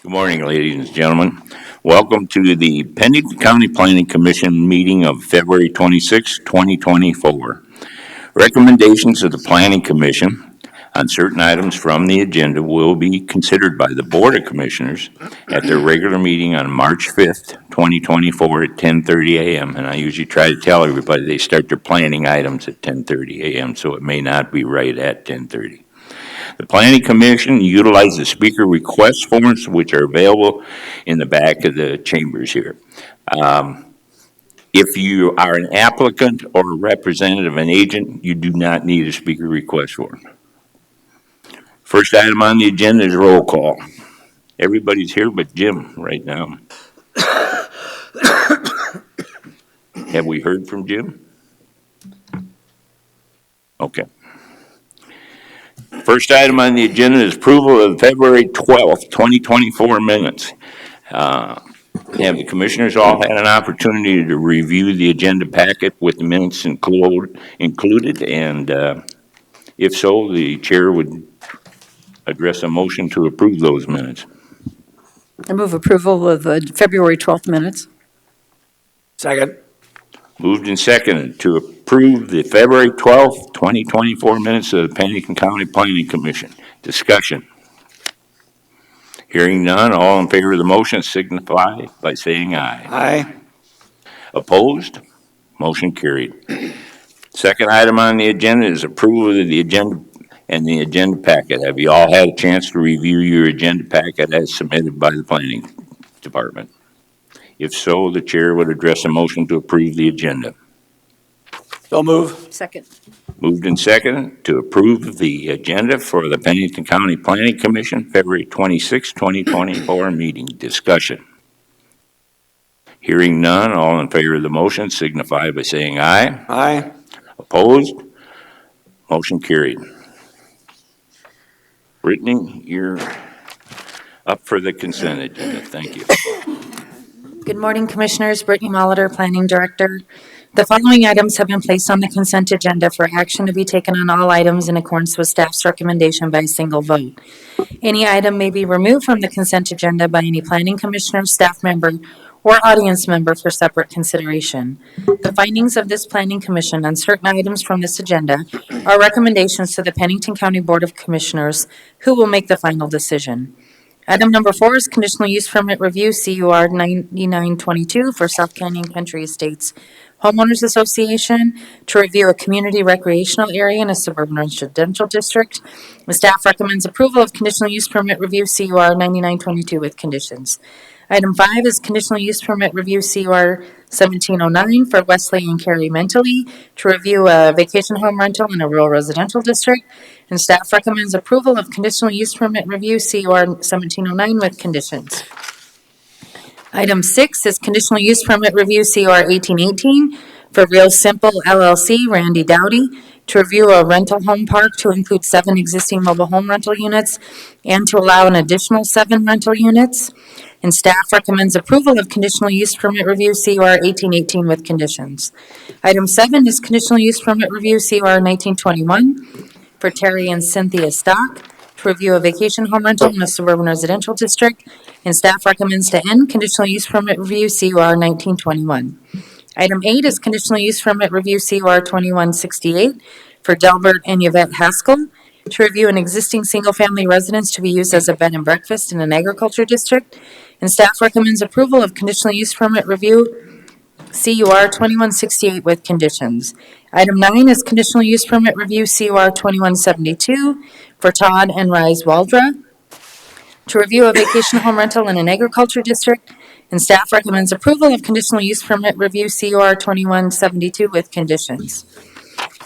Good morning, ladies and gentlemen. Welcome to the Pennington County Planning Commission meeting of February 26, 2024. Recommendations of the Planning Commission on certain items from the agenda will be considered by the Board of Commissioners at their regular meeting on March 5th, 2024 at 10:30 a.m. And I usually try to tell everybody they start their planning items at 10:30 a.m., so it may not be right at 10:30. The Planning Commission utilizes speaker request forms, which are available in the back of the chambers here. If you are an applicant or a representative, an agent, you do not need a speaker request form. First item on the agenda is roll call. Everybody's here but Jim right now. Have we heard from Jim? Okay. First item on the agenda is approval of February 12th, 2024 minutes. Have the commissioners all had an opportunity to review the agenda packet with the minutes included? And if so, the chair would address a motion to approve those minutes. I move approval of the February 12th minutes. Second. Moved and seconded to approve the February 12th, 2024 minutes of the Pennington County Planning Commission. Discussion. Hearing none, all in favor of the motion signify by saying aye. Aye. Opposed? Motion carried. Second item on the agenda is approval of the agenda and the agenda packet. Have you all had a chance to review your agenda packet as submitted by the Planning Department? If so, the chair would address a motion to approve the agenda. So move. Second. Moved and seconded to approve the agenda for the Pennington County Planning Commission, February 26, 2024 meeting. Discussion. Hearing none, all in favor of the motion signify by saying aye. Aye. Opposed? Motion carried. Brittany, you're up for the consent agenda. Thank you. Good morning, Commissioners. Brittany Molitor, Planning Director. The following items have been placed on the consent agenda for action to be taken on all items in accordance with staff's recommendation by a single vote. Any item may be removed from the consent agenda by any Planning Commissioner, staff member, or audience member for separate consideration. The findings of this Planning Commission on certain items from this agenda are recommendations to the Pennington County Board of Commissioners, who will make the final decision. Item number 4 is conditional use permit review, CUR 9922 for South Canyon Country Estates Homeowners Association to review a community recreational area in a suburban residential district. The staff recommends approval of conditional use permit review, CUR 9922 with conditions. Item 5 is conditional use permit review, CUR 1709 for Wesley and Carrie Mentally to review a vacation home rental in a rural residential district. And staff recommends approval of conditional use permit review, CUR 1709 with conditions. Item 6 is conditional use permit review, CUR 1818 for Real Simple LLC, Randy Dowdy, to review a rental home park to include 7 existing mobile home rental units and to allow an additional 7 rental units. And staff recommends approval of conditional use permit review, CUR 1818 with conditions. Item 7 is conditional use permit review, CUR 1921 for Terry and Cynthia Stock to review a vacation home rental in a suburban residential district. And staff recommends to end conditional use permit review, CUR 1921. Item 8 is conditional use permit review, CUR 2168 for Delbert and Yvette Haskell to review an existing single-family residence to be used as a bed and breakfast in an agriculture district. And staff recommends approval of conditional use permit review, CUR 2168 with conditions. Item 9 is conditional use permit review, CUR 2172 for Todd and Rise Waldra to review a vacation home rental in an agriculture district. And staff recommends approval of conditional use permit review, CUR 2172 with conditions.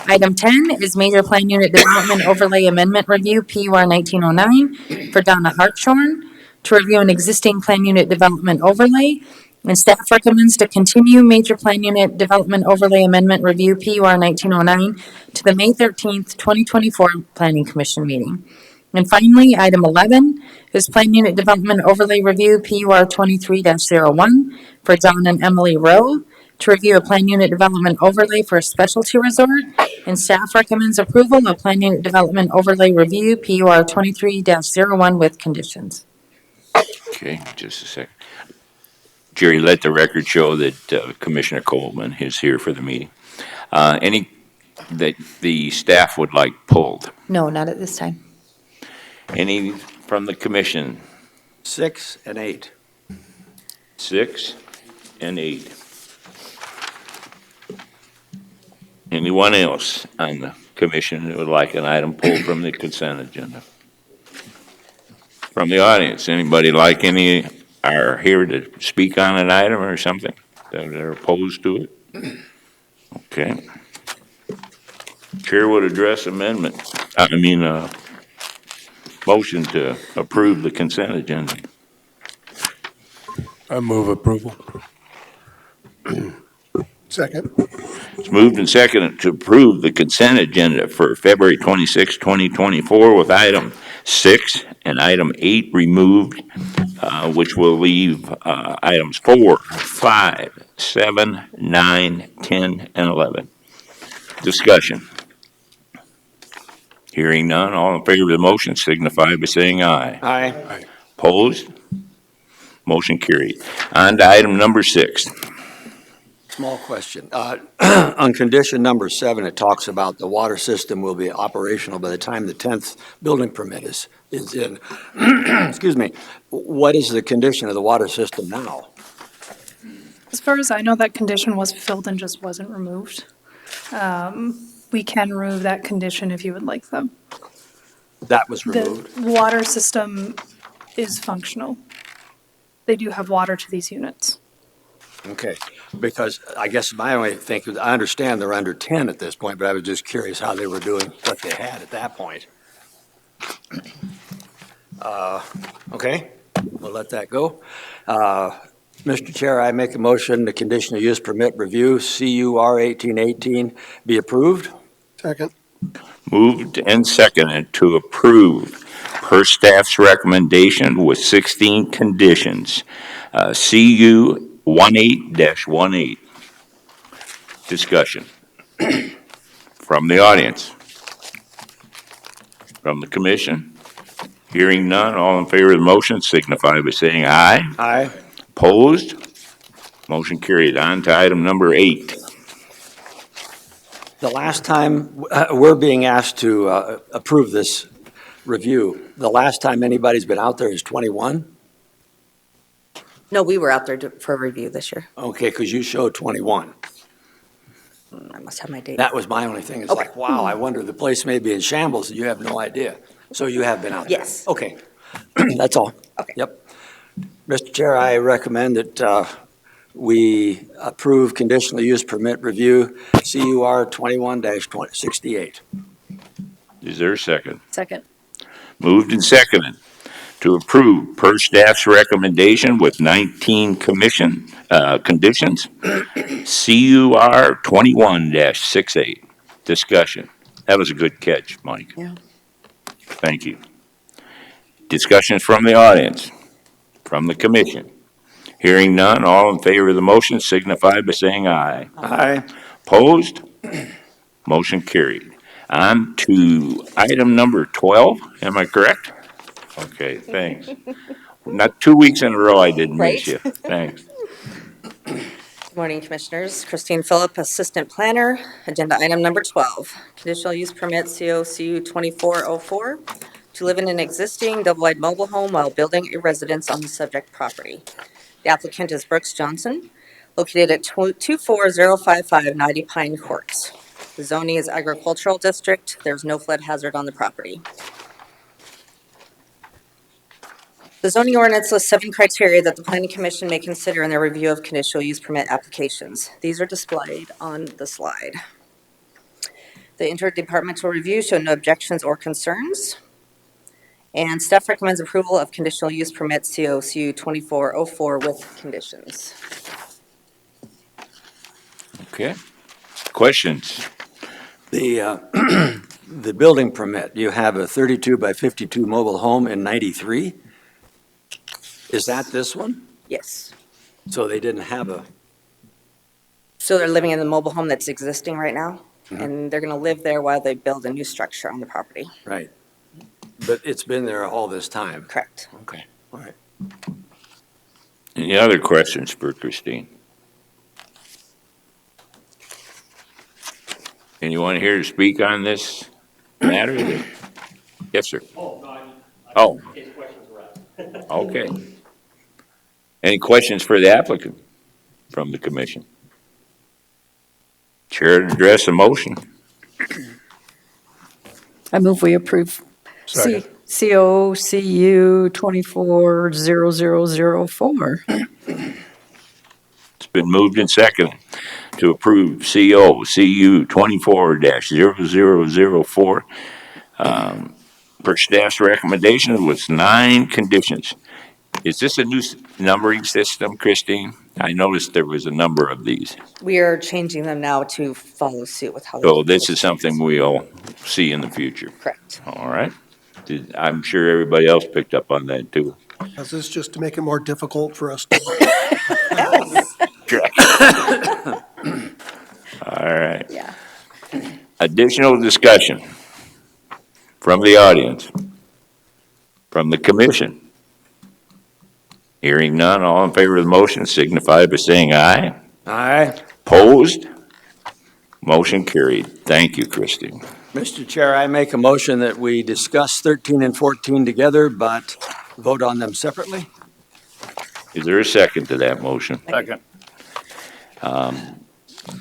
Item 10 is Major Plan Unit Development Overlay Amendment Review, PUR 1909 for Donna Hartshorn to review an existing Plan Unit Development Overlay. And staff recommends to continue Major Plan Unit Development Overlay Amendment Review, PUR 1909 to the May 13th, 2024 Planning Commission meeting. And finally, item 11 is Plan Unit Development Overlay Review, PUR 23-01 for John and Emily Rowe to review a Plan Unit Development Overlay for a specialty resort. And staff recommends approval of Plan Unit Development Overlay Review, PUR 23-01 with conditions. Okay, just a second. Jerry, let the record show that Commissioner Coleman is here for the meeting. Any that the staff would like pulled? No, not at this time. Any from the commission? 6 and 8. 6 and 8. Anyone else on the commission that would like an item pulled from the consent agenda? From the audience, anybody like any, are here to speak on an item or something that are opposed to it? Okay. Chair would address amendment, motion to approve the consent agenda. I move approval. Second. It's moved and seconded to approve the consent agenda for February 26, 2024 with item 6 and item 8 removed, which will leave items 4, 5, 7, 9, 10, and 11. Discussion. Hearing none, all in favor of the motion signify by saying aye. Aye. Opposed? Motion carried. On to item number 6. Small question. On condition number 7, it talks about the water system will be operational by the time the 10th building permit is in. Excuse me. What is the condition of the water system now? As far as I know, that condition was fulfilled and just wasn't removed. We can remove that condition if you would like them. That was removed. The water system is functional. They do have water to these units. Okay, because I guess my only thing, I understand they're under 10 at this point, but I was just curious how they were doing what they had at that point. Okay, we'll let that go. Mr. Chair, I make a motion the conditional use permit review, CUR 1818, be approved. Second. Moved and seconded to approve per staff's recommendation with 16 conditions. CU 18-18. Discussion. From the audience. From the commission. Hearing none, all in favor of the motion signify by saying aye. Aye. Opposed? Motion carried. On to item number 8. The last time, we're being asked to approve this review. The last time anybody's been out there is 21? No, we were out there for a review this year. Okay, because you showed 21. I must have my date. That was my only thing. It's Okay. like, wow, I wonder, the place may be in shambles, and you have no idea. So you have been out there? Yes. Okay, that's all. Okay. Yep. Mr. Chair, I recommend that we approve conditional use permit review, CUR 21-68. Is there a second? Second. Moved and seconded to approve per staff's recommendation with 19 conditions, CUR 21-68. Discussion. That was a good catch, Mike. Yeah. Thank you. Discussions from the audience, from the commission. Hearing none, all in favor of the motion signify by saying aye. Aye. Opposed? Motion carried. On to item number 12, am I correct? Okay, thanks. Not 2 weeks in a row I didn't miss you. Thanks. Good morning, Commissioners. Christine Phillip, Assistant Planner. Agenda item number 12, conditional use permit COCU 2404 to live in an existing double-wide mobile home while building a residence on the subject property. The applicant is Brooks Johnson, located at 24055 Naughty Pine Courts. The zoning is agricultural district. There's no flood hazard on the property. The zoning ordinance lists 7 criteria that the Planning Commission may consider in their review of conditional use permit applications. These are displayed on the slide. The interdepartmental review showed no objections or concerns. And staff recommends approval of conditional use permit COCU 2404 with conditions. Okay. Questions? The building permit, you have a 32 by 52 mobile home in 93? Is that this one? Yes. So they didn't have a, So they're living in the mobile home that's existing right now, and they're going to live there while they build a new structure on the property. right. But it's been there all this time. Correct. Okay, all right. Any other questions for Christine? Anyone here to speak on this matter? Yes, sir. Oh. Okay. Any questions for the applicant from the commission? Chair to address the motion. I move we approve Second. COCU 240004. It's been moved and seconded to approve COCU 24-0004. Per staff's recommendation was 9 conditions. Is this a new numbering system, Christine? I noticed there was a number of these. We are changing them now to follow suit with how. So this is something we'll see in the future. Correct. All right. I'm sure everybody else picked up on that too. Is this just to make it more difficult for us to? All right. Yeah. Additional discussion from the audience, from the commission. Hearing none, all in favor of the motion signify by saying aye. Aye. Opposed? Motion carried. Thank you, Christine. Mr. Chair, I make a motion that we discuss 13 and 14 together, but vote on them separately. Is there a second to that motion? Second.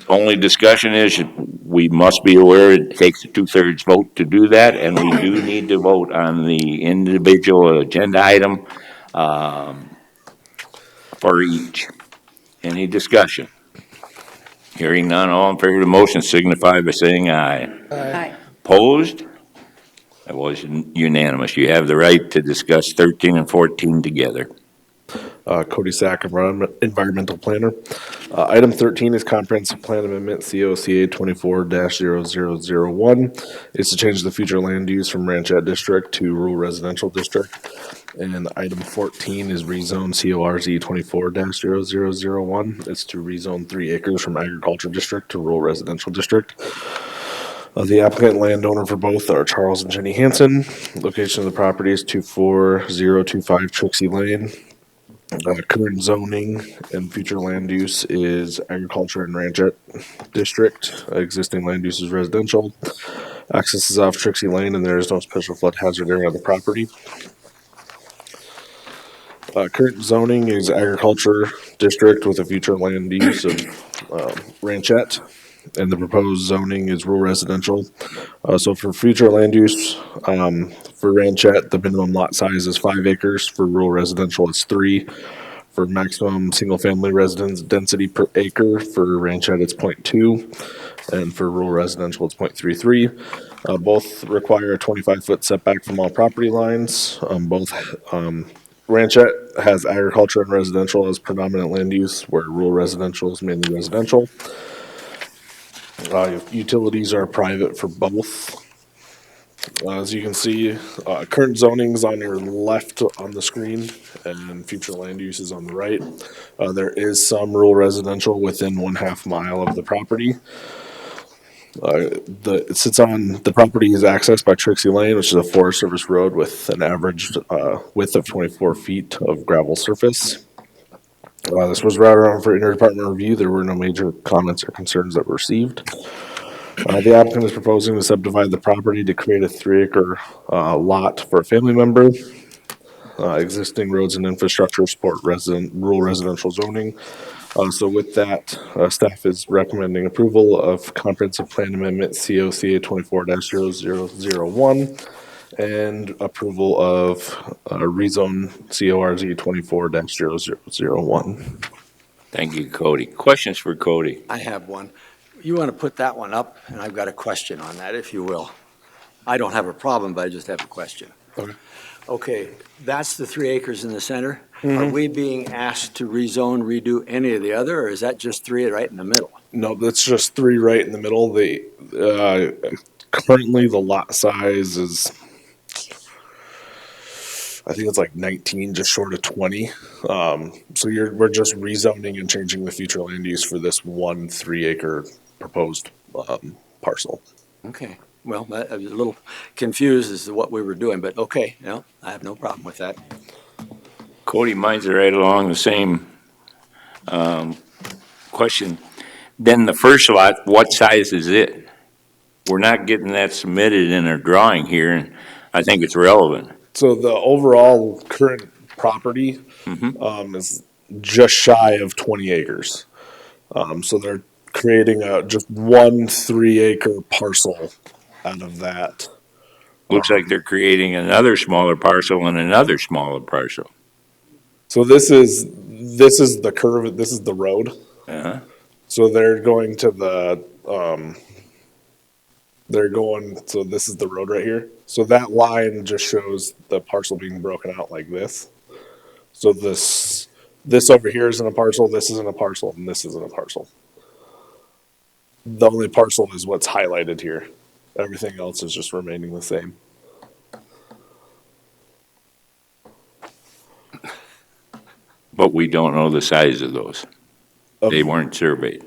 Only discussion is we must be aware it takes a 2/3 vote to do that, and we do need to vote on the individual agenda item for each. Any discussion? Hearing none, all in favor of the motion signify by saying aye. Aye. Opposed? That was unanimous. You have the right to discuss 13 and 14 together. Cody Sack, Environmental Planner. Item 13 is Comprehensive Plan Amendment, COCA 24-0001. It's to change the future land use from Ranchette District to Rural Residential District. And item 14 is rezone CORZ 24-0001. It's to rezone 3 acres from Agriculture District to Rural Residential District. The applicant landowner for both are Charles and Jenny Hansen. Location of the property is 24025 Trixie Lane. Current zoning and future land use is agriculture and ranchette district. Existing land use is residential. Access is off Trixie Lane and there is no special flood hazard area on the property. Current zoning is agriculture district with a future land use of ranchette. And the proposed zoning is rural residential. So for future land use, for ranchette, the minimum lot size is 5 acres. For rural residential, it's 3. For maximum single-family residence density per acre, for ranchette, it's 0.2. And for rural residential, it's 0.33. Both require a 25-foot setback from all property lines. Ranchette has agriculture and residential as predominant land use, where rural residential is mainly residential. Utilities are private for both. As you can see, current zoning's on your left on the screen and future land use is on the right. There is some rural residential within 1/2 mile of the property. The property is accessed by Trixie Lane, which is a Forest Service road with an average width of 24 feet of gravel surface. This was routed around for interdepartment review. There were no major comments or concerns that were received. The applicant is proposing to subdivide the property to create a 3-acre lot for a family member. Existing roads and infrastructure support rural residential zoning. So with that, staff is recommending approval of Comprehensive Plan Amendment COCA 24-0001 and approval of rezone CORZ 24-0001. Thank you, Cody. Questions for Cody? I have one. You want to put that one up, and I've got a question on that, if you will. I don't have a problem, but I just have a question. Okay. Okay, that's the 3 acres in the center. Are we being asked to rezone, redo any of the other, or is that just 3 right in the middle? No, that's just 3 right in the middle. Currently the lot size is, I think it's like 19, just short of 20. So we're just rezoning and changing the future land use for this 1 3-acre proposed parcel. Okay, well, I was a little confused as to what we were doing, but okay, no, I have no problem with that. Cody, mine's right along the same, question. Then the first lot, what size is it? We're not getting that submitted in our drawing here, and I think it's relevant. So the overall current property, is just shy of 20 acres. So they're creating just one 3 acre parcel out of that. Looks like they're creating another smaller parcel and another smaller parcel. So this is the curve, this is the road. Uh-huh. So they're going to so this is the road right here. So that line just shows the parcel being broken out like this. So this over here isn't a parcel, this isn't a parcel, and this isn't a parcel. The only parcel is what's highlighted here. Everything else is just remaining the same. But we don't know the size of those. They weren't surveyed.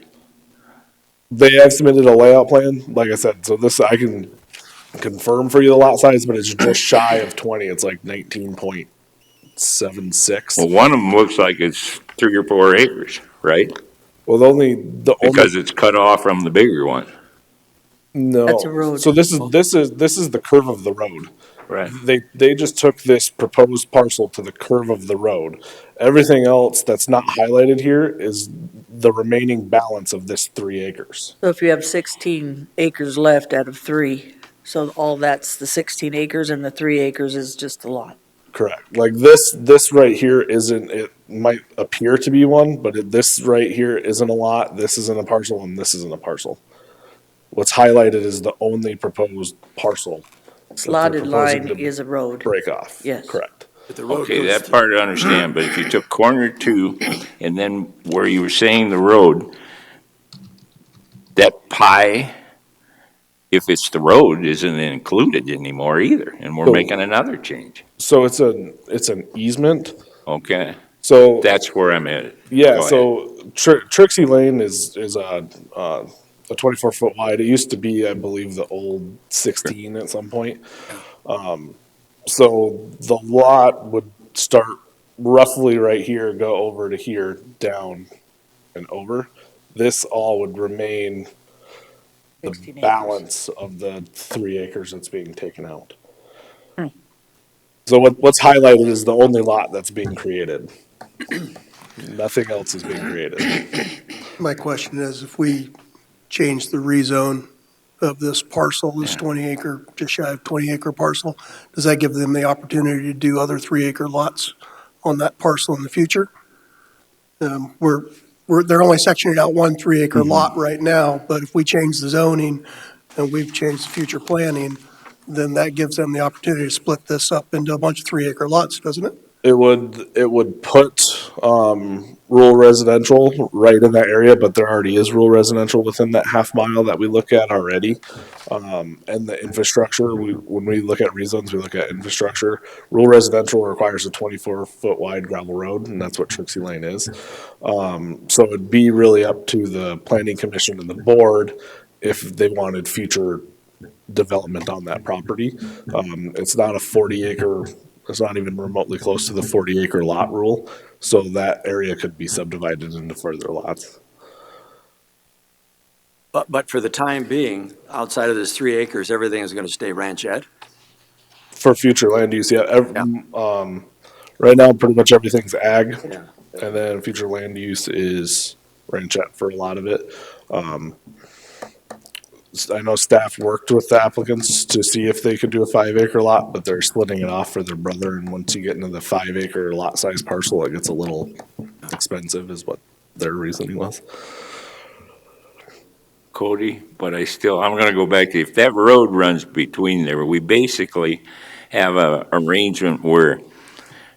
They have submitted a layout plan, like I said, so this, I can confirm for you the lot size, but it's just shy of 20. It's like 19.76. Well, one of them looks like it's 3 or 4 acres, right? Well, Because it's cut off from the bigger one. no. That's a road. So this is the curve of the road. Right. They just took this proposed parcel to the curve of the road. Everything else that's not highlighted here is the remaining balance of this 3 acres. So if you have 16 acres left out of 3, so all that's the 16 acres and the 3 acres is just the lot. Correct. Like this right here isn't, it might appear to be one, but this right here isn't a lot, this isn't a parcel, and this isn't a parcel. What's highlighted is the only proposed parcel. Slotted proposing line to is a road. Break off. Yes. Correct. But the road Okay, goes that through- part I understand, but if you took corner 2 and then where you were saying the road, that pie, if it's the road, isn't included anymore either, and we're So- making another change. So it's an easement. Okay, So that's where I'm at. yeah, Go ahead. so Trixie Lane is a 24-foot wide. It used to be, I believe, the old 16 at some point. So the lot would start roughly right here, go over to here, down and over. This all would remain the 16 acres. balance of the 3 acres that's being taken out. So what's highlighted is the only lot that's being created. Nothing else is being created. My question is, if we change the rezone of this parcel, this 20 acre, just shy of 20 acre parcel, does that give them the opportunity to do other 3 acre lots on that parcel in the future? They're only sectioning out one 3 acre lot right now, but if we change the zoning and we've changed the future planning, then that gives them the opportunity to split this up into a bunch of 3 acre lots, doesn't it? It would put rural residential right in that area, but there already is rural residential within that half mile that we look at already. And the infrastructure, when we look at rezones, we look at infrastructure. Rural residential requires a 24-foot wide gravel road, and that's what Trixie Lane is. So it'd be really up to the planning commission and the board if they wanted future development on that property. It's not a 40 acre. It's not even remotely close to the 40 acre lot rule, so that area could be subdivided into further lots. But for the time being, outside of this 3 acres, everything is going to stay ranchette? For future land use, yeah, right now, pretty much everything's ag, Yeah. and then future land use is ranchette for a lot of it. I know staff worked with the applicants to see if they could do a 5 acre lot, but they're splitting it off for their brother, and once you get into the 5 acre lot size parcel, it gets a little expensive, is what their reasoning was. Cody, but I'm gonna go back to, if that road runs between there, we basically have a arrangement where,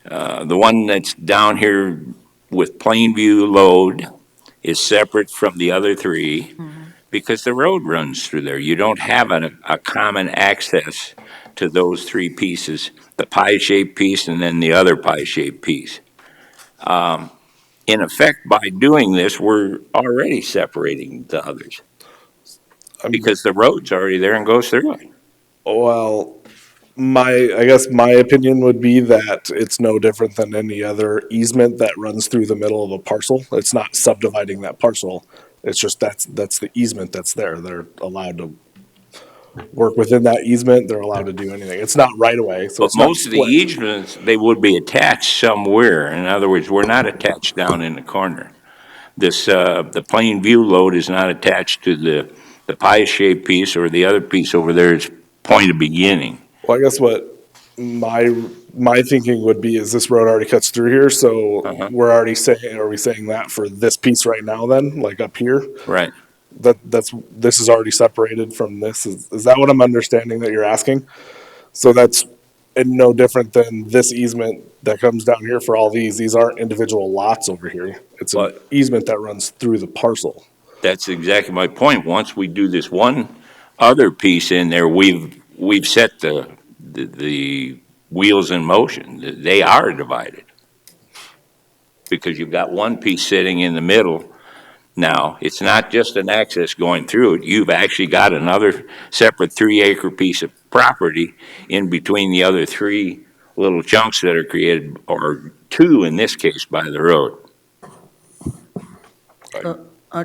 the one that's down here with Plainview Load is separate from the other 3, because the road runs through there. You don't have a common access to those 3 pieces, the pie-shaped piece and then the other pie-shaped piece. In effect, by doing this, we're already separating the others, because the road's already there and goes through it. Well, I guess my opinion would be that it's no different than any other easement that runs through the middle of a parcel. It's not subdividing that parcel. It's just that's the easement that's there. They're allowed to work within that easement. They're allowed to do anything. It's not right away, so But it's not most of the split. easements, they would be attached somewhere. In other words, we're not attached down in the corner. The plain view load is not attached to the pie-shaped piece or the other piece over there is point of beginning. Well, I guess what my thinking would be is this road already cuts through here, so Uh-huh. we're already saying, are we saying that for this piece right now then, like up here? Right. This is already separated from this. Is that what I'm understanding that you're asking? So that's and no different than this easement that comes down here for all these. These aren't individual lots over here. It's an But easement that runs through the parcel. that's exactly my point. Once we do this one other piece in there, we've set the wheels in motion. They are divided. Because you've got one piece sitting in the middle. Now, it's not just an access going through it. You've actually got another separate 3-acre piece of property in between the other 3 little chunks that are created, or 2 in this case, by the road.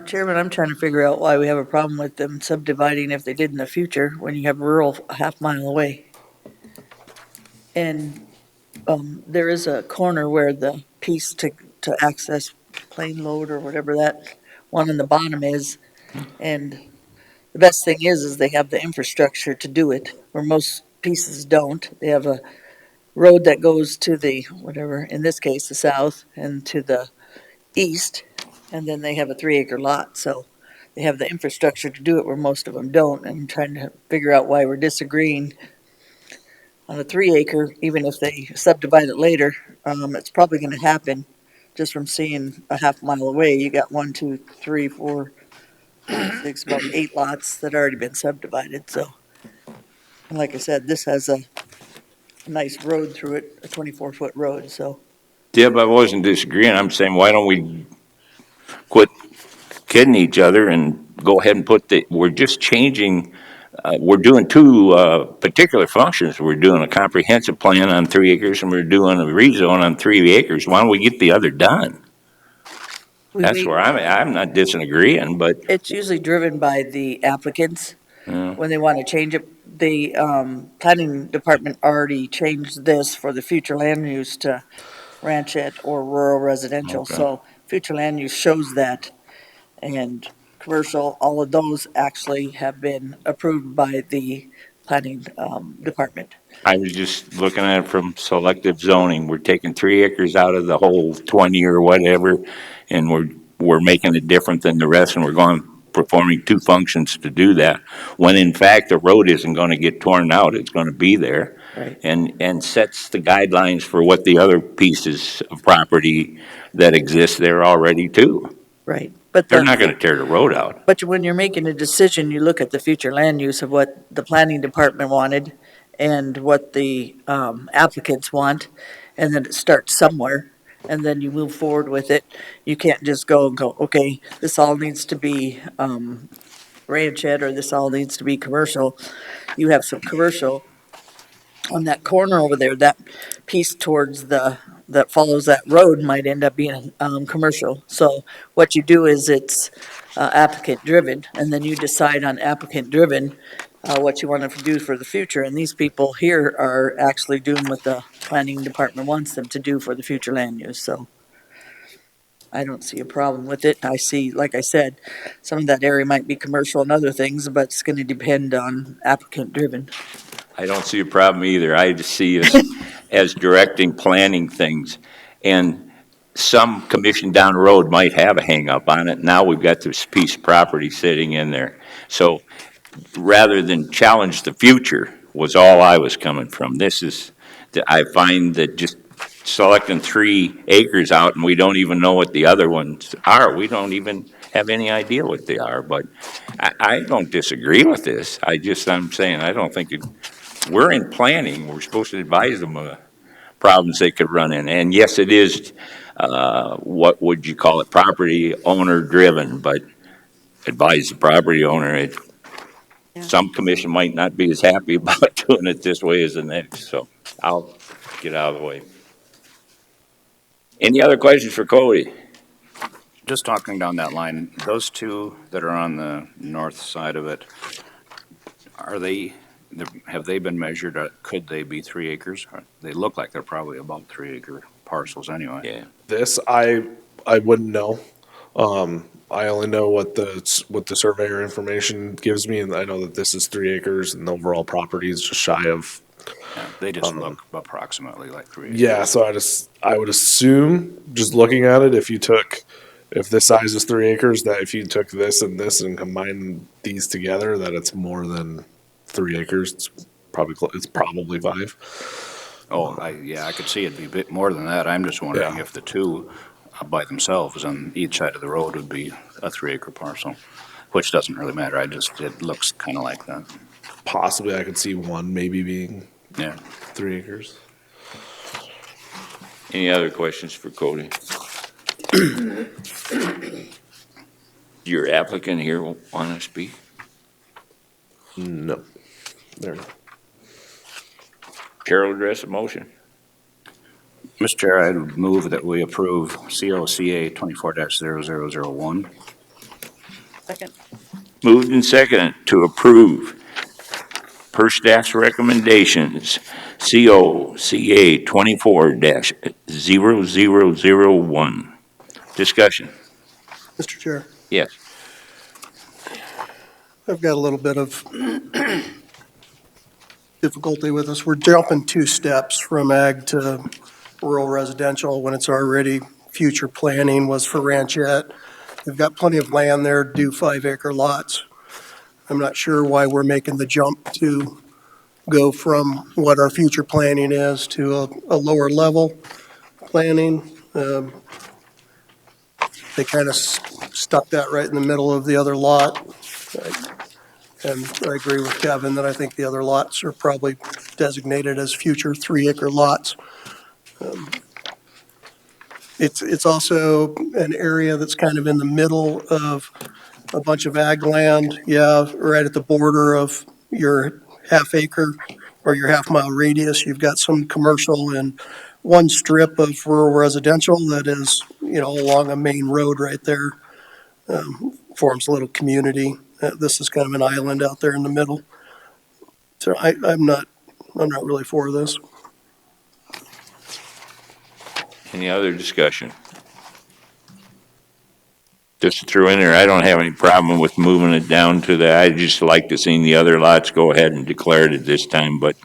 Chairman, I'm trying to figure out why we have a problem with them subdividing if they did in the future when you have rural a half mile away. And, there is a corner where the piece to access plain load or whatever that one on the bottom is. And the best thing is they have the infrastructure to do it, where most pieces don't. They have a road that goes to the, whatever, in this case, the south and to the east, and then they have a 3-acre lot, so they have the infrastructure to do it where most of them don't. And I'm trying to figure out why we're disagreeing on a 3-acre, even if they subdivide it later. It's probably gonna happen just from seeing a half mile away. You got 1, 2, 3, 4, 6, about 8 lots that already been subdivided, so. And like I said, this has a nice road through it, a 24-foot road, so. Deb, I wasn't disagreeing. I'm saying, why don't we quit kidding each other and go ahead and we're just changing, we're doing 2 particular functions. We're doing a comprehensive plan on 3 acres and we're doing a rezone on 3 acres. Why don't we get the other done? That's where I'm not disagreeing, but, It's usually driven by the applicants you when they want to change it. The planning department already changed this for the future land use to ranchette or rural residential. Okay. So future land use shows that, and commercial, all of those actually have been approved by the planning department. I was just looking at it from selective zoning. We're taking 3 acres out of the whole 20 or whatever, and we're making it different than the rest, and we're performing 2 functions to do that, when in fact, the road isn't gonna get torn out, it's gonna be there. Right. And sets the guidelines for what the other pieces of property that exist there already too. Right. But They're not gonna tear the road out. But when you're making a decision, you look at the future land use of what the planning department wanted and what the applicants want, and then it starts somewhere, and then you move forward with it. You can't just go and go, okay, this all needs to be ranchette, or this all needs to be commercial. You have some commercial on that corner over there, that piece towards that follows that road might end up being commercial. So what you do is it's applicant driven, and then you decide on applicant driven what you want to do for the future. And these people here are actually doing what the planning department wants them to do for the future land use. So I don't see a problem with it. I see, like I said, some of that area might be commercial and other things, but it's going to depend on applicant driven. I don't see a problem either. I just see us as directing, planning things. And some commission down the road might have a hang-up on it. Now we've got this piece of property sitting in there. So rather than challenge the future was all I was coming from. I find that just selecting 3 acres out and we don't even know what the other ones are. We don't even have any idea what they are. But I don't disagree with this. I'm saying I don't think we're in planning. We're supposed to advise them of problems they could run in. And yes, it is, what would you call it, property owner driven, but advise the property owner. some commission might not be as happy about doing it this way as the next, so I'll get out of the way. Any other questions for Cody? Just talking down that line, those two that are on the north side of it, have they been measured? Could they be 3 acres? They look like they're probably about 3-acre parcels anyway. Yeah. This, I wouldn't know. I only know what the surveyor information gives me, and I know that this is 3 acres, and the overall property is just shy of. Yeah, they just look approximately like 3 acres. Yeah, so I would assume, just looking at it, if this size is 3 acres, that if you took this and combined these together, that it's more than 3 acres. It's probably 5. Oh, I could see it'd be a bit more than that. I'm just wondering Yeah. if the two by themselves on each side of the road would be a 3-acre parcel, which doesn't really matter. It looks kind of like that. Possibly, I could see one maybe being Yeah. 3 acres. Any other questions for Cody? Your applicant here want to speak? No. There. Chair will address the motion. Mr. Chair, I'd move that we approve COCA 24-0001. Second. Moved and seconded to approve per staff's recommendations, COCA 24-0001. Discussion. Mr. Chair, Yes. I've got a little bit of difficulty with this. We're jumping 2 steps from ag to rural residential when it's already future planning was for ranchette. We've got plenty of land there to do 5-acre lots. I'm not sure why we're making the jump to go from what our future planning is to a lower level planning. They kind of stuck that right in the middle of the other lot. And I agree with Kevin that I think the other lots are probably designated as future 3-acre lots. It's also an area that's kind of in the middle of a bunch of ag land, right at the border of your half-acre or your half-mile radius. You've got some commercial and one strip of rural residential that is, along a main road right there, forms a little community. This is kind of an island out there in the middle. So I'm not really for this. Any other discussion? Just throw in there, I don't have any problem with moving it down to I just like to see the other lots go ahead and declare it at this time, but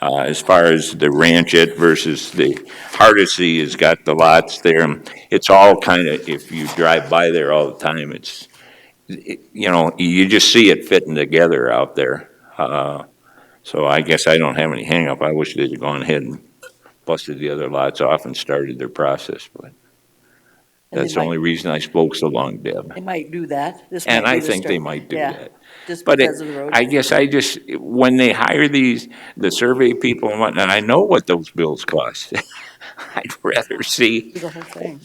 as far as the ranchette versus the Hardesty has got the lots there, it's all kind of, if you drive by there all the time, you just see it fitting together out there. So I guess I don't have any hang up. I wish they'd have gone ahead and busted the other lots off and started their process, but And that's the only reason I spoke so long, Deb. They might do that. This And might be I the think they start. might do Yeah, that. just But because of the road. I guess when they hire the survey people and whatnot, I know what those bills cost. I'd rather see The whole thing.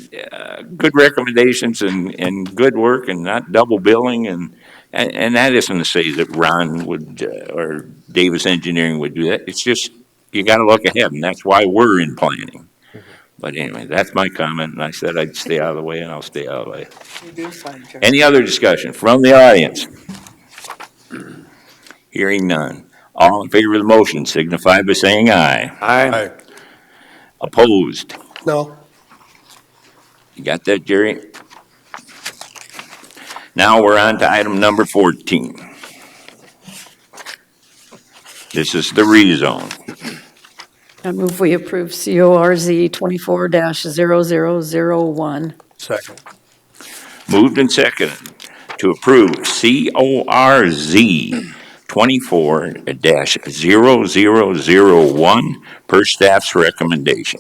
good recommendations and good work and not double billing and that isn't to say that Ron would, or Davis Engineering would do that. It's just, you gotta look ahead, and that's why we're in planning. But anyway, that's my comment, and I said I'd stay out of the way, and I'll stay out of the way. You're doing fine, Charlie. Any other discussion from the audience? Hearing none. All in favor of the motion signify by saying aye. Aye. Opposed? No, You got that, Jerry? Now we're on to item number 14. This is the rezone. I move we approve CORZ 24-0001. second. Moved and seconded to approve CORZ 24-0001 per staff's recommendation.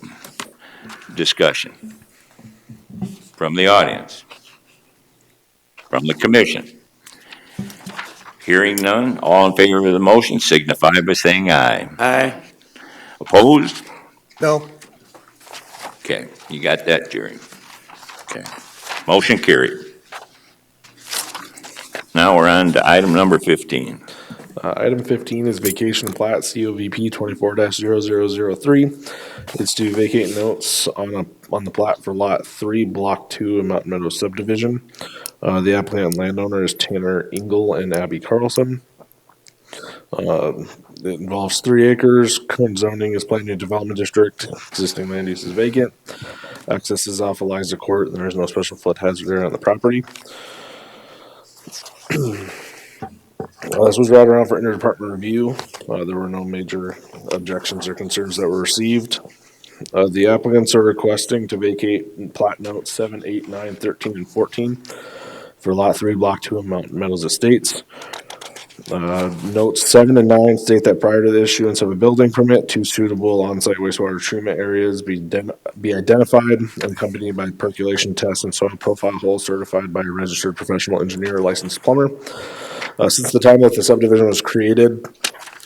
Discussion from the audience, from the commission. Hearing none, all in favor of the motion signify by saying aye. Aye. Opposed? No, Okay, you got that, Jerry. Okay, motion carried. Now we're on to item number 15. Item 15 is vacation plat COVP 24-0003. It's to vacate notes on the plat for Lot 3, Block 2 in Mountain Meadows subdivision. The applicant and landowner is Tanner Engel and Abby Carlson. It involves 3 acres. Current zoning is planned development district. Existing land use is vacant. Access is off Eliza Court, and there is no special flood hazard area on the property. This was brought around for interdepartment review. There were no major objections or concerns that were received. The applicants are requesting to vacate plat notes 7, 8, 9, 13, and 14 for Lot 3, Block 2 of Mountain Meadows Estates. Notes 7 and 9 state that prior to the issuance of a building permit, 2 suitable on-site wastewater treatment areas be identified and accompanied by percolation tests and soil profile holes certified by a registered professional engineer or licensed plumber. Since the time that the subdivision was created,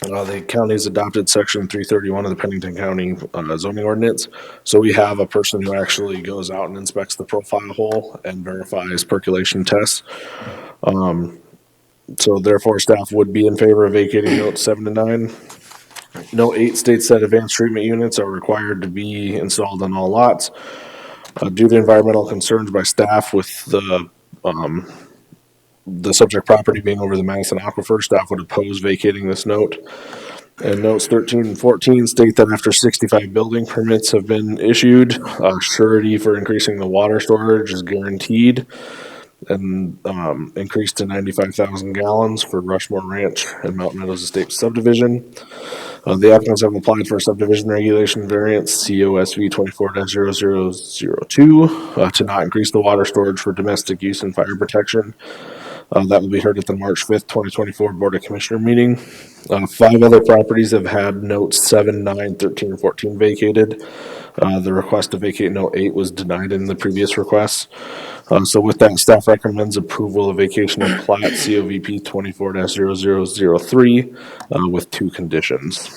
the county's adopted section 331 of the Pennington County zoning ordinance. So we have a person who actually goes out and inspects the profile hole and verifies percolation tests. So therefore, staff would be in favor of vacating notes 7 to 9. Note 8 states that advanced treatment units are required to be installed on all lots. Due to environmental concerns by staff with the subject property being over the Madison Aquifer, staff would oppose vacating this note. And notes 13 and 14 state that after 65 building permits have been issued, surety for increasing the water storage is guaranteed and increased to 95,000 gallons for Rushmore Ranch and Mountain Meadows Estate subdivision. The applicants have applied for a subdivision regulation variance COSV 24-0002 to not increase the water storage for domestic use and fire protection. That will be heard at the March 5th, 2024 Board of Commissioner meeting. 5 other properties have had notes 7, 9, 13, and 14 vacated. The request to vacate note 8 was denied in the previous request. So with that, staff recommends approval of vacation of plat COVP 24-0003 with 2 conditions.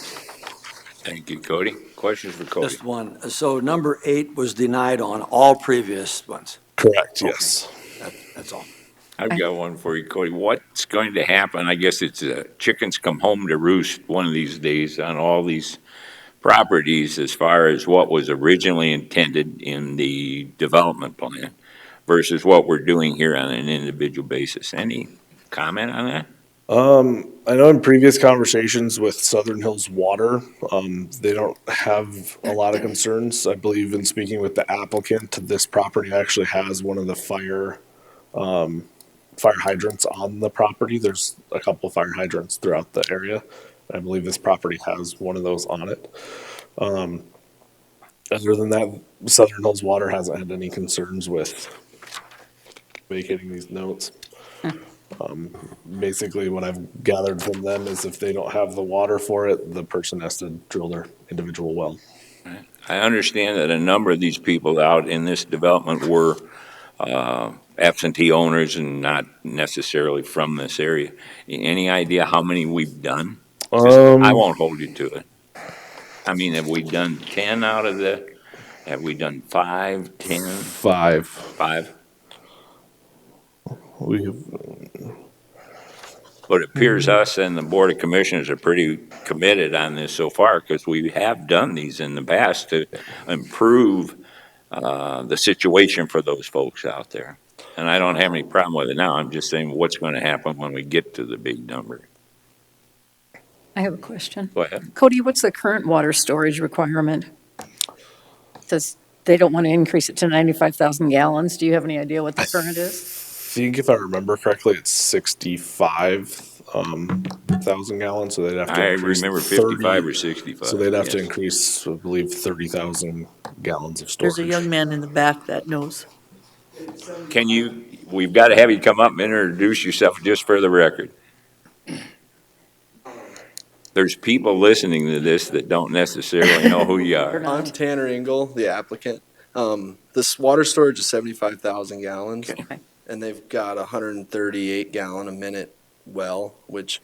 Thank you, Cody. Questions for Cody? Just one. So number 8 was denied on all previous ones. Correct, yes. That's all. I've got one for you, Cody. What's going to happen? I guess it's chickens come home to roost one of these days on all these properties as far as what was originally intended in the development plan versus what we're doing here on an individual basis. Any comment on that? I know in previous conversations with Southern Hills Water, they don't have a lot of concerns. I believe in speaking with the applicant, this property actually has one of the fire hydrants on the property. There's a couple fire hydrants throughout the area. I believe this property has one of those on it. Other than that, Southern Hills Water hasn't had any concerns with vacating these notes. Basically, what I've gathered from them is if they don't have the water for it, the person has to drill their individual well. I understand that a number of these people out in this development were absentee owners and not necessarily from this area. Any idea how many we've done? I won't hold you to it. I mean, have we done 10 out of have we done 5, 10? 5. 5? But it appears us and the Board of Commissioners are pretty committed on this so far because we have done these in the past to improve the situation for those folks out there. And I don't have any problem with it now. I'm just saying what's going to happen when we get to the big number. I have a question. Go ahead. Cody, what's the current water storage requirement? It says they don't want to increase it to 95,000 gallons. Do you have any idea what the current is? I think if I remember correctly, it's 65,000 gallons. So they'd have to. I remember 55 or 65. So they'd have to increase, I believe, 30,000 gallons of storage. There's a young man in the back that knows. We've got to have you come up and introduce yourself just for the record. There's people listening to this that don't necessarily know who you are. I'm Tanner Engel, the applicant. This water storage is 75,000 gallons, Okay. and they've got a 138 gallon a minute well, which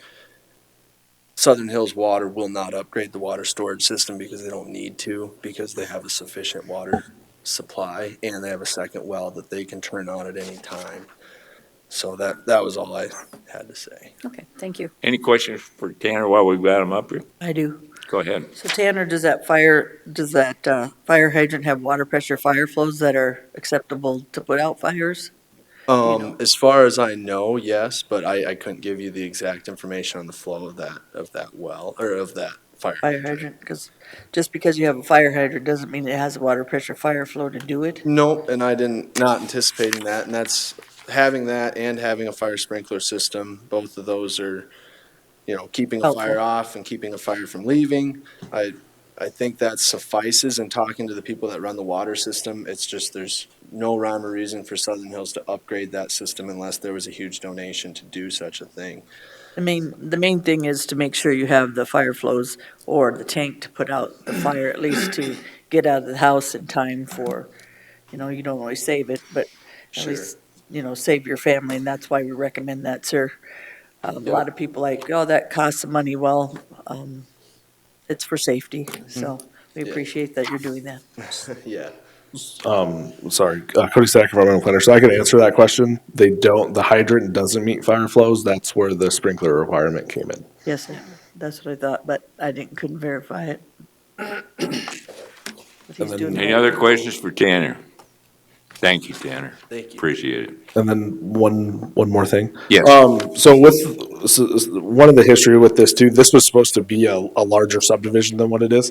Southern Hills Water will not upgrade the water storage system because they don't need to, because they have a sufficient water supply and they have a second well that they can turn on at any time. So that was all I had to say. Okay, thank you. Any questions for Tanner while we've got him up here? I do. Go ahead. So Tanner, does that fire hydrant have water pressure fire flows that are acceptable to put out fires? know. As far as I know, yes, but I couldn't give you the exact information on the flow of that well, or of that fire Fire hydrant. hydrant, because just because you have a fire hydrant doesn't mean it has a water pressure fire flow to do it. Nope, and I not anticipating that, and that's having that and having a fire sprinkler system. Both of those are, keeping a fire Helpful. off and keeping a fire from leaving. I think that suffices in talking to the people that run the water system. It's just there's no rhyme or reason for Southern Hills to upgrade that system unless there was a huge donation to do such a thing. The main thing is to make sure you have the fire flows or the tank to put out the fire, at least to get out of the house in time for, you don't always save it, but at Sure. least, save your family, and that's why we recommend that, sir. A lot of people like, oh, that costs some money. Well, it's for safety, so we Yeah. appreciate that you're doing that. Yeah. Sorry, Cody Stack, environmental planner. So I can answer that question. The hydrant doesn't meet fire flows. That's where the sprinkler requirement came in. Yes, that's what I thought, but couldn't verify it. But he's And then- doing Any it. other questions for Tanner? Thank you, Tanner. Thank you. Appreciate it. And then one more thing. Yes. So one of the history with this too, this was supposed to be a larger subdivision than what it is.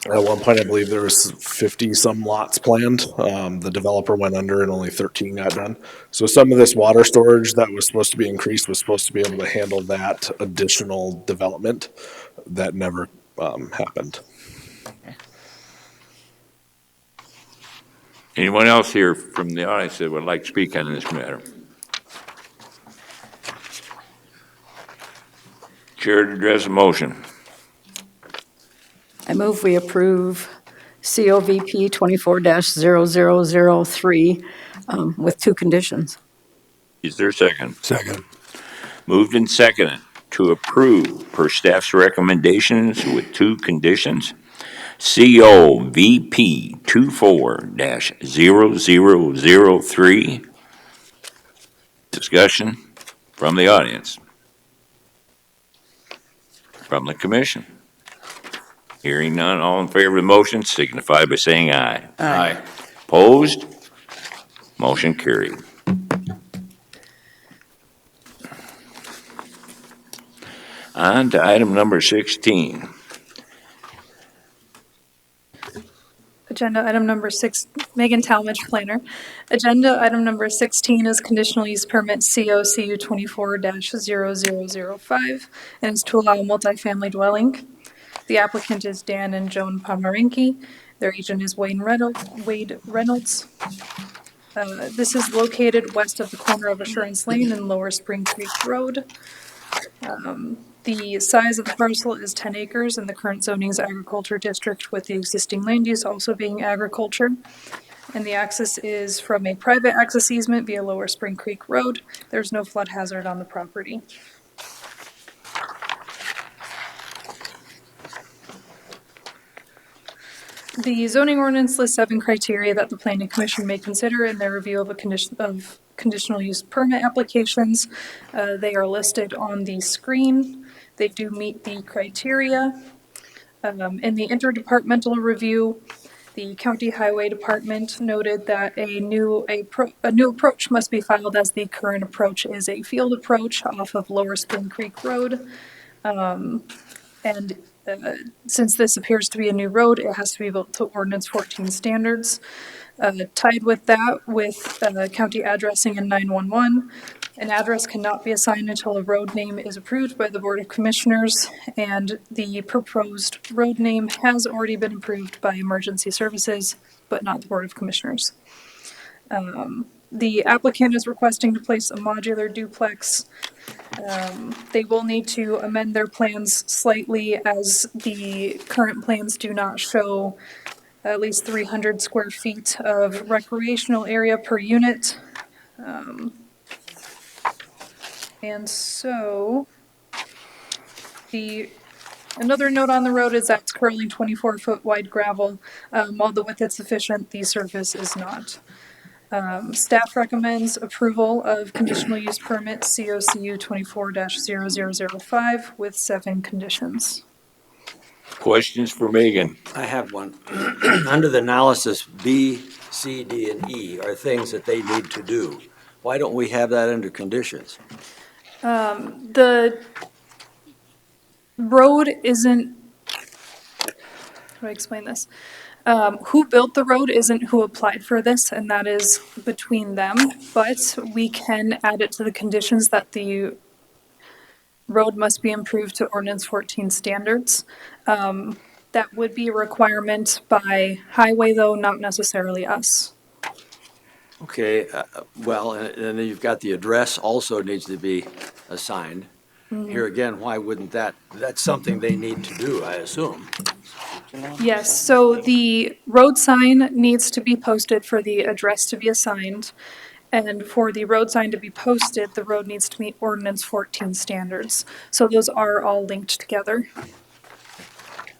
At one point, I believe there was 50 some lots planned. The developer went under and only 13 got done. So some of this water storage that was supposed to be increased was supposed to be able to handle that additional development that never happened. Anyone else here from the audience that would like to speak on this matter? Chair to address a motion. I move we approve COVP 24-0003 with two conditions. Is there a second? Second. Moved and seconded to approve per staff's recommendations with two conditions. COVP 24-0003. Discussion from the audience. From the commission. Hearing none, all in favor of the motion signify by saying aye. Aye. Opposed? Motion carried. On to item number 16. Agenda item number 6, Megan Talmadge, planner. Agenda item number 16 is conditional use permit COCU 24-0005, and is to allow multifamily dwelling. The applicant is Dan and Joan Pomeranke. Their agent is Wade Reynolds. This is located west of the corner of Assurance Lane and Lower Spring Creek Road. The size of the parcel is 10 acres, and the current zoning is agriculture district, with the existing land use also being agriculture. And the access is from a private access easement via Lower Spring Creek Road. There's no flood hazard on the property. The zoning ordinance lists 7 criteria that the planning commission may consider in their review of conditional use permit applications. They are listed on the screen. They do meet the criteria. In the interdepartmental review, the County Highway Department noted that a new approach must be filed, as the current approach is a field approach off of Lower Spring Creek Road. Since this appears to be a new road, it has to be built to ordinance 14 standards. Tied with that, with county addressing in 911, an address cannot be assigned until a road name is approved by the Board of Commissioners, and the proposed road name has already been approved by Emergency Services, but not the Board of Commissioners. The applicant is requesting to place a modular duplex. They will need to amend their plans slightly, as the current plans do not show at least 300 square feet of recreational area per unit. And so, another note on the road is that it's currently 24-foot wide gravel. While the width is sufficient, the surface is not. Staff recommends approval of conditional use permit COCU 24-0005 with 7 conditions. Questions for Megan? I have one. Under the analysis, B, C, D, and E are things that they need to do. Why don't we have that under conditions? The road isn't, how do I explain this? Who built the road isn't who applied for this, and that is between them, but we can add it to the conditions that the road must be improved to ordinance 14 standards. That would be a requirement by highway, though, not necessarily us. Okay, well, and then you've got the address also needs to be assigned. Here again, why wouldn't that's something they need to do, I assume. Yes, so the road sign needs to be posted for the address to be assigned. And for the road sign to be posted, the road needs to meet ordinance 14 standards. So those are all linked together.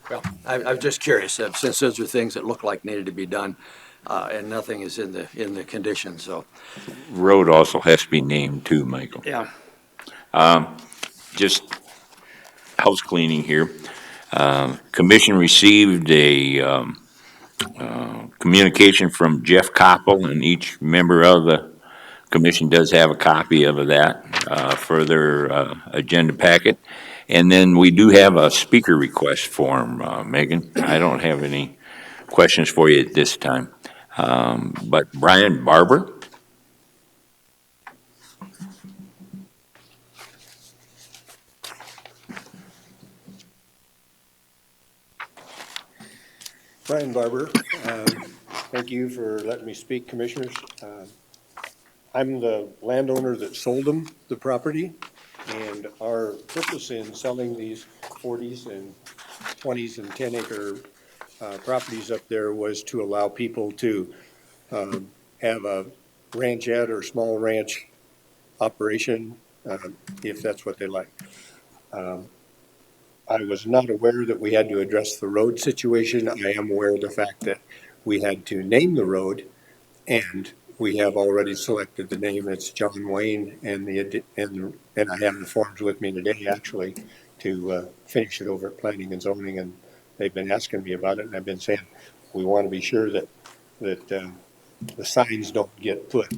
Well, I'm just curious, since those are things that look like needed to be done, and nothing is in the conditions, so. Road also has to be named too, Michael. Yeah. Just house cleaning here. Commission received a communication from Jeff Koppel, and each member of the commission does have a copy of that for their agenda packet. And then we do have a speaker request form, Megan. I don't have any questions for you at this time. But Brian Barber? Brian Barber, thank you for letting me speak, Commissioners. I'm the landowner that sold them the property, and our purpose in selling these 40s and 20s and 10-acre properties up there was to allow people to have a ranchette or small ranch operation, if that's what they like. I was not aware that we had to address the road situation. I am aware of the fact that we had to name the road, and we have already selected the name. It's John Wayne, and I have the forms with me today, actually, to finish it over at Planning and Zoning, and they've been asking me about it, and I've been saying we want to be sure that the signs don't get put,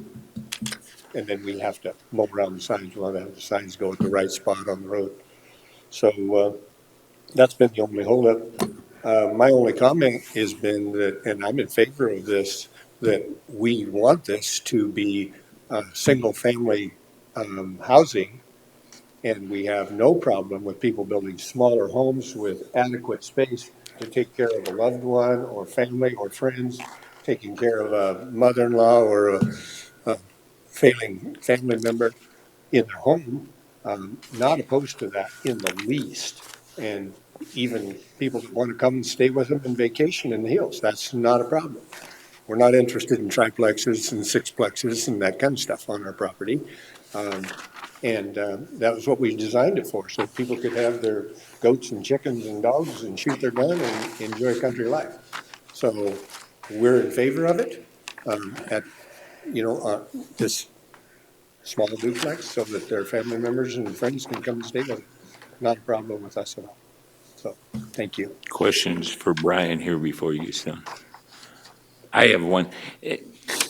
and then we have to mow around the signs. We want to have the signs go at the right spot on the road. So that's been the only holdup. My only comment has been that, and I'm in favor of this, that we want this to be single-family housing, and we have no problem with people building smaller homes with adequate space to take care of a loved one or family or friends, taking care of a mother-in-law or a failing family member in their home. Not opposed to that in the least. And even people that want to come and stay with them and vacation in the hills, that's not a problem. We're not interested in triplexes and sixplexes and that kind of stuff on our property. That was what we designed it for, so people could have their goats and chickens and dogs and shoot their gun and enjoy country life. So we're in favor of it this small duplex so that their family members and friends can come and stay with them. Not a problem with us at all. So, thank you. Questions for Brian here before you start? I have one.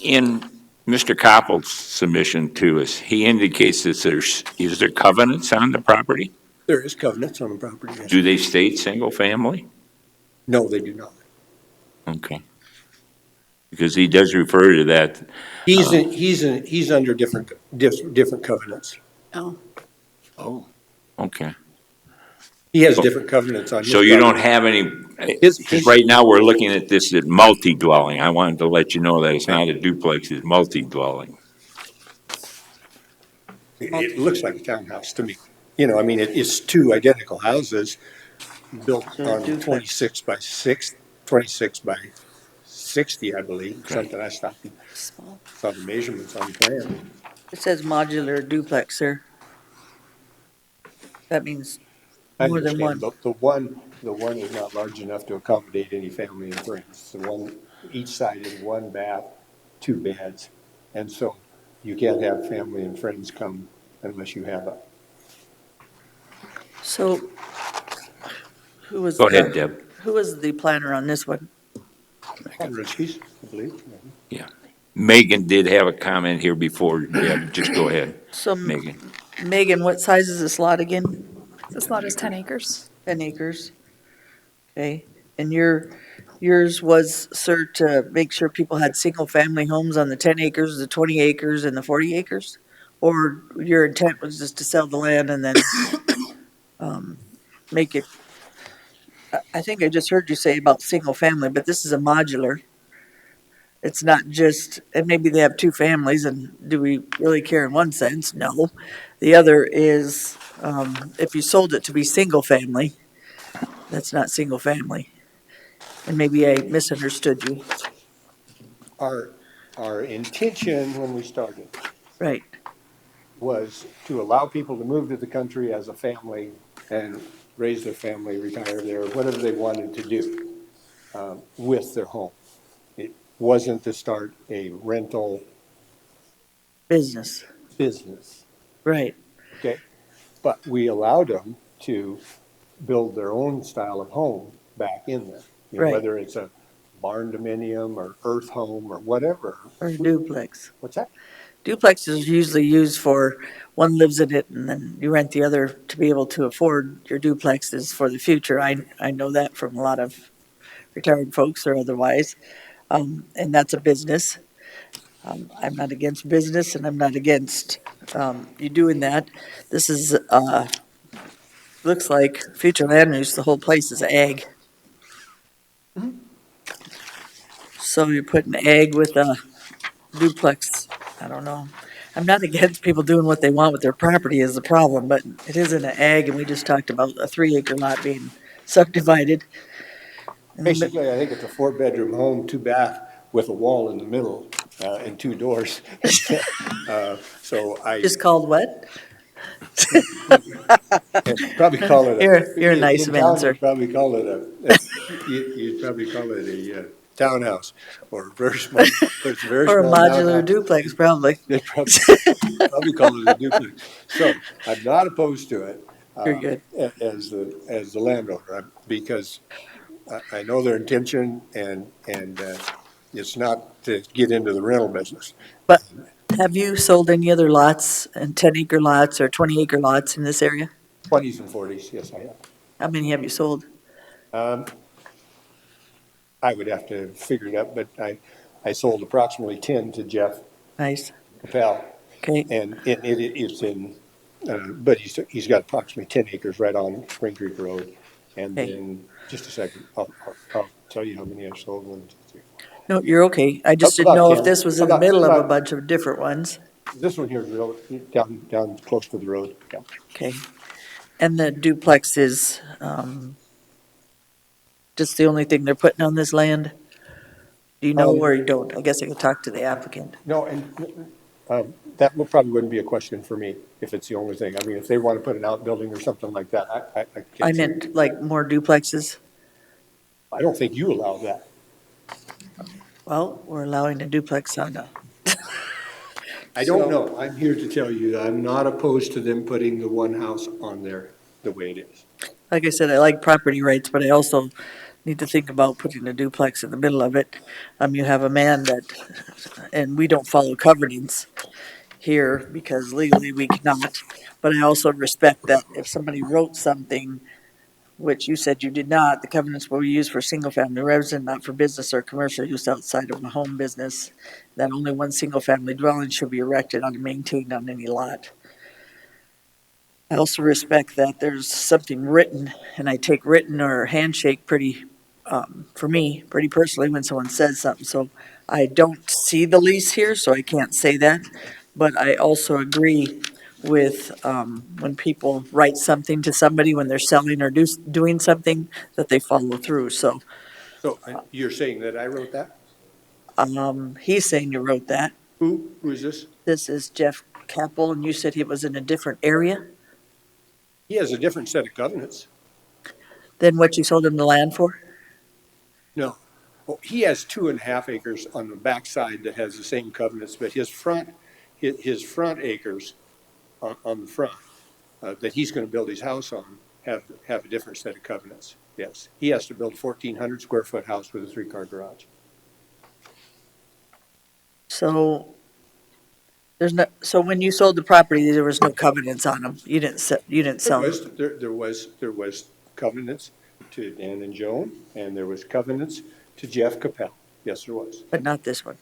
In Mr. Koppel's submission to us, he indicates that is there covenants on the property? There is covenants on the property. Yes. Do they state single family? No, they do not. Okay. Because he does refer to that. He's under different covenants. Oh, okay. He has different covenants on his So you don't property. have any, because right now we're looking at this as multi-dwelling. I wanted to let you know that it's not a duplex, it's multi-dwelling. It looks like a townhouse to me. It's two identical houses built on 26 by 60, I believe, something I stopped and saw the measurements on the plan. It says modular duplex, sir. That means I more than one. understand, but the one is not large enough to accommodate any family and friends. The one, each side is one bath, two beds. And so you can't have family and friends come unless you have a, So who was Go ahead, Deb. who was the planner on this one? Ritchie's, I believe. Yeah. Megan did have a comment here before Deb. Just go ahead, So Megan. Megan, what size is this lot again? This lot is 10 acres. 10 acres. Okay. And yours was, sir, to make sure people had single-family homes on the 10 acres, the 20 acres, and the 40 acres? Or your intent was just to sell the land and then make it, I think I just heard you say about single-family, but this is a modular. It's not just, and maybe they have two families, and do we really care in one sense? No. The other is, if you sold it to be single-family, that's not single-family. And maybe I misunderstood you. Our intention when we started Right. was to allow people to move to the country as a family and raise their family, retire there, whatever they wanted to do with their home. It wasn't to start a rental Business. business, Right. okay? But we allowed them to build their own style of home back in there. You know, Right. whether it's a barn dominium or earth home or whatever. Or a duplex. What's that? Duplex is usually used for one lives in it and then you rent the other to be able to afford your duplexes for the future. I know that from a lot of retired folks or otherwise. And that's a business. I'm not against business and I'm not against you doing that. This is, looks like future land use, the whole place is ag. So you're putting ag with a duplex, I don't know. I'm not against people doing what they want with their property is the problem, but it is in an ag, and we just talked about a 3-acre lot being subdivided. Basically, I think it's a 4-bedroom home, 2-bath with a wall in the middle and 2 doors. So I Just called what? probably call it a. You're a nice in man, town, sir. you'd probably call it you'd probably call it a townhouse or very small, but it's a very Or a small modular townhouse. duplex, probably. They'd probably call it a duplex. So I'm not opposed to it. You're good. As the landowner, because I know their intention and it's not to get into the rental business. But have you sold any other lots, and 10-acre lots or 20-acre lots in this area? 20s and 40s, yes, I have. How many have you sold? I would have to figure it out, but I sold approximately 10 to Jeff Nice. Capel. Okay. And it's in, but he's got approximately 10 acres right on Spring Creek Road. And Okay. then, just a second, I'll tell you how many I sold. 1, 2, 3, 4. No, you're okay. I just didn't About know if 10. this was in the About- middle of a about- bunch of different ones. This one here is down close to the road. Yeah. Okay. And the duplex is just the only thing they're putting on this land? Do you know or you don't? I guess I could talk to the applicant. No, and that probably wouldn't be a question for me if it's the only thing. I mean, if they want to put an outbuilding or something like that, I can't. I see- meant like more duplexes. I don't think you allow that. Well, we're allowing a duplex on a, I don't know. I'm here to tell you that I'm not opposed to them putting the one house on there the way it is. like I said, I like property rights, but I also need to think about putting a duplex in the middle of it. You have a man that, and we don't follow covenants here because legally we cannot, but I also respect that if somebody wrote something, which you said you did not, the covenants will be used for single-family residence, not for business or commercial use outside of a home business, that only one single-family dwelling should be erected and maintained on any lot. I also respect that there's something written, and I take written or handshake pretty, for me, pretty personally when someone says something. So I don't see the lease here, so I can't say that. But I also agree with when people write something to somebody when they're selling or doing something, that they follow through. So So you're saying that I wrote that? he's saying you wrote that. Who is this? This is Jeff Capel, and you said he was in a different area He has a different set of covenants. than what you sold him the land for? No, Well, he has 2.5 acres on the backside that has the same covenants, but his front acres on the front that he's going to build his house on have a different set of covenants. Yes, he has to build a 1,400 square foot house with a 3-car garage. So so when you sold the property, there was no covenants on them. You didn't sell them. There was covenants to Dan and Joan, and there was covenants to Jeff Capel. Yes, there was. But not this one.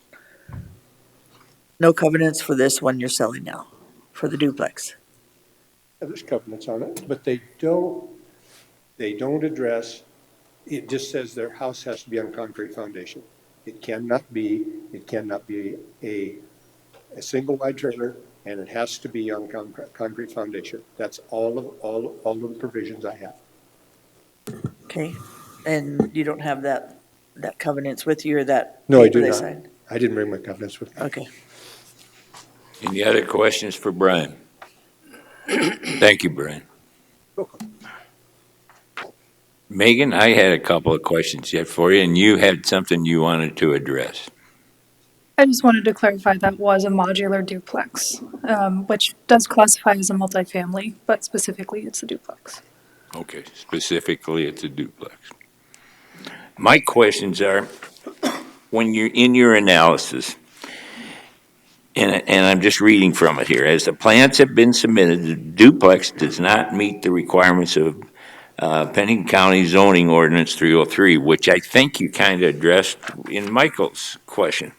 No covenants for this one you're selling now, for the duplex. Yeah, there's covenants on it, but they don't address, it just says their house has to be on a concrete foundation. It cannot be a single wide trailer, and it has to be on concrete foundation. That's all of the provisions I have. Okay, and you don't have that covenants with you or that? No, I paper do they not. signed? I didn't bring my covenants with me. Okay. Any other questions for Brian? Thank you, Brian. Welcome. Megan, I had a couple of questions yet for you, and you had something you wanted to address. I just wanted to clarify that was a modular duplex, which does classify as a multifamily, but specifically it's a duplex. Okay, specifically it's a duplex. My questions are, when you're in your analysis, and I'm just reading from it here, as the plans have been submitted, the duplex does not meet the requirements of Pennington County zoning ordinance 303, which I think you kind of addressed in Michael's question.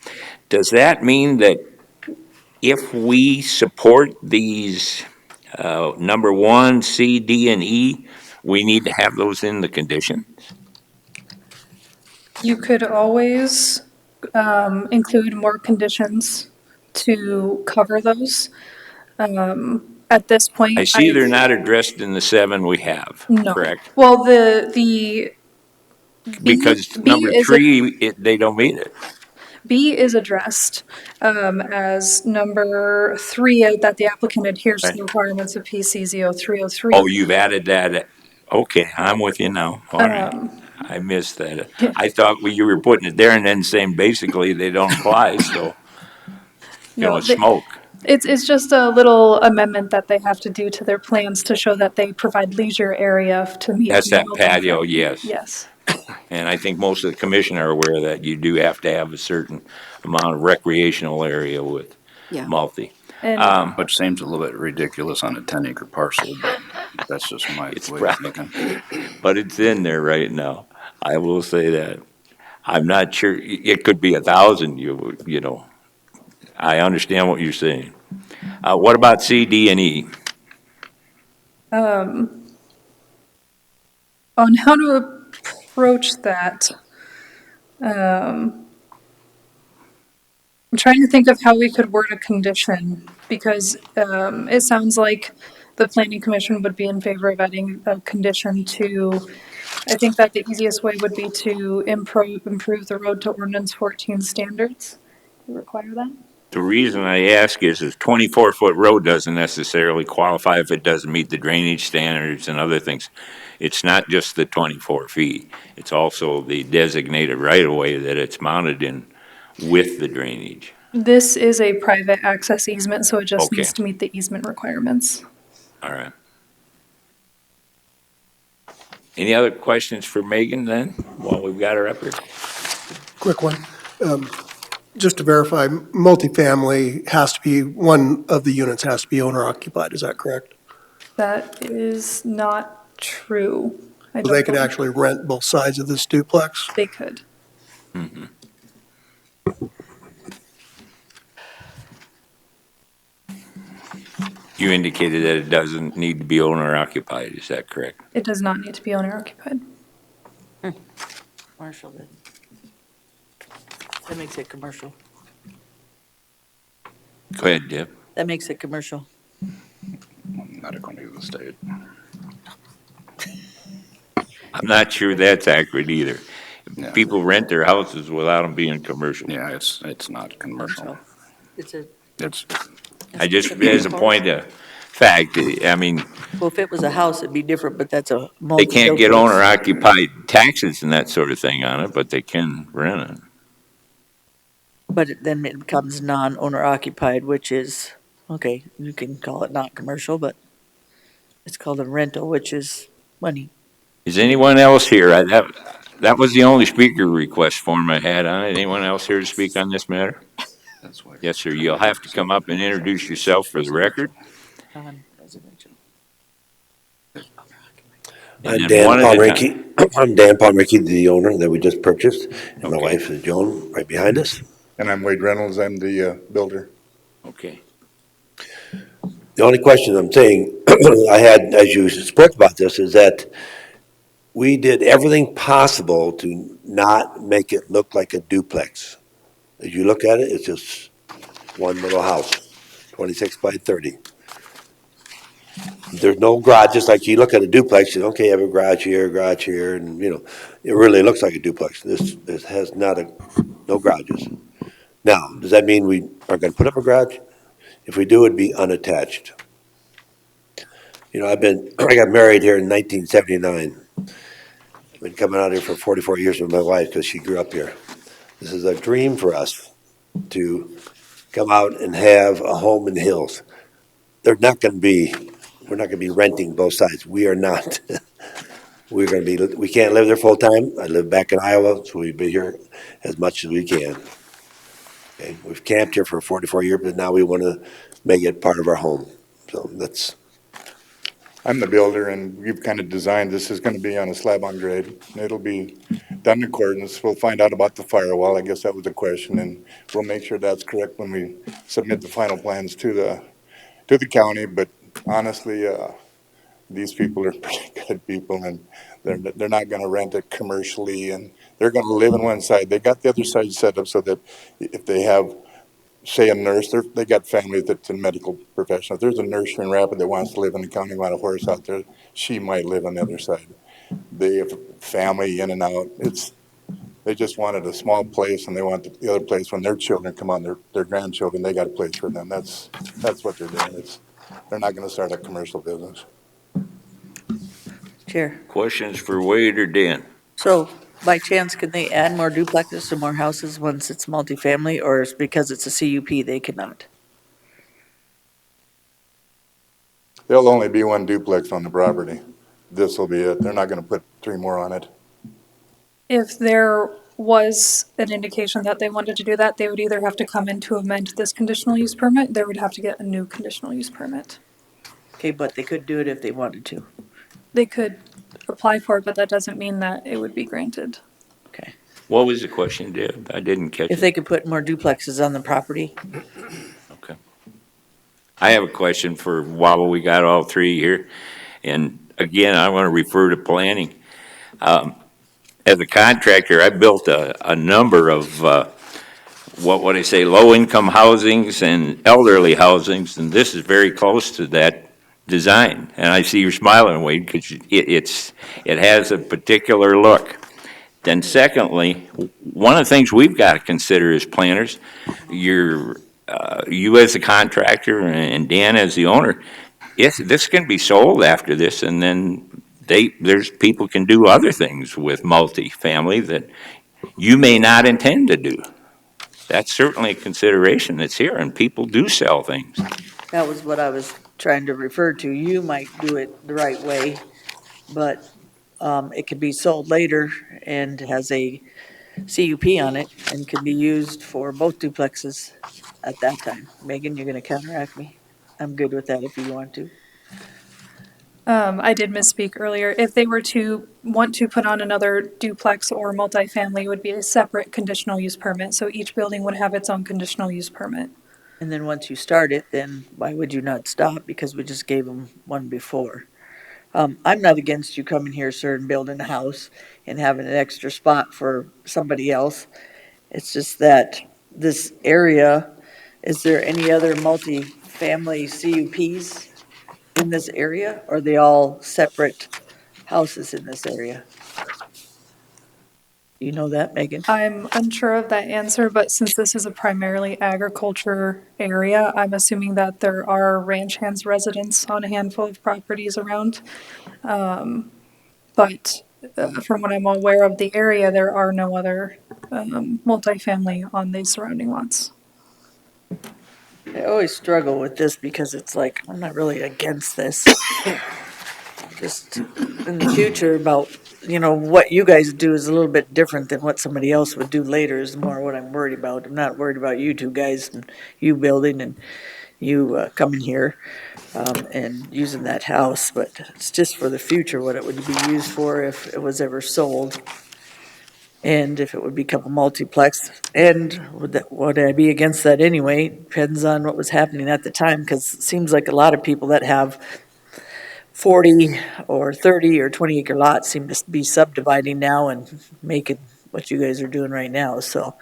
Does that mean that if we support these number 1, C, D, and E, we need to have those in the condition? You could always include more conditions to cover those. At this point, I see they're not addressed in the 7 we have, no. correct? Well, the Because number 3, they don't meet it. B is addressed as number 3, that the applicant adheres to the requirements of PCZO 303. Oh, you've added that. Okay, I'm with you now. All right. I missed that. I thought you were putting it there and then saying basically they don't apply, so, smoke. It's just a little amendment that they have to do to their plans to show that they provide leisure area to meet. That's that patio, yes. Yes. And I think most of the commission are aware that you do have to have a certain amount of recreational area with multi. And Which seems a little bit ridiculous on a 10-acre parcel, but that's just my way of thinking. But it's in there right now. I will say that. I'm not sure, it could be 1,000, you know. I understand what you're saying. What about C, D, and E? on how to approach that, I'm trying to think of how we could word a condition, because it sounds like the planning commission would be in favor of adding a condition to, I think that the easiest way would be to improve the road to ordinance 14 standards. You require that? The reason I ask is 24-foot road doesn't necessarily qualify if it doesn't meet the drainage standards and other things. It's not just the 24 feet. It's also the designated right-of-way that it's mounted in with the drainage. This is a private access easement, so it just Okay. needs to meet the easement requirements. All right. Any other questions for Megan then, while we've got her up here? Quick one. Just to verify, multifamily has to be, one of the units has to be owner occupied, is that correct? That is not true. So they could actually rent both sides of this duplex? They could. Mm-hmm. You indicated that it doesn't need to be owner occupied, is that correct? It does not need to be owner occupied. Commercial then. That makes it commercial. Go ahead, Deb. That makes it commercial. Not according to the state. I'm not sure that's accurate either. Yeah. People rent their houses without them being commercial. Yeah, it's not commercial. It's a, It's, I just, as a point of fact. I mean, Well, if it was a house, it'd be different, but that's a they can't get multi-duplex. owner-occupied taxes and that sort of thing on it, but they can rent it. But then it becomes non-owner occupied, which is, okay, you can call it not commercial, but it's called a rental, which is money. Is anyone else here? That was the only speaker request form I had on it. Anyone else here to speak on this matter? That's why. Yes, sir. You'll have to come up and introduce yourself for the record. Non-residential. And I'm then Dan one at a time. Palmericky. I'm Dan Palmericky, the owner that we just purchased, and my Okay. wife is Joan, right behind us. And I'm Wade Reynolds, I'm the builder. Okay. The only question I'm saying I had, as you spoke about this, is that we did everything possible to not make it look like a duplex. As you look at it, it's just one little house, 26 by 30. There's no garages, like you look at a duplex, you know, okay, you have a garage here, and, you know, it really looks like a duplex. This has no garages. Now, does that mean we are gonna put up a garage? If we do, it'd be unattached. You know, I got married here in 1979. Been coming out here for 44 years with my wife because she grew up here. This is a dream for us to come out and have a home in the hills. We're not gonna be renting both sides. We are not. We can't live there full time. I live back in Iowa, so we've been here as much as we can. Okay, we've camped here for 44 years, but now we want to make it part of our home. So that's. I'm the builder, and we've kind of designed, this is going to be on a slab on grade. It'll be done in accordance. We'll find out about the firewall. I guess that was the question, and we'll make sure that's correct when we submit the final plans to the county. But honestly, these people are pretty good people, and they're not going to rent it commercially, and they're going to live in one side. They got the other side set up so that if they have, say, a nurse, they got family that's a medical professional. If there's a nurse here in Rapid that wants to live in the county, want a horse out there, she might live on the other side. They have family in and out. They just wanted a small place, and they want the other place when their children come on, their grandchildren, they got a place for them. That's what they're doing. They're not going to start a commercial business. Chair. Questions for Wade or Dan? So by chance, can they add more duplexes to more houses once it's multifamily, or is because it's a CUP, they cannot? There'll only be one duplex on the property. This will be it. They're not going to put 3 more on it. If there was an indication that they wanted to do that, they would either have to come in to amend this conditional use permit, they would have to get a new conditional use permit. Okay, but they could do it if they wanted to. They could apply for it, but that doesn't mean that it would be granted. Okay. What was the question, Deb? I didn't catch If it. they could put more duplexes on the property. Okay. I have a question for while we got all three here. And again, I want to refer to planning. As a contractor, I built a number of, what would I say, low-income housings and elderly housings, and this is very close to that design. And I see you're smiling, Wade, because it has a particular look. Then secondly, one of the things we've got to consider as planners, you as the contractor and Dan as the owner, yes, this can be sold after this, and then there's people can do other things with multifamily that you may not intend to do. That's certainly a consideration that's here, and people do sell things. That was what I was trying to refer to. You might do it the right way, but it could be sold later and has a CUP on it and can be used for both duplexes at that time. Megan, you're going to counteract me? I'm good with that if you want to. I did misspeak earlier. If they were to want to put on another duplex or multifamily, it would be a separate conditional use permit. So each building would have its own conditional use permit. And then once you start it, then why would you not stop? Because we just gave them one before. I'm not against you coming here, sir, and building a house and having an extra spot for somebody else. It's just that this area, is there any other multi-family CUPs in this area? Or are they all separate houses in this area? You know that, Megan? I'm unsure of that answer, but since this is a primarily agriculture area, I'm assuming that there are ranch hands residents on a handful of properties around. But from what I'm aware of the area, there are no other multifamily on the surrounding lots. I always struggle with this because it's like, I'm not really against this. Just in the future about, what you guys do is a little bit different than what somebody else would do later is more what I'm worried about. I'm not worried about you two guys and you building and you coming here and using that house, but it's just for the future, what it would be used for if it was ever sold. And if it would become a multiplex, and would I be against that anyway? Depends on what was happening at the time, because it seems like a lot of people that have 40 or 30 or 20 acre lots seem to be subdividing now and making what you guys are doing right now. So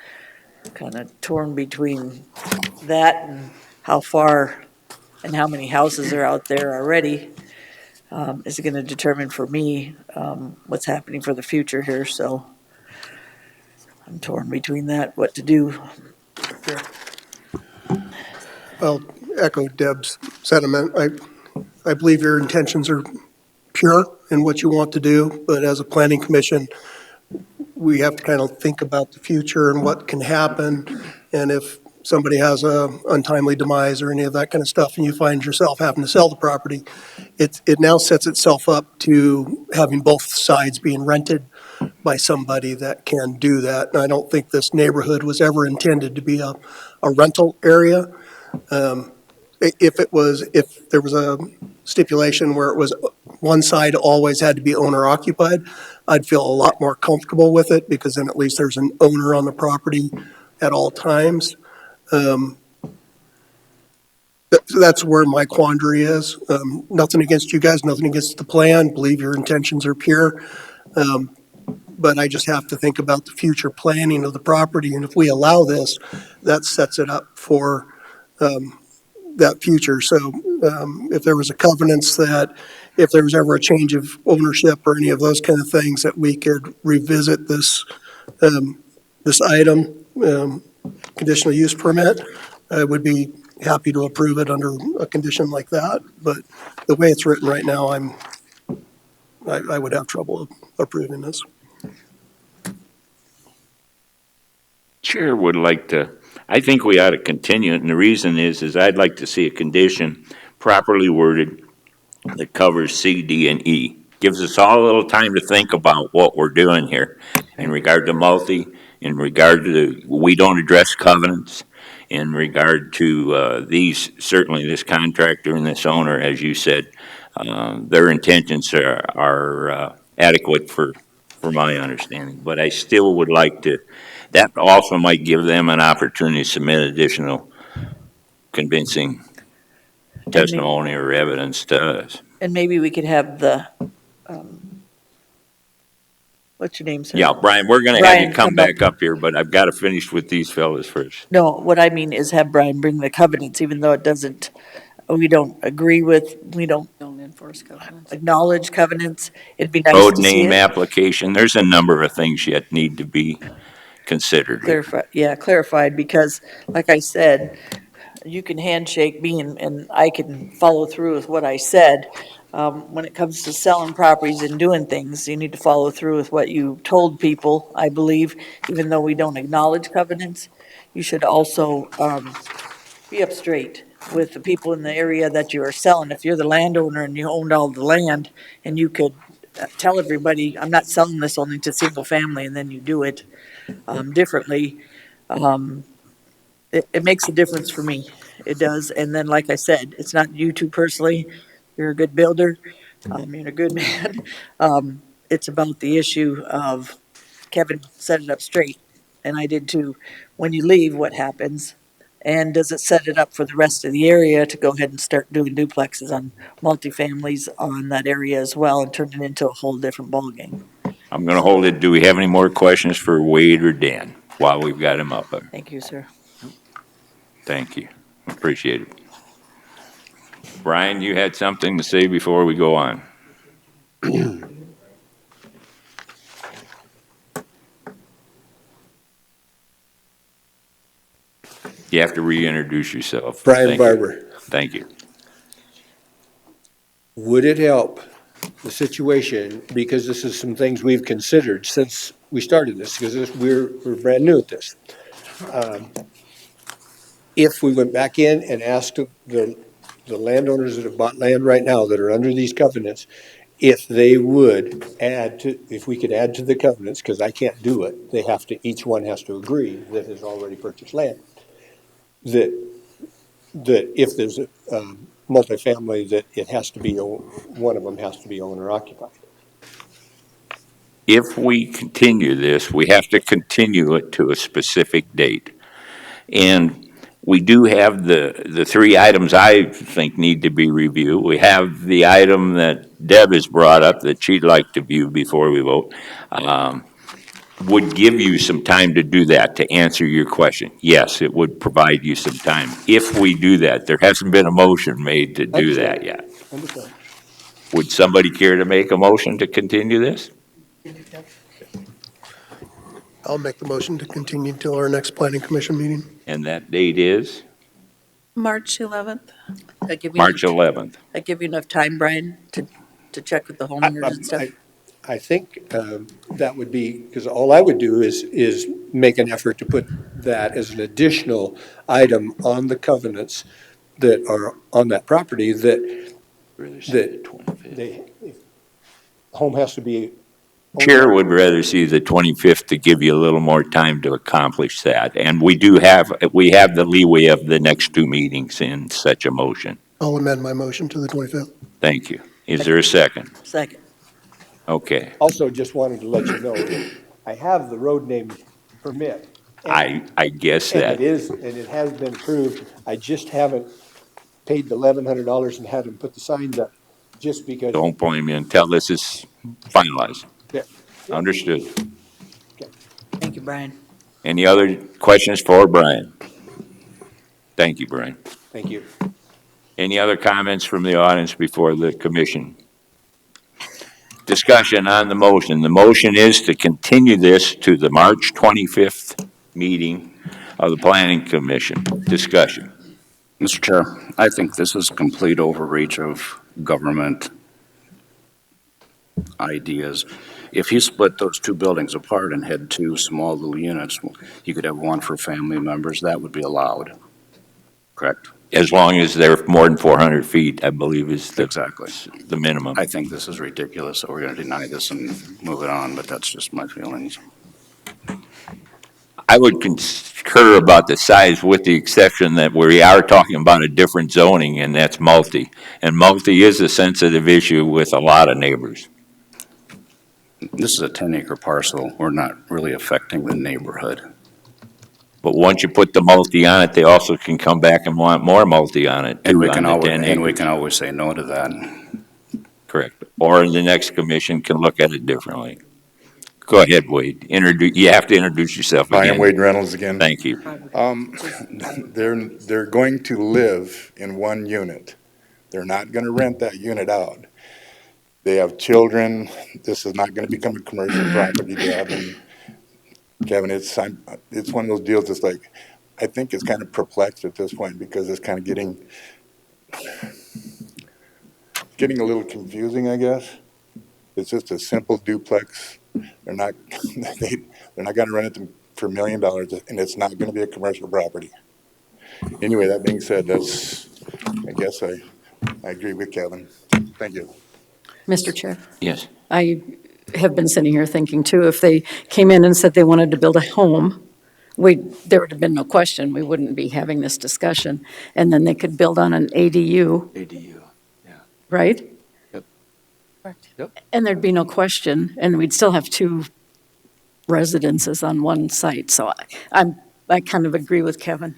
kind of torn between that and how far and how many houses are out there already is going to determine for me what's happening for the future here. So I'm torn between that, what to do. I'll echo Deb's sentiment. I believe your intentions are pure in what you want to do, but as a planning commission, we have to kind of think about the future and what can happen. And if somebody has a untimely demise or any of that kind of stuff, and you find yourself having to sell the property, it now sets itself up to having both sides being rented by somebody that can do that. And I don't think this neighborhood was ever intended to be a rental area. If there was a stipulation where it was one side always had to be owner occupied, I'd feel a lot more comfortable with it because then at least there's an owner on the property at all times. That's where my quandary is. Nothing against you guys, nothing against the plan. Believe your intentions are pure. But I just have to think about the future planning of the property. And if we allow this, that sets it up for that future. So if there was a covenants that if there was ever a change of ownership or any of those kind of things, that we could revisit this this item, conditional use permit, I would be happy to approve it under a condition like that. But the way it's written right now, I would have trouble approving this. Chair would like to, I think we ought to continue it, and the reason is I'd like to see a condition properly worded that covers C, D, and E. Gives us all a little time to think about what we're doing here in regard to multi, in regard to, we don't address covenants, in regard to certainly this contractor and this owner, as you said, their intentions are adequate for my understanding. But I still would like to, that also might give them an opportunity to submit additional convincing testimony or evidence to us. And maybe we could have the, what's your name, sir? Yeah, Brian, we're gonna have Brian, you come come back up here, but I've got to finish with these fellas first. No, what I mean is have Brian bring the covenants, even though it doesn't, we don't agree with, we don't Don't enforce covenants. acknowledge covenants. It'd be nice Code to see name it. application, there's a number of things yet need to be considered here. Clarified, because like I said, you can handshake me and I can follow through with what I said. When it comes to selling properties and doing things, you need to follow through with what you told people, I believe, even though we don't acknowledge covenants. You should also, be up straight with the people in the area that you are selling. If you're the landowner and you owned all the land and you could tell everybody, I'm not selling this only to single family, and then you do it differently, it makes a difference for me. It does. And then, like I said, it's not you two personally. You're a good builder. You're a good man. It's about the issue of Kevin set it up straight, and I did too. When you leave, what happens? And does it set it up for the rest of the area to go ahead and start doing duplexes on multifamilies on that area as well and turn it into a whole different ballgame? I'm gonna hold it. Do we have any more questions for Wade or Dan while we've got him up there? Thank you, sir. Thank you. Appreciate it. Brian, you had something to say before we go on? You have to reintroduce yourself. Brian Thank you. Barber. Thank you. Would it help the situation, because this is some things we've considered since we started this, because we're brand new at this. If we went back in and asked the landowners that have bought land right now that are under these covenants, if they would if we could add to the covenants, because I can't do it, each one has to agree that has already purchased land, that if there's a multifamily, that it has to be, one of them has to be owner occupied. If we continue this, we have to continue it to a specific date. And we do have the three items I think need to be reviewed. We have the item that Deb has brought up that she'd like to view before we vote. Would give you some time to do that, to answer your question. Yes, it would provide you some time. If we do that, there hasn't been a motion made to do that yet. Understand. Would somebody care to make a motion to continue this? I'll make the motion to continue till our next planning commission meeting. And that date is March 11th. March 11th. That give you enough time, Brian, to check with the homeowners and stuff? I think that would be, because all I would do is make an effort to put that as an additional item on the covenants that are on that property, that home has to be. Chair would rather see the 25th to give you a little more time to accomplish that. And we have the leeway of the next two meetings in such a motion. I'll amend my motion to the 25th. Thank you. Is there a second? Second. Okay. Also, just wanted to let you know, I have the road name permit. I guess And that. it has been approved. I just haven't paid the $1,100 and had them put the signs up, just because. Don't point me until this is finalized. Yeah. Understood. Thank you, Brian. Any other questions for Brian? Thank you, Brian. Thank you. Any other comments from the audience before the commission? Discussion on the motion. The motion is to continue this to the March 25th meeting of the Planning Commission. Discussion. Mr. Chair, I think this is complete overreach of government ideas. If you split those two buildings apart and had two small little units, you could have one for family members, that would be allowed, correct? As long as they're more than 400 feet, I believe is Exactly. the minimum. I think this is ridiculous, so we're going to deny this and move it on, but that's just my feelings. I would concur about the size, with the exception that we are talking about a different zoning, and that's multi. And multi is a sensitive issue with a lot of neighbors. This is a 10-acre parcel. We're not really affecting the neighborhood. But once you put the multi on it, they also can come back and want more multi on it. And we on can the always, 10 and we acres. can always say no to that. Correct. Or the next commission can look at it differently. Go ahead, Wade. You have to introduce yourself again. Brian Wade Reynolds again. Thank you. They're going to live in one unit. They're not going to rent that unit out. They have children. This is not going to become a commercial property, Kevin, it's one of those deals that's like, I think it's kind of perplexed at this point, because it's kind of getting a little confusing, I guess. It's just a simple duplex. They're not going to rent it for $1 million, and it's not going to be a commercial property. Anyway, that being said, I guess I agree with Kevin. Thank you. Mr. Chair, Yes. I have been sitting here thinking too, if they came in and said they wanted to build a home, there would have been no question, we wouldn't be having this discussion. And then they could build on an ADU. ADU, yeah. Right? Yep. Correct. Yep. And there'd be no question, and we'd still have two residences on one site. So I kind of agree with Kevin.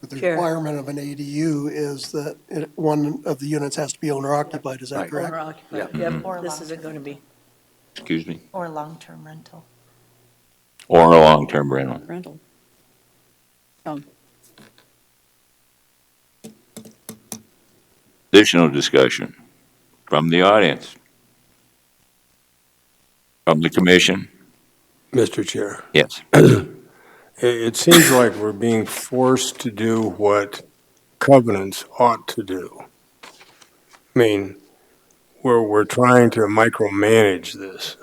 But the Chair. requirement of an ADU is that one of the units has to be owner occupied, is that Right. correct? Owner occupied. Yeah. Yep, Or this isn't going to be. Excuse me? Or long-term rental. Or a long-term rental. Rental. Additional discussion from the audience? From the commission? Mr. Chair, Yes. it seems like we're being forced to do what covenants ought to do. I mean, we're trying to micromanage this.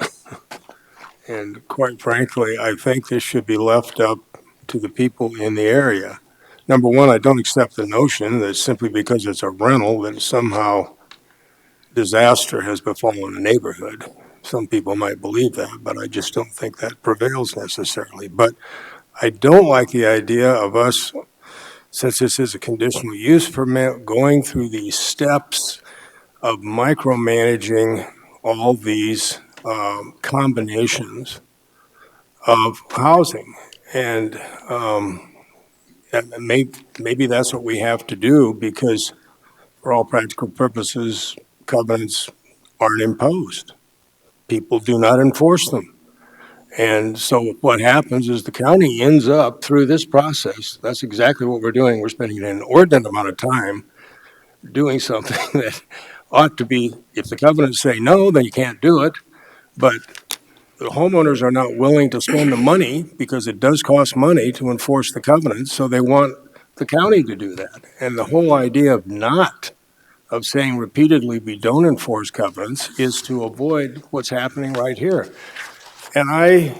And quite frankly, I think this should be left up to the people in the area. Number one, I don't accept the notion that simply because it's a rental, that somehow disaster has befallen the neighborhood. Some people might believe that, but I just don't think that prevails necessarily. But I don't like the idea of us, since this is a conditional use permit, going through these steps of micromanaging all these combinations of housing. And maybe that's what we have to do, because for all practical purposes, covenants aren't imposed. People do not enforce them. And so what happens is the county ends up through this process. That's exactly what we're doing. We're spending an inordinate amount of time doing something that ought to be, if the covenants say no, then you can't do it. But the homeowners are not willing to spend the money, because it does cost money to enforce the covenants. So they want the county to do that. And the whole idea of saying repeatedly we don't enforce covenants is to avoid what's happening right here. And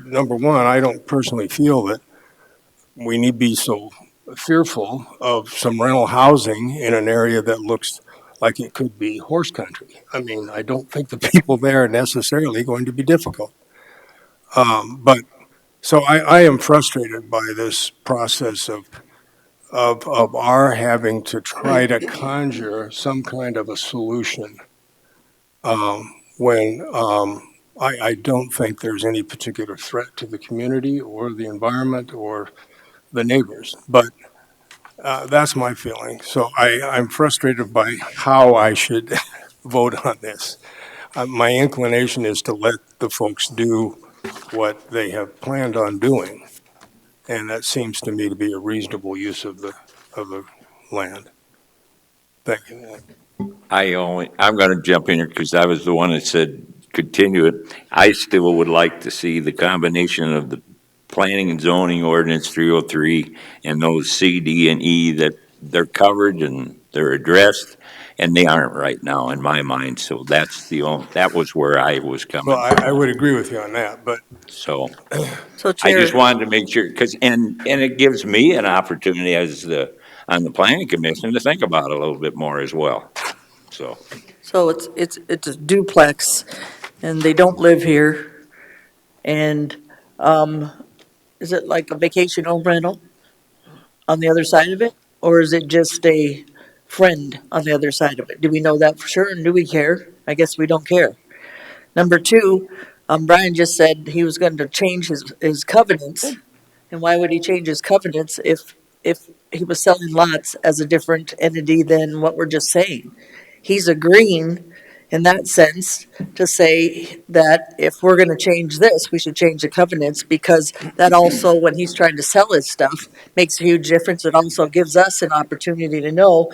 number one, I don't personally feel that we need to be so fearful of some rental housing in an area that looks like it could be horse country. I mean, I don't think the people there are necessarily going to be difficult. But so I am frustrated by this process of our having to try to conjure some kind of a solution when I don't think there's any particular threat to the community or the environment or the neighbors. But that's my feeling. So I'm frustrated by how I should vote on this. My inclination is to let the folks do what they have planned on doing. And that seems to me to be a reasonable use of the land. Thank you. I'm going to jump in here because I was the one that said continue it. I still would like to see the combination of the planning and zoning ordinance 303 and those C, D, and E, that they're covered and they're addressed, and they aren't right now in my mind. So that was where I was coming Well, from. I would agree with you on that, but So So I just Chair, wanted to make sure, and it gives me an opportunity on the planning commission to think about it a little bit more as well. So. so it's a duplex, and they don't live here, and, is it like a vacation home rental on the other side of it? Or is it just a friend on the other side of it? Do we know that for sure, and do we care? I guess we don't care. Number two, Brian just said he was going to change his covenants. And why would he change his covenants if he was selling lots as a different entity than what we're just saying? He's agreeing in that sense to say that if we're going to change this, we should change the covenants, because that also, when he's trying to sell his stuff, makes a huge difference. It also gives us an opportunity to know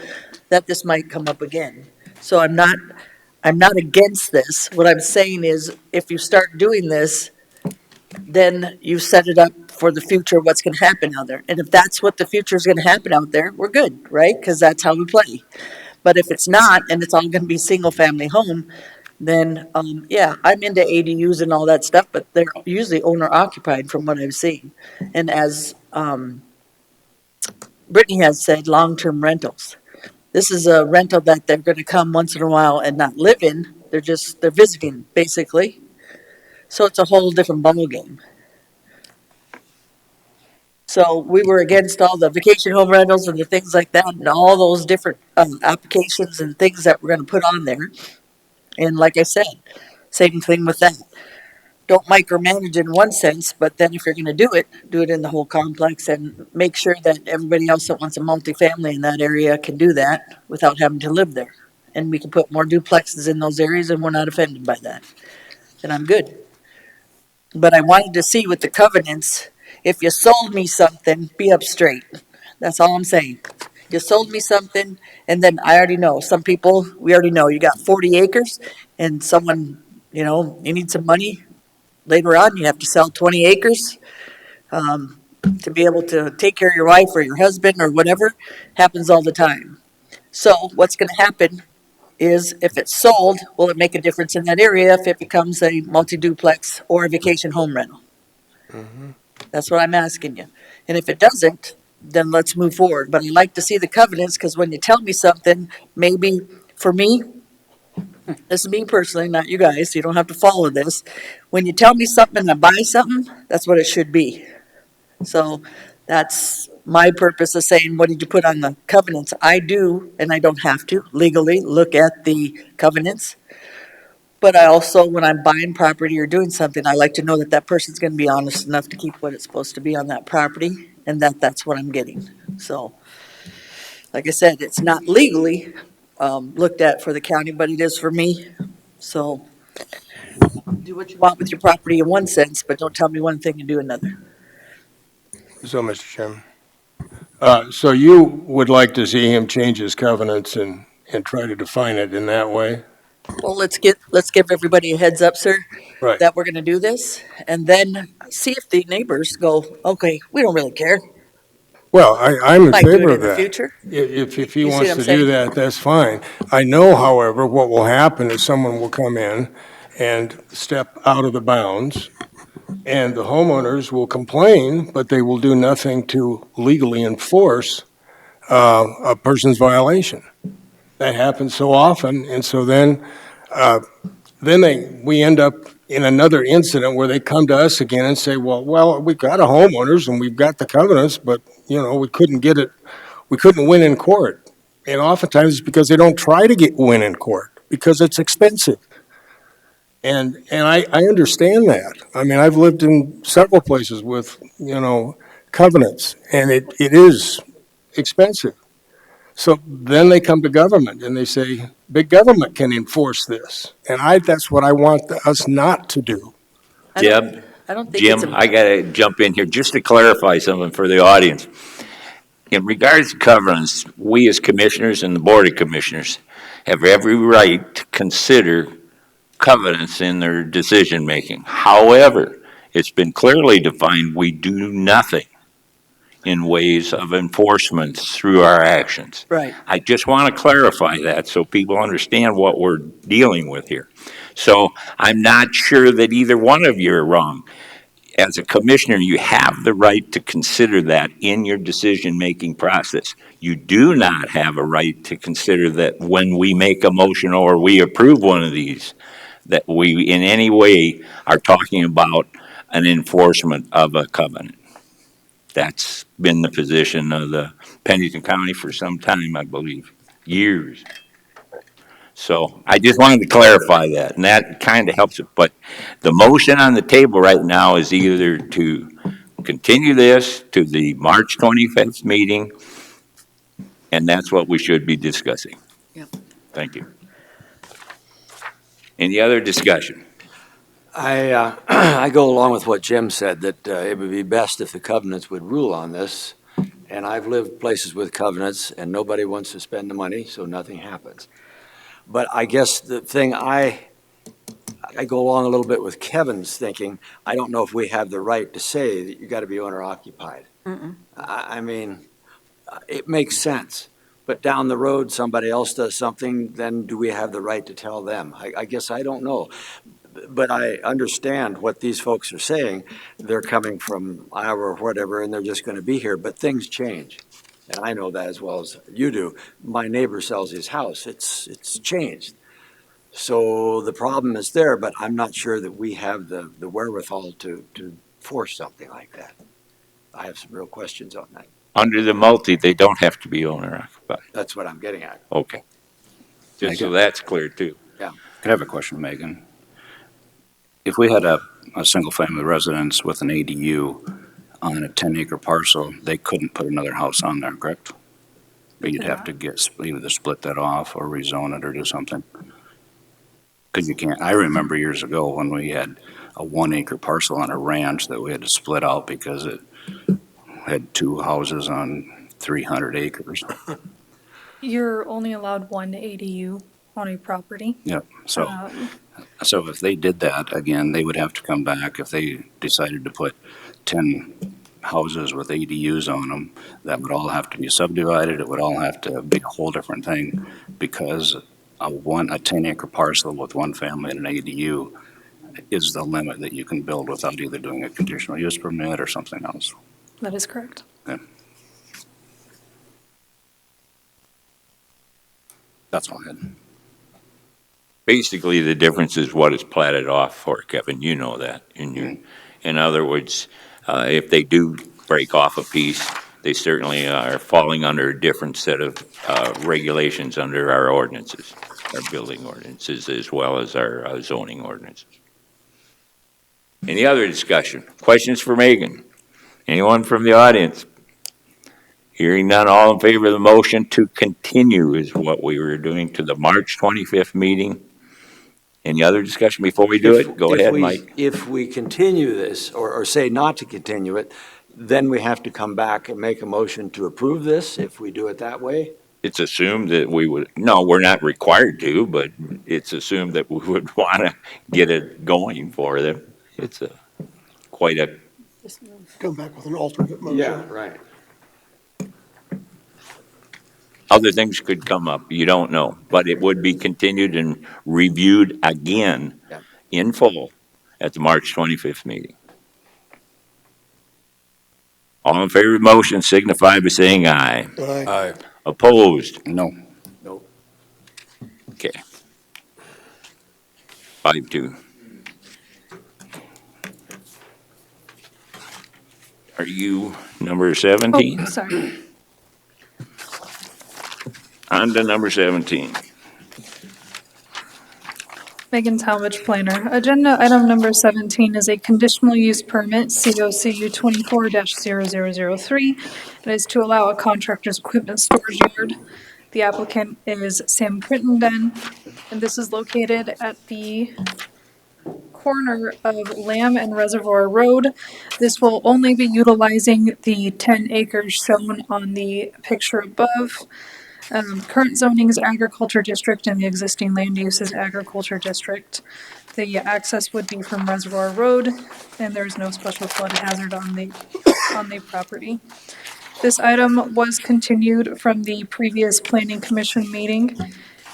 that this might come up again. So I'm not against this. What I'm saying is, if you start doing this, then you set it up for the future, what's going to happen out there. And if that's what the future is going to happen out there, we're good, right? Because that's how we play. But if it's not, and it's all going to be single-family home, then, yeah, I'm into ADUs and all that stuff, but they're usually owner-occupied from what I've seen. And as Brittany has said, long-term rentals. This is a rental that they're going to come once in a while and not live in. They're visiting, basically. So it's a whole different ballgame. So we were against all the vacation home rentals and the things like that, and all those different applications and things that we're going to put on there. And like I said, same thing with that. Don't micromanage in one sense, but then if you're going to do it in the whole complex, and make sure that everybody else that wants a multifamily in that area can do that without having to live there. And we can put more duplexes in those areas, and we're not offended by that. And I'm good. But I wanted to see with the covenants, if you sold me something, be up straight. That's all I'm saying. You sold me something, and then I already know, some people, we already know, you got 40 acres, and someone, you need some money. Later on, you have to sell 20 acres to be able to take care of your wife or your husband or whatever, happens all the time. So what's going to happen is if it's sold, will it make a difference in that area if it becomes a multi-duplex or a vacation home rental? That's what I'm asking you. And if it doesn't, then let's move forward. But I'd like to see the covenants, because when you tell me something, maybe for me, this is me personally, not you guys, you don't have to follow this. When you tell me something and I buy something, that's what it should be. So that's my purpose of saying, what did you put on the covenants? I do, and I don't have to legally look at the covenants. But I also, when I'm buying property or doing something, I like to know that that person's going to be honest enough to keep what it's supposed to be on that property, and that's what I'm getting. So, like I said, it's not legally looked at for the county, but it is for me. So, do what you want with your property in one sense, but don't tell me one thing and do another. So, Mr. Chairman, so you would like to see him change his covenants and try to define it in that way? Well, let's give everybody a heads up, sir, Right. that we're going to do this, and then see if the neighbors go, okay, we don't really care. Well, I'm in Might do it favor in of the that. future. If he You see wants what I'm to do saying? that, that's fine. I know, however, what will happen is someone will come in and step out of the bounds, and the homeowners will complain, but they will do nothing to legally enforce a person's violation. That happens so often, and so then we end up in another incident where they come to us again and say, well, we've got a homeowners and we've got the covenants, but, we couldn't win in court. And oftentimes it's because they don't try to win in court, because it's expensive. And I understand that. I mean, I've lived in several places with, covenants, and it is expensive. So then they come to government and they say, big government can enforce this. And that's what I want us not to do. Deb, I don't think it's Jim, I got to jump in here just to clarify something for the audience. In regards to covenants, we as commissioners and the Board of Commissioners have every right to consider covenants in their decision-making. However, it's been clearly defined, we do nothing in ways of enforcement through our actions. Right. I just want to clarify that so people understand what we're dealing with here. So I'm not sure that either one of you are wrong. As a commissioner, you have the right to consider that in your decision-making process. You do not have a right to consider that when we make a motion or we approve one of these, that we in any way are talking about an enforcement of a covenant. That's been the position of the Pennington County for some time, I believe, years. So I just wanted to clarify that, and that kind of helps it. But the motion on the table right now is either to continue this to the March 25th meeting, and that's what we should be discussing. Yep. Thank you. Any other discussion? I go along with what Jim said, that it would be best if the covenants would rule on this. And I've lived places with covenants, and nobody wants to spend the money, so nothing happens. But I guess the thing I go along a little bit with Kevin's thinking. I don't know if we have the right to say that you got to be owner occupied. I mean, it makes sense. But down the road, somebody else does something, then do we have the right to tell them? I guess I don't know. But I understand what these folks are saying. They're coming from Iowa or whatever, and they're just going to be here. But things change. And I know that as well as you do. My neighbor sells his house. It's changed. So the problem is there, but I'm not sure that we have the wherewithal to force something like that. I have some real questions on that. Under the multi, they don't have to be owner occupied. That's what I'm getting at. Okay. Just so that's clear too. Yeah. I have a question, Megan. If we had a single-family residence with an ADU on a 10-acre parcel, they couldn't put another house on there, correct? But you'd have to either split that off or rezone it or do something. Because you can't, I remember years ago when we had a 1-acre parcel on a ranch that we had to split out because it had 2 houses on 300 acres. You're only allowed one ADU on a property. Yep, so if they did that, again, they would have to come back if they decided to put 10 houses with ADUs on them that would all have to be subdivided. It would all have to be a whole different thing because a 10-acre parcel with one family and an ADU is the limit that you can build without either doing a conditional use permit or something else. That is correct. That's all I had. Basically, the difference is what it's platted off for, Kevin. You know that. In other words, if they do break off a piece, they certainly are falling under a different set of regulations under our ordinances, our building ordinances, as well as our zoning ordinances. Any other discussion? Questions for Megan? Anyone from the audience? Hearing none, all in favor of the motion to continue is what we were doing to the March 25th meeting. Any other discussion before we do it? Go ahead, Mike. If we continue this, or say not to continue it, then we have to come back and make a motion to approve this if we do it that way? It's assumed that we would, no, we're not required to, but it's assumed that we would want to get it going for them. It's quite a. Come back with an alternate motion. Yeah, right. Other things could come up, you don't know, but it would be continued and reviewed again in full at the March 25th meeting. All in favor of the motion signify by saying aye. Aye. Opposed? No. Nope. Okay. 5-2. Are you number 17? Oh, sorry. On to number 17. Megan Talmadge, planner. Agenda item number 17 is a conditional use permit, COCU 24-0003. It is to allow a contractor's equipment storage yard. The applicant is Sam Crittenden, and this is located at the corner of Lamb and Reservoir Road. This will only be utilizing the 10 acres shown on the picture above. Current zoning is agriculture district and the existing land use is agriculture district. The access would be from Reservoir Road and there's no special flood hazard on the property. This item was continued from the previous planning commission meeting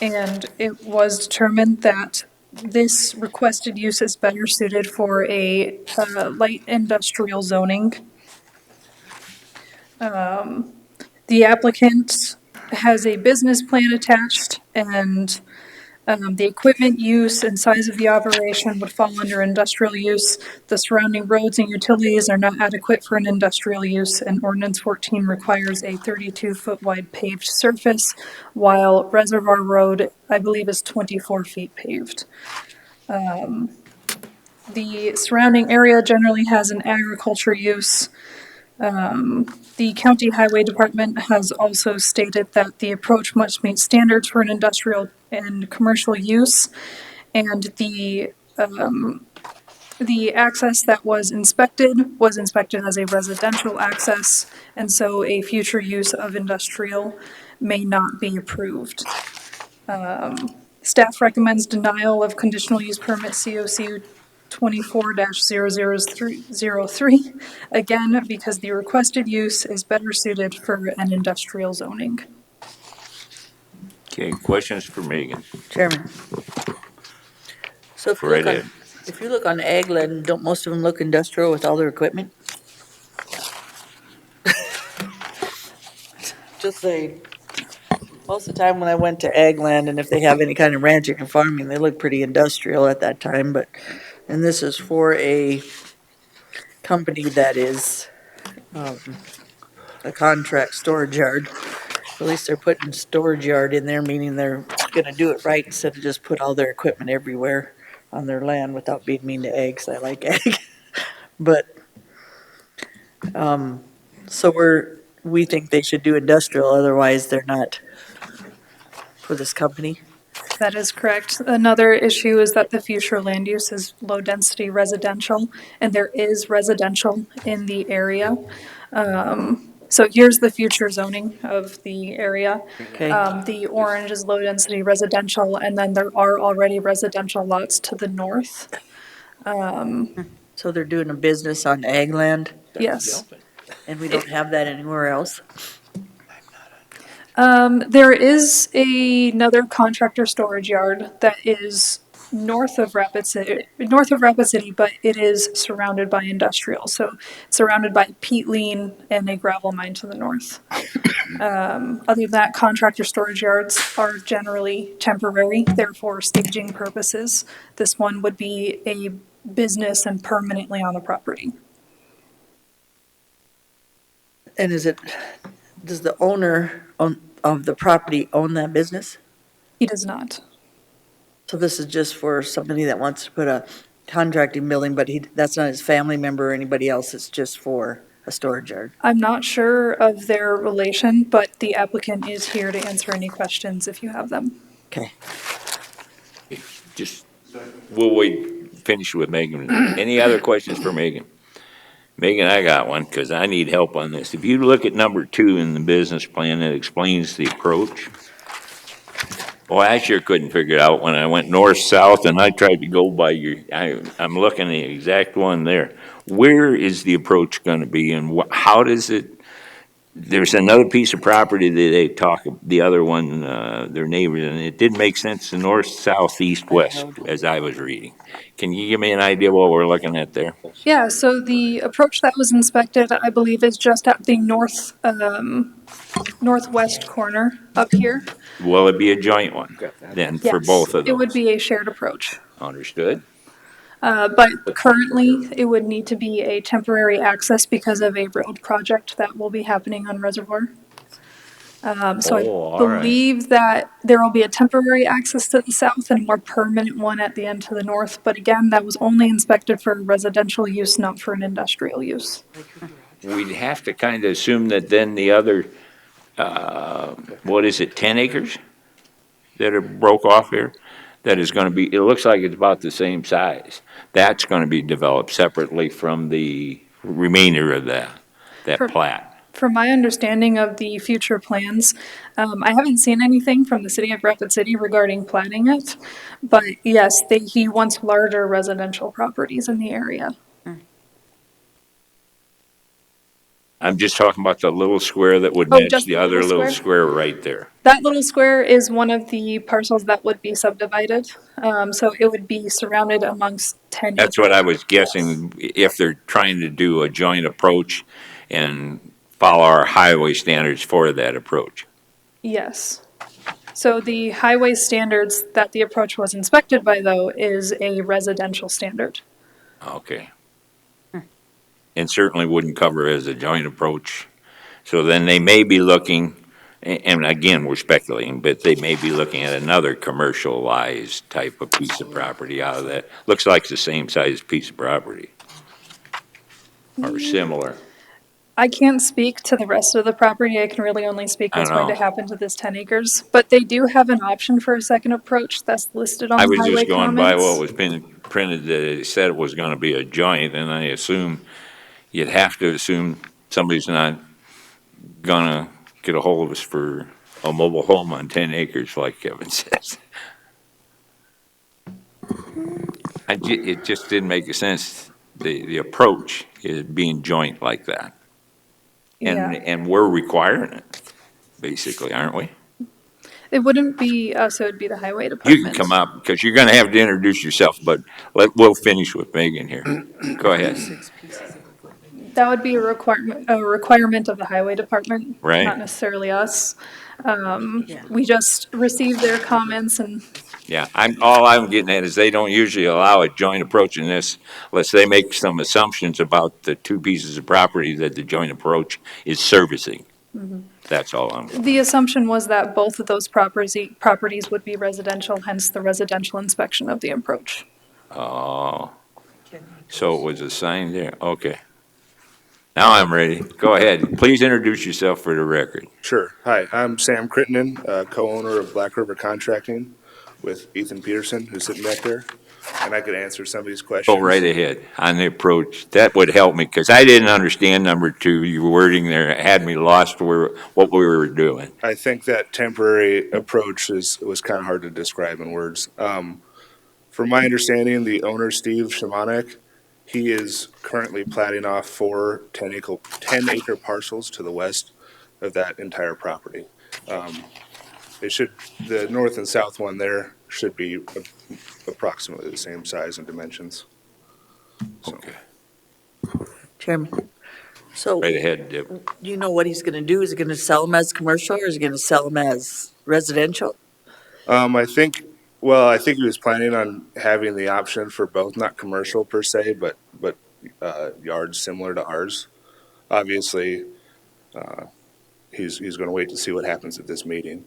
and it was determined that this requested use is better suited for a light industrial zoning. The applicant has a business plan attached and the equipment use and size of the operation would fall under industrial use. The surrounding roads and utilities are not adequate for an industrial use and ordinance 14 requires a 32-foot wide paved surface while Reservoir Road, I believe, is 24 feet paved. The surrounding area generally has an agriculture use. The county highway department has also stated that the approach must meet standards for an industrial and commercial use. And the access that was inspected as a residential access. And so a future use of industrial may not be approved. Staff recommends denial of conditional use permit COC 24-0003, again, because the requested use is better suited for an industrial zoning. Okay, questions for Megan? Chairman. So if you look on ag land, don't most of them look industrial with all their equipment? Just saying. Most of the time when I went to ag land, and if they have any kind of ranching and farming, they look pretty industrial at that time, and this is for a company that is a contract storage yard. At least they're putting storage yard in there, meaning they're gonna do it right instead of just put all their equipment everywhere on their land without being mean to ag, 'cause I like ag. But, so we think they should do industrial, otherwise they're not for this company. That is correct. Another issue is that the future land use is low-density residential, and there is residential in the area. So here's the future zoning of the area. Okay. The orange is low-density residential, and then there are already residential lots to the north. So they're doing a business on ag land? Yes. And we don't have that anywhere else? There is another contractor storage yard that is north of Rapid City, but it is surrounded by industrial. So it's surrounded by peat lean and a gravel mine to the north. Other than that, contractor storage yards are generally temporary, therefore staging purposes. This one would be a business and permanently on the property. And does the owner of the property own that business? He does not. So this is just for somebody that wants to put a contracting building, but that's not his family member or anybody else, it's just for a storage yard? I'm not sure of their relation, but the applicant is here to answer any questions if you have them. Okay. Just, we'll wait, finish with Megan. Any other questions for Megan? Megan, I got one, because I need help on this. If you look at number 2 in the business plan, it explains the approach. Well, I sure couldn't figure it out when I went north-south, and I tried to go by I'm looking at the exact one there. Where is the approach going to be, and how does it, there's another piece of property that they talk, the other one, their neighbors, and it didn't make sense to north, south, east, west, as I was reading. Can you give me an idea what we're looking at there? Yeah, so the approach that was inspected, I believe, is just at the northwest corner up here. Will it be a joint one then for Yes, both of those? it would be a shared approach. Understood. But currently, it would need to be a temporary access because of a road project that will be happening on Reservoir. So I all right. believe that there will be a temporary access to the south and a more permanent one at the end to the north. But again, that was only inspected for residential use, not for an industrial use. We'd have to kind of assume that then the other, 10 acres that are broke off here? That is going to be, it looks like it's about the same size. That's going to be developed separately from the remainder of that plat. From my understanding of the future plans, I haven't seen anything from the city of Rapid City regarding planning it. But yes, he wants larger residential properties in the area. I'm just talking about the little square that would Oh, match just the the other little little square? square right there. That little square is one of the parcels that would be subdivided. So it would be surrounded amongst 10 That's what acres. I was guessing, if they're trying to do a joint approach and follow our highway standards for that approach. Yes. So the highway standards that the approach was inspected by, though, is a residential standard. Okay. And certainly wouldn't cover as a joint approach. So then they may be looking, and again, we're speculating, but they may be looking at another commercialized type of piece of property out of that. Looks like the same size piece of property. Or similar. I can't speak to the rest of the property. I can really only speak what's going to happen to this 10 acres. But they do have an option for a second approach that's listed on I the was highway just going by what comments. was printed, that it said it was gonna be a joint, and I assume, you'd have to assume somebody's not gonna get a hold of us for a mobile home on 10 acres, like Kevin says. It just didn't make sense, the approach is being joint like that. Yeah. And we're requiring it, basically, aren't we? It wouldn't be us, it would be the highway You department. can come up, because you're gonna have to introduce yourself, but we'll finish with Megan here. Go ahead. That would be a requirement of the highway department. Right. Not necessarily us. We just received their comments and Yeah, all I'm getting at is they don't usually allow a joint approach in this unless they make some assumptions about the two pieces of property that the joint approach is servicing. That's all I'm. the assumption was that both of those properties would be residential, hence the residential inspection of the approach. Oh, so it was assigned there, okay. Now I'm ready. Go ahead. Please introduce yourself for the record. Sure. Hi, I'm Sam Crittenden, co-owner of Black River Contracting with Ethan Peterson, who's sitting back there, and I could answer some of these questions. Go right ahead on the approach. That would help me, because I didn't understand number 2, your wording there. It had me lost what we were doing. I think that temporary approach was kind of hard to describe in words. From my understanding, the owner, Steve Shamanek, He is currently platting off 10-acre parcels to the west of that entire property. The north and south one there should be approximately the same size and dimensions. So, Chairman, so Right ahead, Deb. do you know what he's gonna do? Is he gonna sell them as commercial or is he gonna sell them as residential? I think he was planning on having the option for both, not commercial per se, but yards similar to ours. Obviously, he's going to wait to see what happens at this meeting,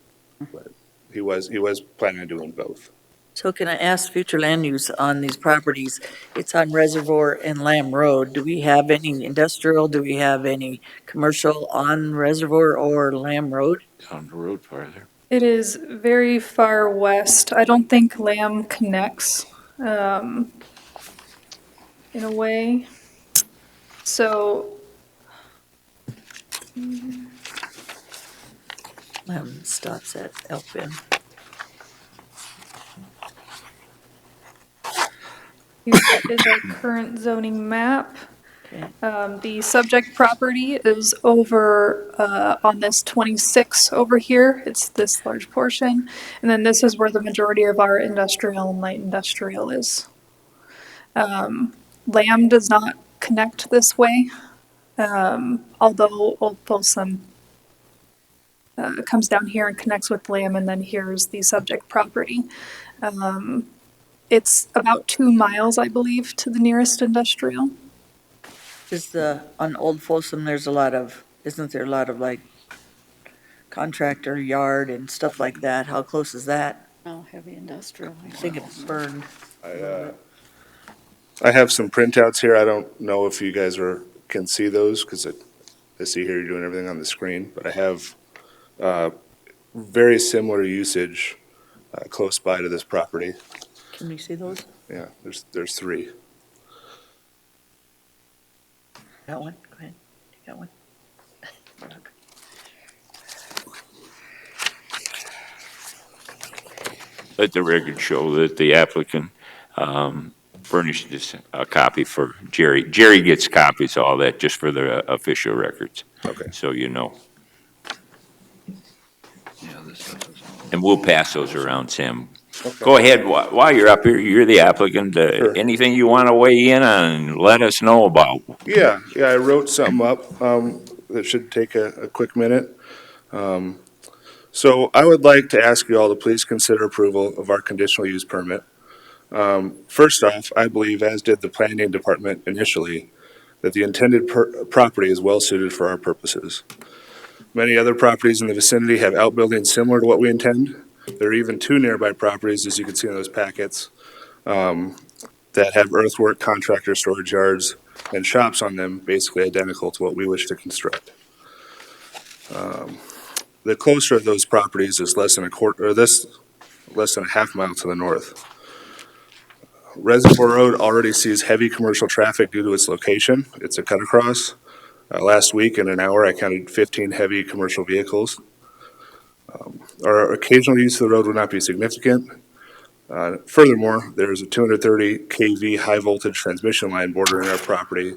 but he was planning on doing both. So can I ask future land use on these properties? It's on Reservoir and Lamb Road. Do we have any industrial? Do we have any commercial on Reservoir or Lamb Road? Down the road farther. It is very far west. I don't think Lamb connects, in a way. So, Lamb stops at Elfin. here is our current zoning map. Okay. The subject property is over on this 26 over here. It's this large portion. And then this is where the majority of our industrial and light industrial is. Lamb does not connect this way, although Old Folsom comes down here and connects with Lamb, and then here's the subject property. It's about 2 miles, I believe, to the nearest industrial. On Old Folsom, isn't there a lot of like contractor yard and stuff like that? How close is that? Oh, heavy industrial. I think it's burned. I have some printouts here. I don't know if you guys can see those because I see here you're doing everything on the screen, but I have very similar usage close by to this property. Can we see those? Yeah, there's 3. Got one? Go ahead. You got one? Let the record show that the applicant furnished this a copy for Jerry. Jerry gets copies of all that just for the official records. Okay. So you know. And we'll pass those around, Sam. Okay. Go ahead, while you're up here, you're the applicant. Sure. Anything you want to weigh in on, let us know about. Yeah, I wrote something up that should take a quick minute. So I would like to ask you all to please consider approval of our conditional use permit. First off, I believe, as did the planning department initially, that the intended property is well suited for our purposes. Many other properties in the vicinity have outbuildings similar to what we intend. There are even 2 nearby properties, as you can see in those packets, that have earthwork, contractor storage yards, and shops on them, basically identical to what we wish to construct. The closer of those properties is less than a half mile to the north. Reservoir Road already sees heavy commercial traffic due to its location. It's a cut across. Last week, in an hour, I counted 15 heavy commercial vehicles. Our occasional use of the road would not be significant. Furthermore, there is a 230 kV high voltage transmission line bordering our property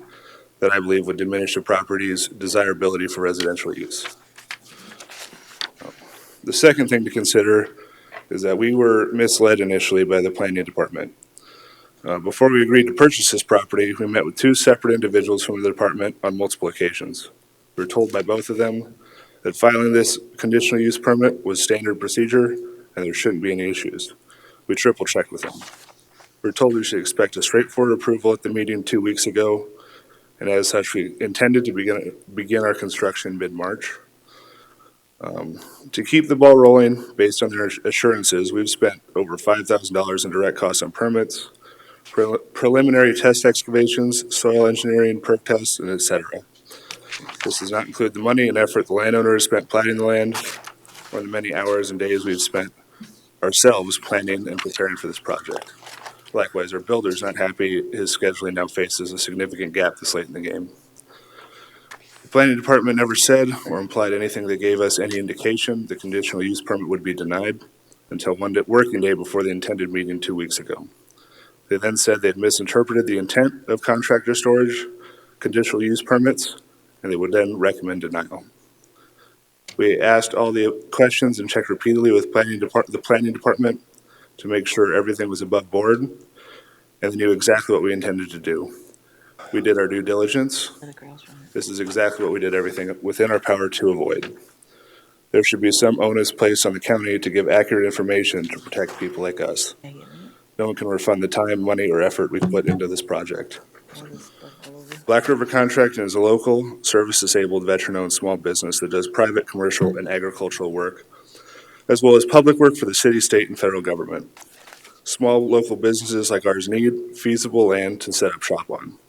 that I believe would diminish the property's desirability for residential use. The second thing to consider is that we were misled initially by the planning department. Before we agreed to purchase this property, we met with 2 separate individuals from the department on multiple occasions. We were told by both of them that filing this conditional use permit was standard procedure and there shouldn't be any issues. We triple checked with them. We were told we should expect a straightforward approval at the meeting 2 weeks ago, and as such, we intended to begin our construction mid-March. To keep the ball rolling, based on their assurances, we've spent over $5,000 in direct costs on permits, preliminary test excavations, soil engineering, perk tests, and et cetera. This does not include the money and effort the landowner has spent platting the land, or the many hours and days we've spent ourselves planning and preparing for this project. Likewise, our builder is not happy his scheduling now faces a significant gap this late in the game. The planning department never said or implied anything that gave us any indication the conditional use permit would be denied until one working day before the intended meeting 2 weeks ago. They then said they'd misinterpreted the intent of contractor storage conditional use permits, and they would then recommend denial. We asked all the questions and checked repeatedly with the planning department to make sure everything was above board, and they knew exactly what we intended to do. We did our due diligence. This is exactly what we did, everything within our power to avoid. There should be some onus placed on the county to give accurate information to protect people like us. No one can refund the time, money, or effort we've put into this project. Black River Contracting is a local, service-disabled, veteran-owned small business that does private, commercial, and agricultural work, as well as public work for the city, state, and federal government. Small local businesses like ours need feasible land to set up shop on.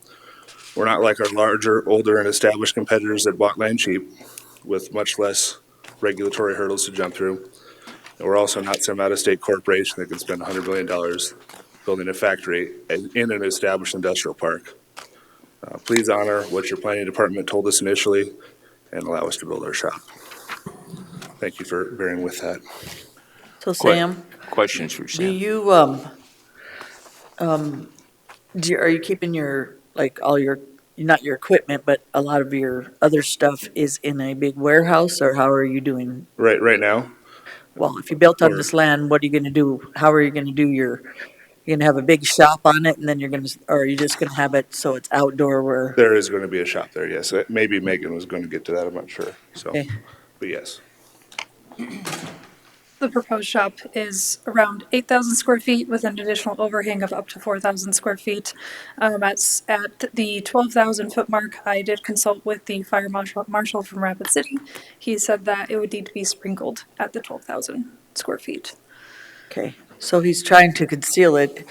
We're not like our larger, older, and established competitors that bought land cheap with much less regulatory hurdles to jump through. And we're also not some out-of-state corporation that can spend $100 billion building a factory in an established industrial park. Please honor what your planning department told us initially and allow us to build our shop. Thank you for bearing with that. So Sam, Questions for do Sam? you, are you keeping your, like, all your, not your equipment, but a lot of your other stuff is in a big warehouse, or how are you doing? Right now? Well, if you built on Or- this land, what are you gonna do? How are you gonna do you're gonna have a big shop on it, and then you're gonna, or are you just gonna have it so it's outdoor where? There is going to be a shop there, yes. Maybe Megan was going to get to that, I'm not sure, so, Okay. but yes. The proposed shop is around 8,000 square feet with an additional overhang of up to 4,000 square feet. At the 12,000 foot mark, I did consult with the fire marshal from Rapid City. He said that it would need to be sprinkled at the 12,000 square feet. Okay, so he's trying to conceal it.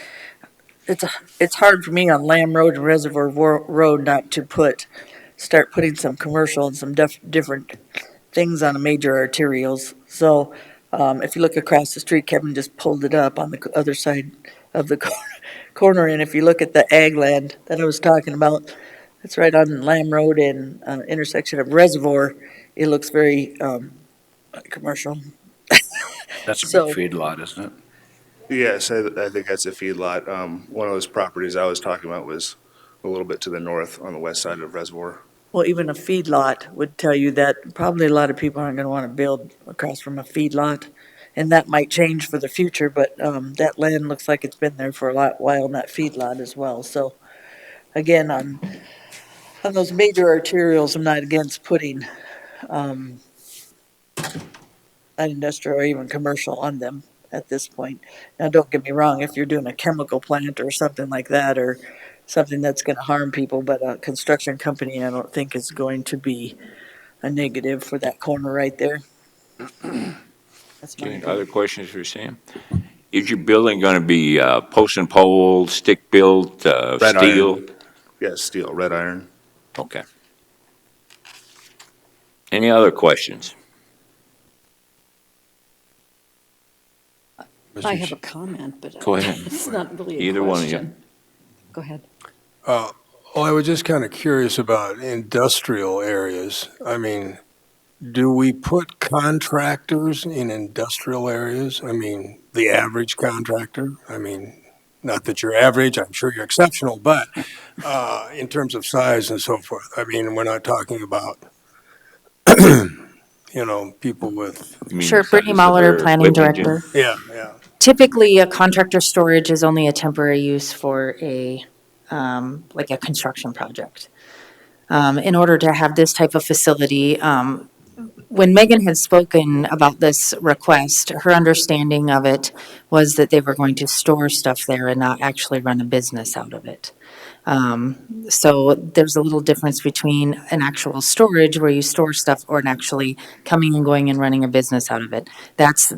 It's hard for me on Lamb Road and Reservoir Road not to start putting some commercial and some different things on the major arterials. So, if you look across the street, Kevin just pulled it up on the other side of the corner, and if you look at the ag land that I was talking about, it's right on Lamb Road and, intersection of Reservoir. It looks very, commercial. That's a So- big feed lot, isn't it? Yes, I think that's a feedlot. One of those properties I was talking about was a little bit to the north on the west side of Reservoir. Well, even a feedlot would tell you that probably a lot of people aren't gonna wanna build across from a feedlot. And that might change for the future, but, that land looks like it's been there for a while in that feedlot as well. So, again, on those major arterials, I'm not against putting, an industrial or even commercial on them at this point. Now, don't get me wrong, if you're doing a chemical plant or something like that, or something that's gonna harm people, but a construction company, I don't think is going to be a negative for that corner right there. That's my Okay, opinion. other questions for Sam? Is your building going to be post and pole, stick built, Red steel? iron. Yes, steel, red iron. Okay. Any other questions? I have a comment, but. Go ahead. It's not really a Either one of you. question. Go ahead. Well, I was just kind of curious about industrial areas. I mean, do we put contractors in industrial areas? I mean, the average contractor? I mean, not that you're average, I'm sure you're exceptional, but in terms of size and so forth. I mean, we're not talking about, people with, You mean Sure, the Brittany size of Molitor, their Planning equipment, Jim? Director. yeah. Typically, a contractor storage is only a temporary use for like a construction project. In order to have this type of facility, when Megan had spoken about this request, her understanding of it was that they were going to store stuff there and not actually run a business out of it. So there's a little difference between an actual storage where you store stuff or an actually coming and going and running a business out of it. That's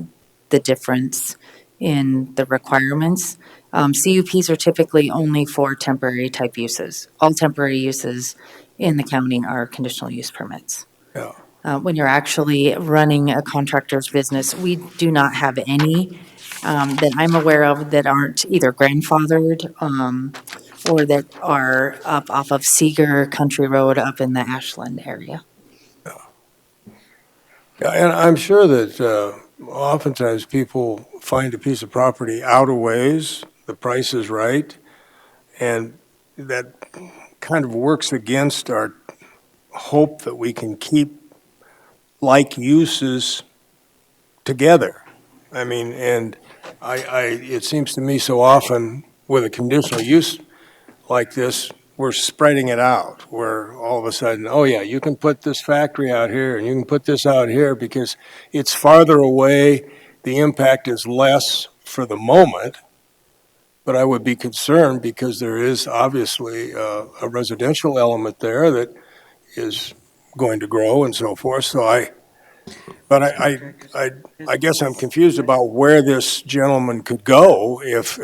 the difference in the requirements. CUPs are typically only for temporary type uses. All temporary uses in the county are conditional use permits. Yeah. When you're actually running a contractor's business, we do not have any that I'm aware of that aren't either grandfathered or that are up off of Seeger Country Road up in the Ashland area. Yeah, and I'm sure that oftentimes people find a piece of property out of ways, the price is right, And that kind of works against our hope that we can keep like uses together. I mean, and it seems to me so often with a conditional use like this, we're spreading it out, where all of a sudden, oh yeah, you can put this factory out here and you can put this out here because it's farther away, the impact is less for the moment, but I would be concerned because there is obviously a residential element there that is going to grow and so forth. So I guess I'm confused about where this gentleman could go if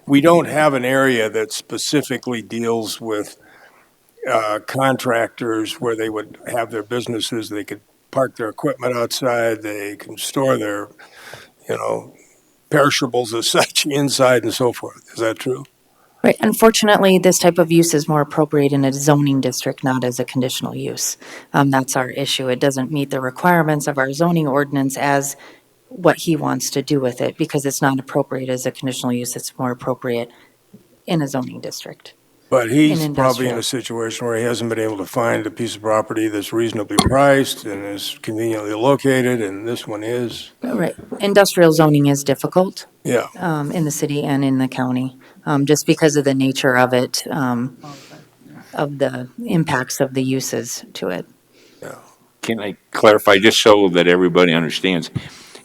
we don't have an area that specifically deals with contractors where they would have their businesses, they could park their equipment outside, they can store their, perishables as such inside and so forth. Is that true? Right. Unfortunately, this type of use is more appropriate in a zoning district, not as a conditional use. That's our issue. It doesn't meet the requirements of our zoning ordinance as what he wants to do with it because it's not appropriate as a conditional use. It's more appropriate in a zoning district. But he's In probably in industrial. a situation where he hasn't been able to find a piece of property that's reasonably priced and is conveniently located, and this one is. Right. Industrial zoning is difficult. Yeah. In the city and in the county, just because of the nature of it, of the impacts of the uses to it. Can I clarify, just so that everybody understands?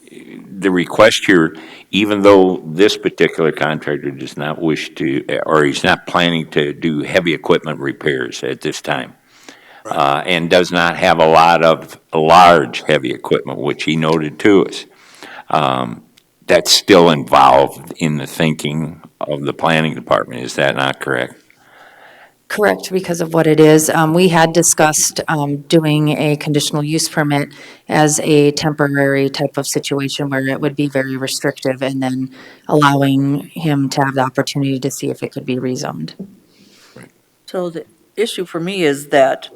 The request here, even though this particular contractor does not wish to, or he's not planning to do heavy equipment repairs at this time, and does not have a lot of large heavy equipment, which he noted to us, that's still involved in the thinking of the planning department. Is that not correct? Correct, because of what it is. We had discussed doing a conditional use permit as a temporary type of situation where it would be very restrictive and then allowing him to have the opportunity to see if it could be rezoned. So the issue for me is that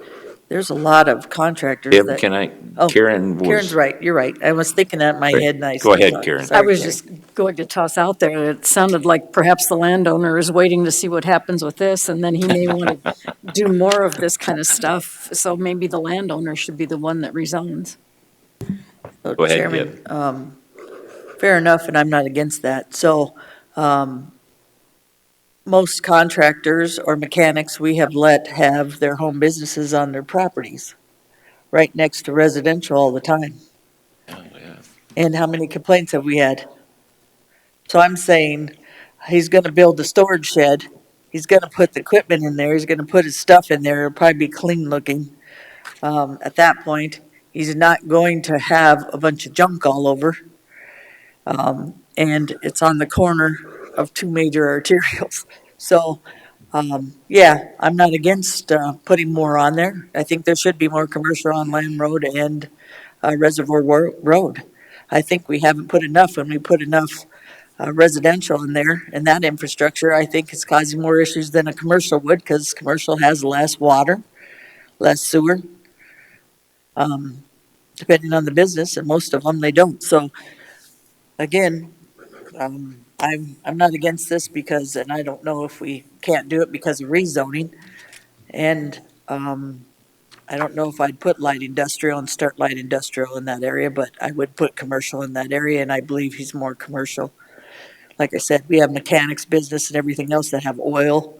there's a lot of contractors Deb, that. can I, Oh, Karen was. Karen's right, you're right. I was thinking that in my Right. head and I. Go ahead, Karen. I was just going to toss out there, it sounded like perhaps the landowner is waiting to see what happens with this, and then he may want to do more of this kind of stuff. So maybe the landowner should be the one that rezones. So, Go ahead, Chairman, fair enough, and I'm not against that. So, most contractors or mechanics we have let have their home businesses on their properties, right next to residential all the time. Oh, yeah. And how many complaints have we had? So I'm saying, he's gonna build a storage shed, he's gonna put the equipment in there, he's gonna put his stuff in there, it'll probably be clean looking. At that point, he's not going to have a bunch of junk all over. And it's on the corner of two major arterials. So, yeah, I'm not against, putting more on there. I think there should be more commercial on Lamb Road and, Reservoir Road. I think we haven't put enough. When we put enough, residential in there and that infrastructure, I think it's causing more issues than a commercial would because commercial has less water, less sewer. Depending on the business, and most of them, they don't. So, again, I'm not against this because, and I don't know if we can't do it because of rezoning. And, I don't know if I'd put light industrial and start light industrial in that area, but I would put commercial in that area, and I believe he's more commercial. Like I said, we have mechanics business and everything else that have oil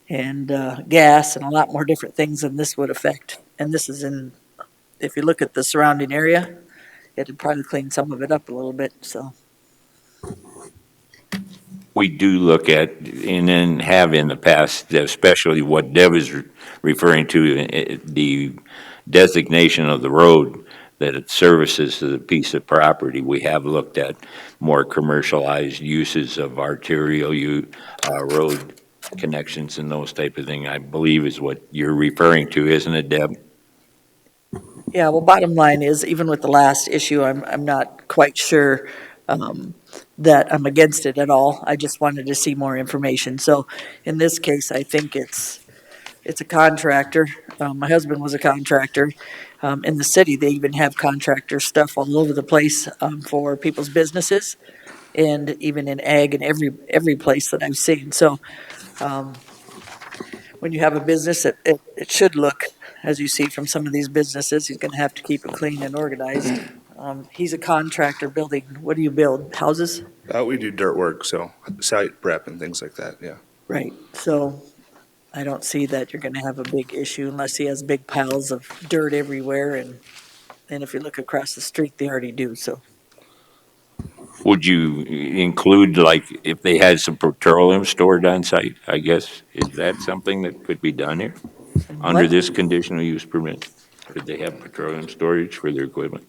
and, gas and a lot more different things than this would affect. And this is in, if you look at the surrounding area, it'd probably clean some of it up a little bit, so. We do look at, and then have in the past, especially what Deb is referring to, the designation of the road that it services the piece of property. We have looked at more commercialized uses of arterial road connections and those type of thing, I believe is what you're referring to, isn't it, Deb? Yeah, well, bottom line is, even with the last issue, I'm not quite sure, that I'm against it at all. I just wanted to see more information. So in this case, I think it's a contractor. My husband was a contractor. In the city, they even have contractor stuff all over the place, for people's businesses. and even in ag and every place that I've seen. So, when you have a business, it should look, as you see from some of these businesses, he's gonna have to keep it clean and organized. He's a contractor building, what do you build, houses? We do dirt work, so site prep and things like that, yeah. Right, so I don't see that you're gonna have a big issue unless he has big piles of dirt everywhere, and if you look across the street, they already do, so. Would you include, like, if they had some petroleum stored on site, I guess? Is that something that could be done here under What? this conditional use permit? Could they have petroleum storage for their equipment?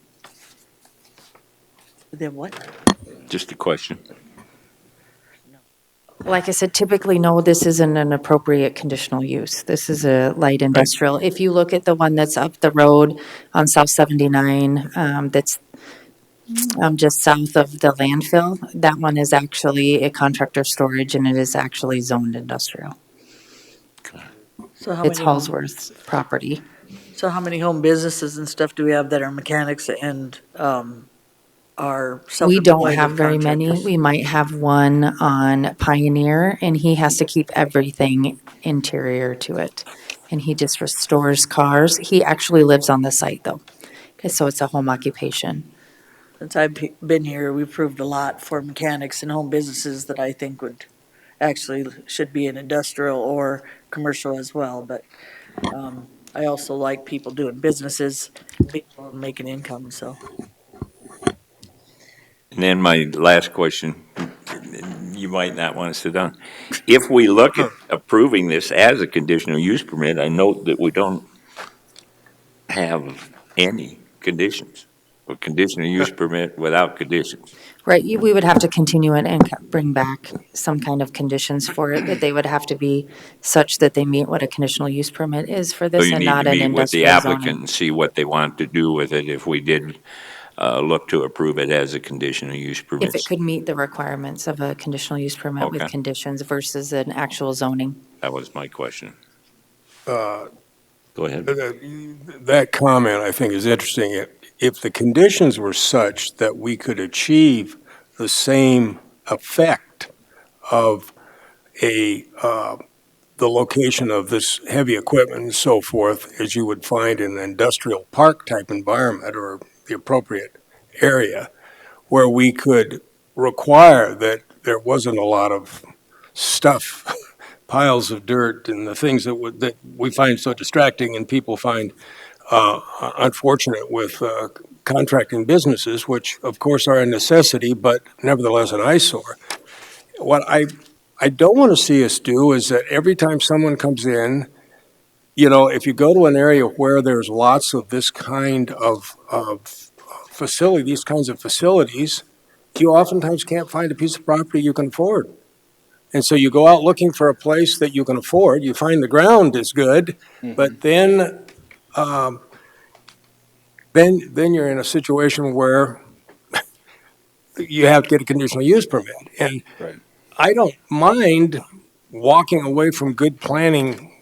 Then what? Just a question. Like I said, typically, no, this isn't an appropriate conditional use. This is a light industrial. If you look at the one that's up the road on South 79, that's just south of the landfill, that one is actually a contractor storage and it is actually zoned industrial. So how It's many home- Hallsworth's property. So how many home businesses and stuff do we have that are mechanics and, are We don't self-employed have very many. contractors? We might have one on Pioneer, and he has to keep everything interior to it. And he just restores cars. He actually lives on the site, though. So it's a home occupation. Since I've been here, we've proved a lot for mechanics and home businesses that I think would actually should be in industrial or commercial as well, but, I also like people doing businesses, people making income, so. And then my last question, you might not want to sit down. If we look at approving this as a conditional use permit, I note that we don't have any conditions. A conditional use permit without conditions. Right, we would have to continue it and bring back some kind of conditions for it, but they would have to be such that they meet what a conditional use permit is for So this you and need not to an meet with the industrial applicant zoning. and see what they want to do with it if we did look to approve it as a conditional use permit. If it could meet the requirements of a conditional use permit with Okay. conditions versus an actual zoning. That was my question. Uh, Go ahead. That comment, I think, is interesting. If the conditions were such that we could achieve the same effect of the location of this heavy equipment and so forth as you would find in an industrial park type environment or the appropriate area, where we could require that there wasn't a lot of stuff, piles of dirt and the things that we find so distracting and people find unfortunate with contracting businesses, which of course are a necessity, but nevertheless an eyesore. What I don't want to see us do is that every time someone comes in, if you go to an area where there's lots of this kind of facility, these kinds of facilities, you oftentimes can't find a piece of property you can afford. And so you go out looking for a place that you can afford. You find the ground is good, but then you're in a situation where you have to get a conditional use permit. And Right. I don't mind walking away from good planning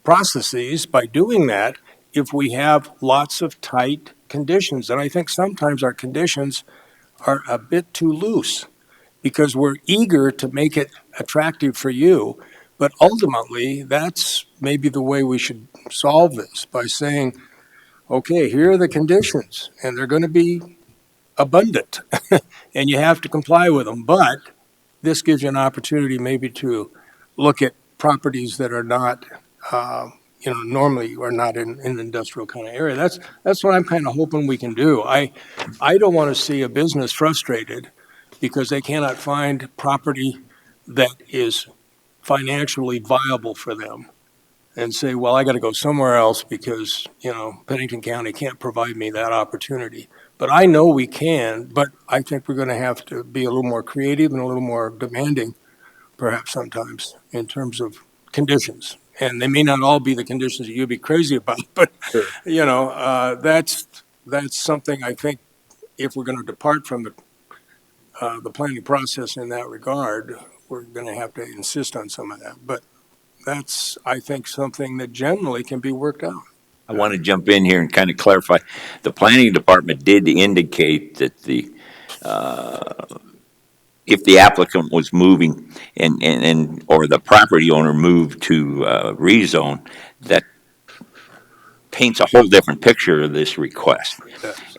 processes by doing that if we have lots of tight conditions. And I think sometimes our conditions are a bit too loose because we're eager to make it attractive for you. But ultimately, that's maybe the way we should solve this by saying, okay, here are the conditions, and they're going to be abundant, and you have to comply with them. But this gives you an opportunity maybe to look at properties that are not, normally are not in an industrial kind of area. That's what I'm kind of hoping we can do. I don't want to see a business frustrated because they cannot find property that is financially viable for them and say, well, I got to go somewhere else because, Pennington County can't provide me that opportunity. But I know we can, but I think we're going to have to be a little more creative and a little more demanding, perhaps sometimes, in terms of conditions. And they may not all be the conditions that you'd be crazy about, but, Sure. that's something I think if we're going to depart from the planning process in that regard, we're going to have to insist on some of that. But that's, I think, something that generally can be worked out. I want to jump in here and kind of clarify. The planning department did indicate that the if the applicant was moving or the property owner moved to rezone, that paints a whole different picture of this request.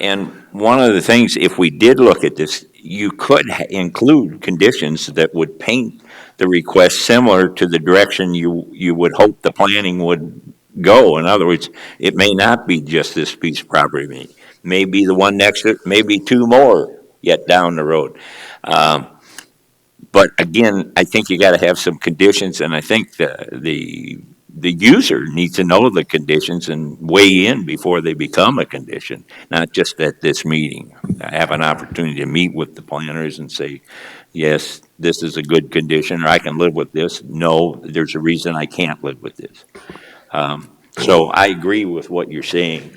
And one of the things, if we did look at this, you could include conditions that would paint the request similar to the direction you would hope the planning would go. In other words, it may not be just this piece of property, may be the one next to it, maybe two more yet down the road. But again, I think you got to have some conditions, and I think the user needs to know the conditions and weigh in before they become a condition, not just at this meeting. I have an opportunity to meet with the planners and say, yes, this is a good condition, or I can live with this. No, there's a reason I can't live with this. So I agree with what you're saying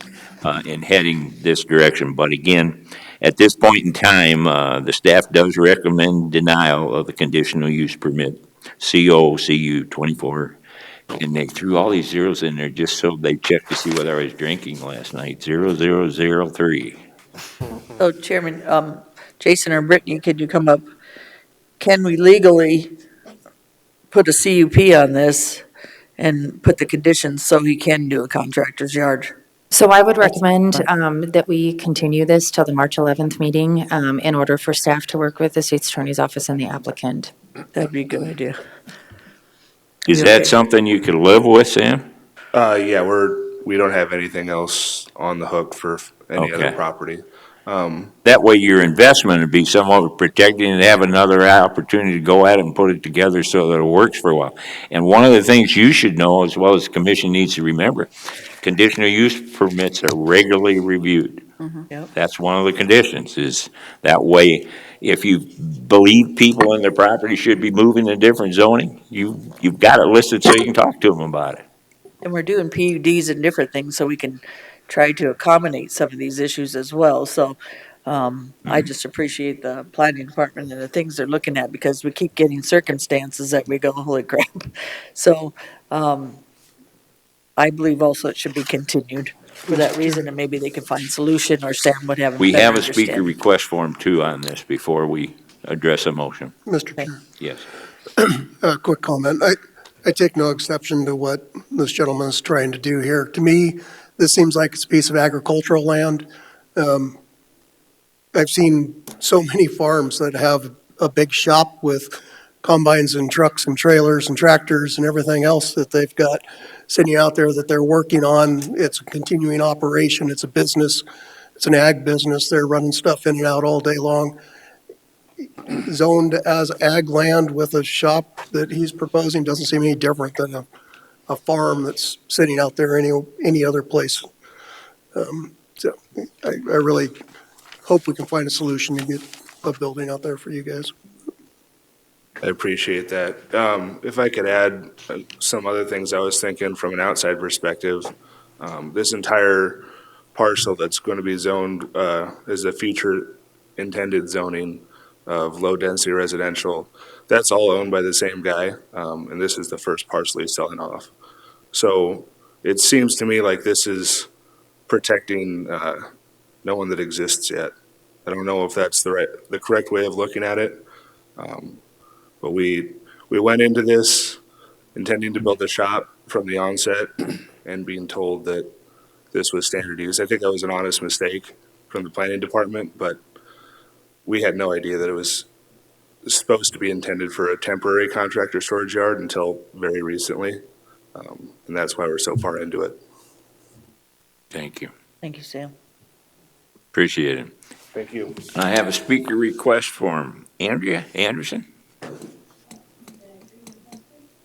in heading this direction. But again, at this point in time, the staff does recommend denial of the conditional use permit, COCU 24. And they threw all these zeros in there just so they checked to see whether I was drinking last night. 0003. So Chairman, Jason or Brittany, could you come up? Can we legally put a CUP on this and put the conditions so he can do a contractor's yard? So I would recommend that we continue this till the March 11th meeting in order for staff to work with the state's attorney's office and the applicant. That'd be a good idea. Is that something you could live with, Sam? Yeah, we don't have anything else on the hook for any other property. That way your investment would be somewhat protected and have another opportunity to go at it and put it together so that it works for a while. And one of the things you should know, as well as the commission needs to remember, conditional use permits are regularly reviewed. Yep. That's one of the conditions, is that way, if you believe people in their property should be moving to different zoning, you've got it listed so you can talk to them about it. And we're doing PUDs and different things so we can try to accommodate some of these issues as well. So I just appreciate the planning department and the things they're looking at, because we keep getting circumstances that we go, holy crap. So I believe also it should be continued for that reason, and maybe they can find solution, or Sam would have a We better have a speaker understanding. request form too on this before we address a motion. Mr. Chair, Yes. a quick comment. I take no exception to what this gentleman is trying to do here. To me, this seems like it's a piece of agricultural land. I've seen so many farms that have a big shop with combines and trucks and trailers and tractors and everything else that they've got sitting out there that they're working on. It's a continuing operation. It's a business. It's an ag business. They're running stuff in and out all day long. Zoned as ag land with a shop that he's proposing doesn't seem any different than a farm that's sitting out there any other place. So I really hope we can find a solution to get a building out there for you guys. I appreciate that. If I could add some other things I was thinking from an outside perspective, this entire parcel that's going to be zoned is a future intended zoning of low-density residential. That's all owned by the same guy, and this is the first parcel he's selling off. So it seems to me like this is protecting no one that exists yet. I don't know if that's the correct way of looking at it. But we went into this intending to build a shop from the onset and being told that this was standard use. I think that was an honest mistake from the planning department, but we had no idea that it was supposed to be intended for a temporary contractor storage yard until very recently. And that's why we're so far into it. Thank you. Thank you, Sam. Appreciate it. Thank you. I have a speaker request from Andrea Anderson.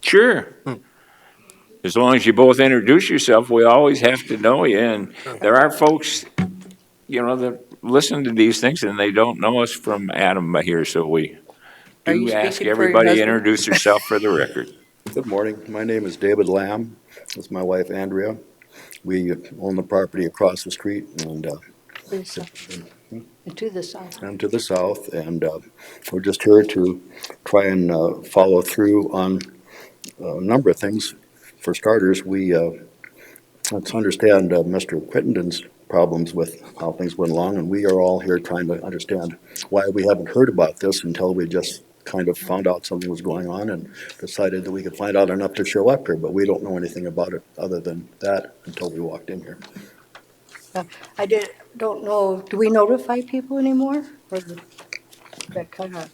Sure. As long as you both introduce yourself, we always have to know you. And there are folks, that listen to these things and they don't know us from Adam here. So we do ask everybody to introduce yourself for the record. Good morning. My name is David Lamb. That's my wife, Andrea. We own the property across the street and To the south. to the south. And we're just here to try and follow through on a number of things. For starters, let's understand Mr. Quittenden's problems with how things went along, and we are all here trying to understand why we haven't heard about this until we just kind of found out something was going on and decided that we could find out enough to show up here, but we don't know anything about it other than that until we walked in here. Don't know, do we notify people anymore? Or that kind of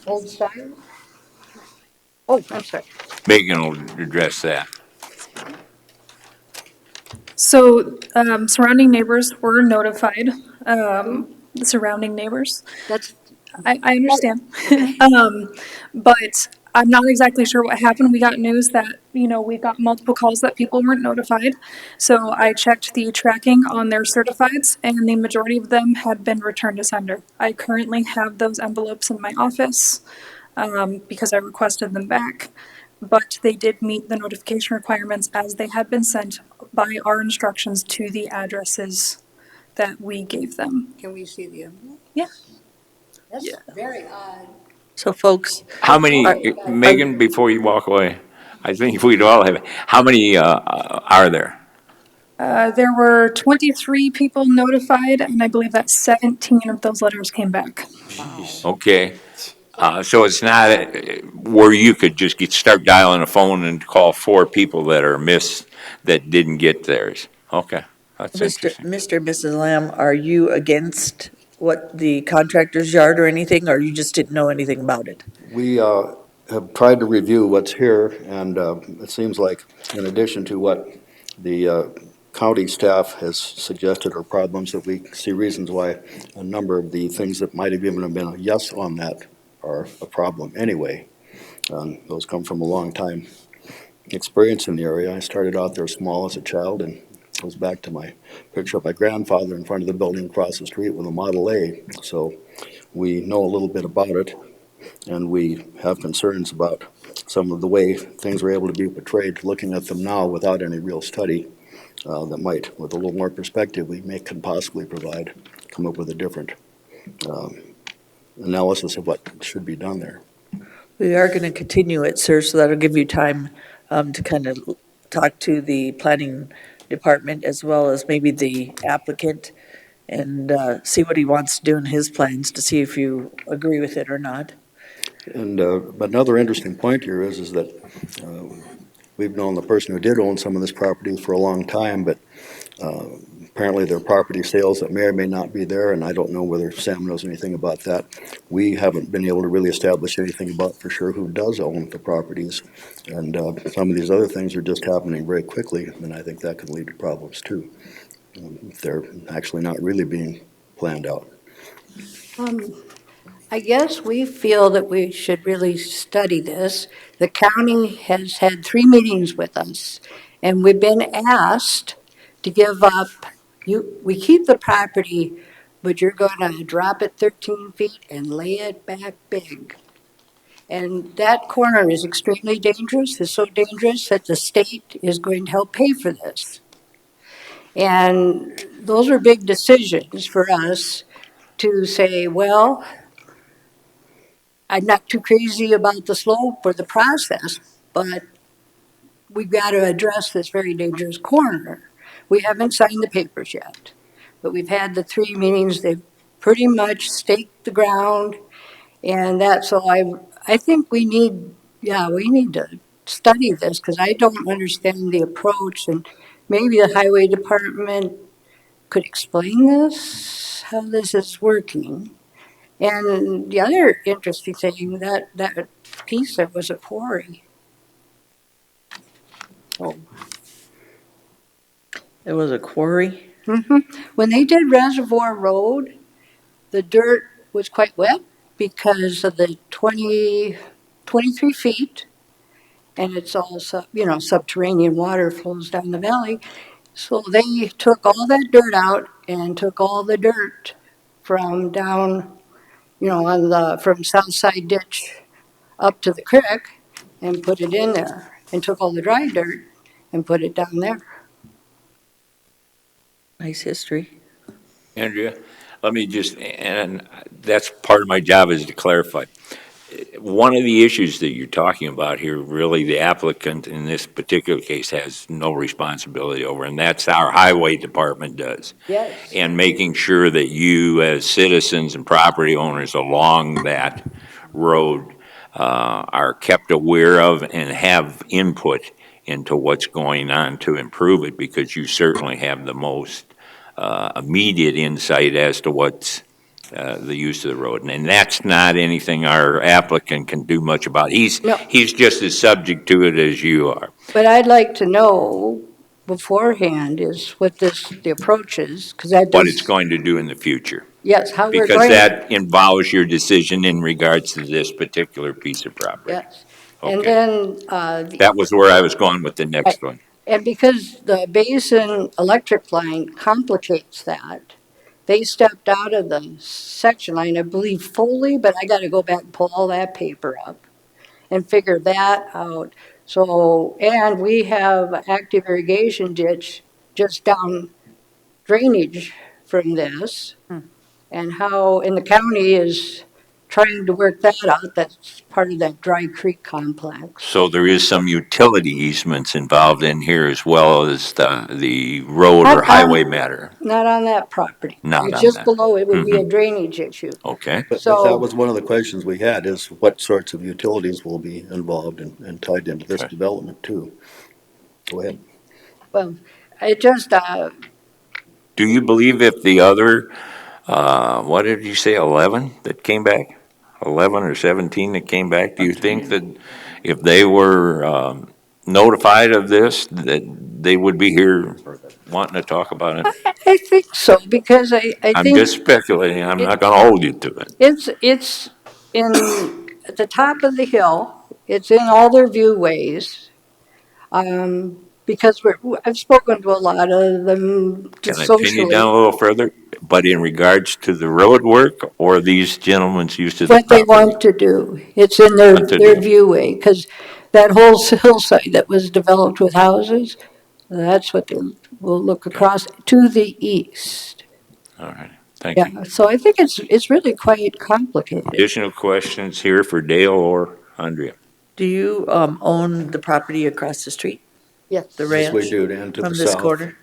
old style? Oh, I'm sorry. Megan will address that. So surrounding neighbors were notified, the surrounding neighbors. That's. I understand. But I'm not exactly sure what happened. We got news that, we got multiple calls that people weren't notified. So I checked the tracking on their certifieds, and the majority of them had been returned to sender. I currently have those envelopes in my office because I requested them back. But they did meet the notification requirements as they had been sent by our instructions to the addresses that we gave them. Can we see the envelope? Yeah. That's very odd. So folks, How many, Megan, before you walk away, I think we'd all have, how many are there? There were 23 people notified, and I believe that 17 of those letters came back. Okay. So it's not where you could just start dialing a phone and call 4 people that are missed that didn't get theirs. Okay, that's interesting. Mr. and Mrs. Lamb, are you against what the contractor's yard or anything, or you just didn't know anything about it? We have tried to review what's here, and it seems like in addition to what the county staff has suggested are problems, that we see reasons why a number of the things that might have even been a yes on that are a problem anyway. Those come from a long time experience in the area. I started out there small as a child, and it goes back to my picture of my grandfather in front of the building across the street with a Model A. So we know a little bit about it, and we have concerns about some of the way things were able to be portrayed, looking at them now without any real study that might, with a little more perspective, can possibly come up with a different analysis of what should be done there. We are going to continue it, sir, so that'll give you time to kind of talk to the planning department as well as maybe the applicant and see what he wants to do in his plans to see if you agree with it or not. And but another interesting point here is that we've known the person who did own some of this property for a long time, but apparently there are property sales that may or may not be there, and I don't know whether Sam knows anything about that. We haven't been able to really establish anything about for sure who does own the properties, and some of these other things are just happening very quickly, and I think that could lead to problems too, if they're actually not really being planned out. I guess we feel that we should really study this. The county has had 3 meetings with us, and we've been asked to give up, we keep the property, but you're gonna drop it 13 feet and lay it back big. And that corner is extremely dangerous. It's so dangerous that the state is going to help pay for this. And those are big decisions for us to say, well, I'm not too crazy about the slope or the process, but we've got to address this very dangerous corner. We haven't signed the papers yet, but we've had the 3 meetings. They've pretty much staked the ground, and so I think we need to study this, because I don't understand the approach, and maybe the highway department could explain this, how this is working. And the other interesting thing, that piece that was a quarry. Oh. It was a quarry? When they did Reservoir Road, the dirt was quite wet because of the 23 feet, and it's all, subterranean water flows down the valley. So they took all that dirt out and took all the dirt from down, from South Side Ditch up to the creek and put it in there, and took all the dry dirt and put it down there. Nice history. Andrea, let me and that's part of my job is to clarify. one of the issues that you're talking about here, really the applicant in this particular case has no responsibility over, and that's our highway department does. Yes. And making sure that you as citizens and property owners along that road are kept aware of and have input into what's going on to improve it, because you certainly have the most immediate insight as to what's the use of the road. And that's not anything our applicant can do much about. No. He's just as subject to it as you are. But I'd like to know beforehand is what the approach is, because that What it's does, going to do in the future. yes, how we're Because going. that involves your decision in regards to this particular piece of property. Yes. And Okay. then, That was where I was going with the next one. and because the basin electric line complicates that, they stepped out of the section line, I believe fully, but I gotta go back and pull all that paper up and figure that out. So, and we have active irrigation ditch just down drainage from this. And how, and the county is trying to work that out, that's part of that Dry Creek complex. So there is some utility easements involved in here as well as the road or highway matter. Not on that property. Not It's on just that. below, it would be a drainage issue. Okay. But So- that was one of the questions we had, is what sorts of utilities will be involved and tied into this development too? Go ahead. Well, it just, Do you believe if the other, what did you say, 11 that came back? 11 or 17 that came back? Do you think that if they were notified of this, that they would be here wanting to talk about it? I think so, because I I'm think just speculating. I'm not going to hold you to it. it's in, at the top of the hill, it's in all their viewways. Because I've spoken to a lot of them Can I socially. pin you down a little further? But in regards to the road work or these gentlemen's use of the What they property? want to do. It's in their Want to do. viewway, because that whole hillside that was developed with houses, that's what they will look across to the east. All right, thank you. Yeah, so I think it's really quite complicated. Additional questions here for Dale or Andrea? Do you own the property across the street, Yes. the Yes, ranch? we do, and to the From this south. quarter?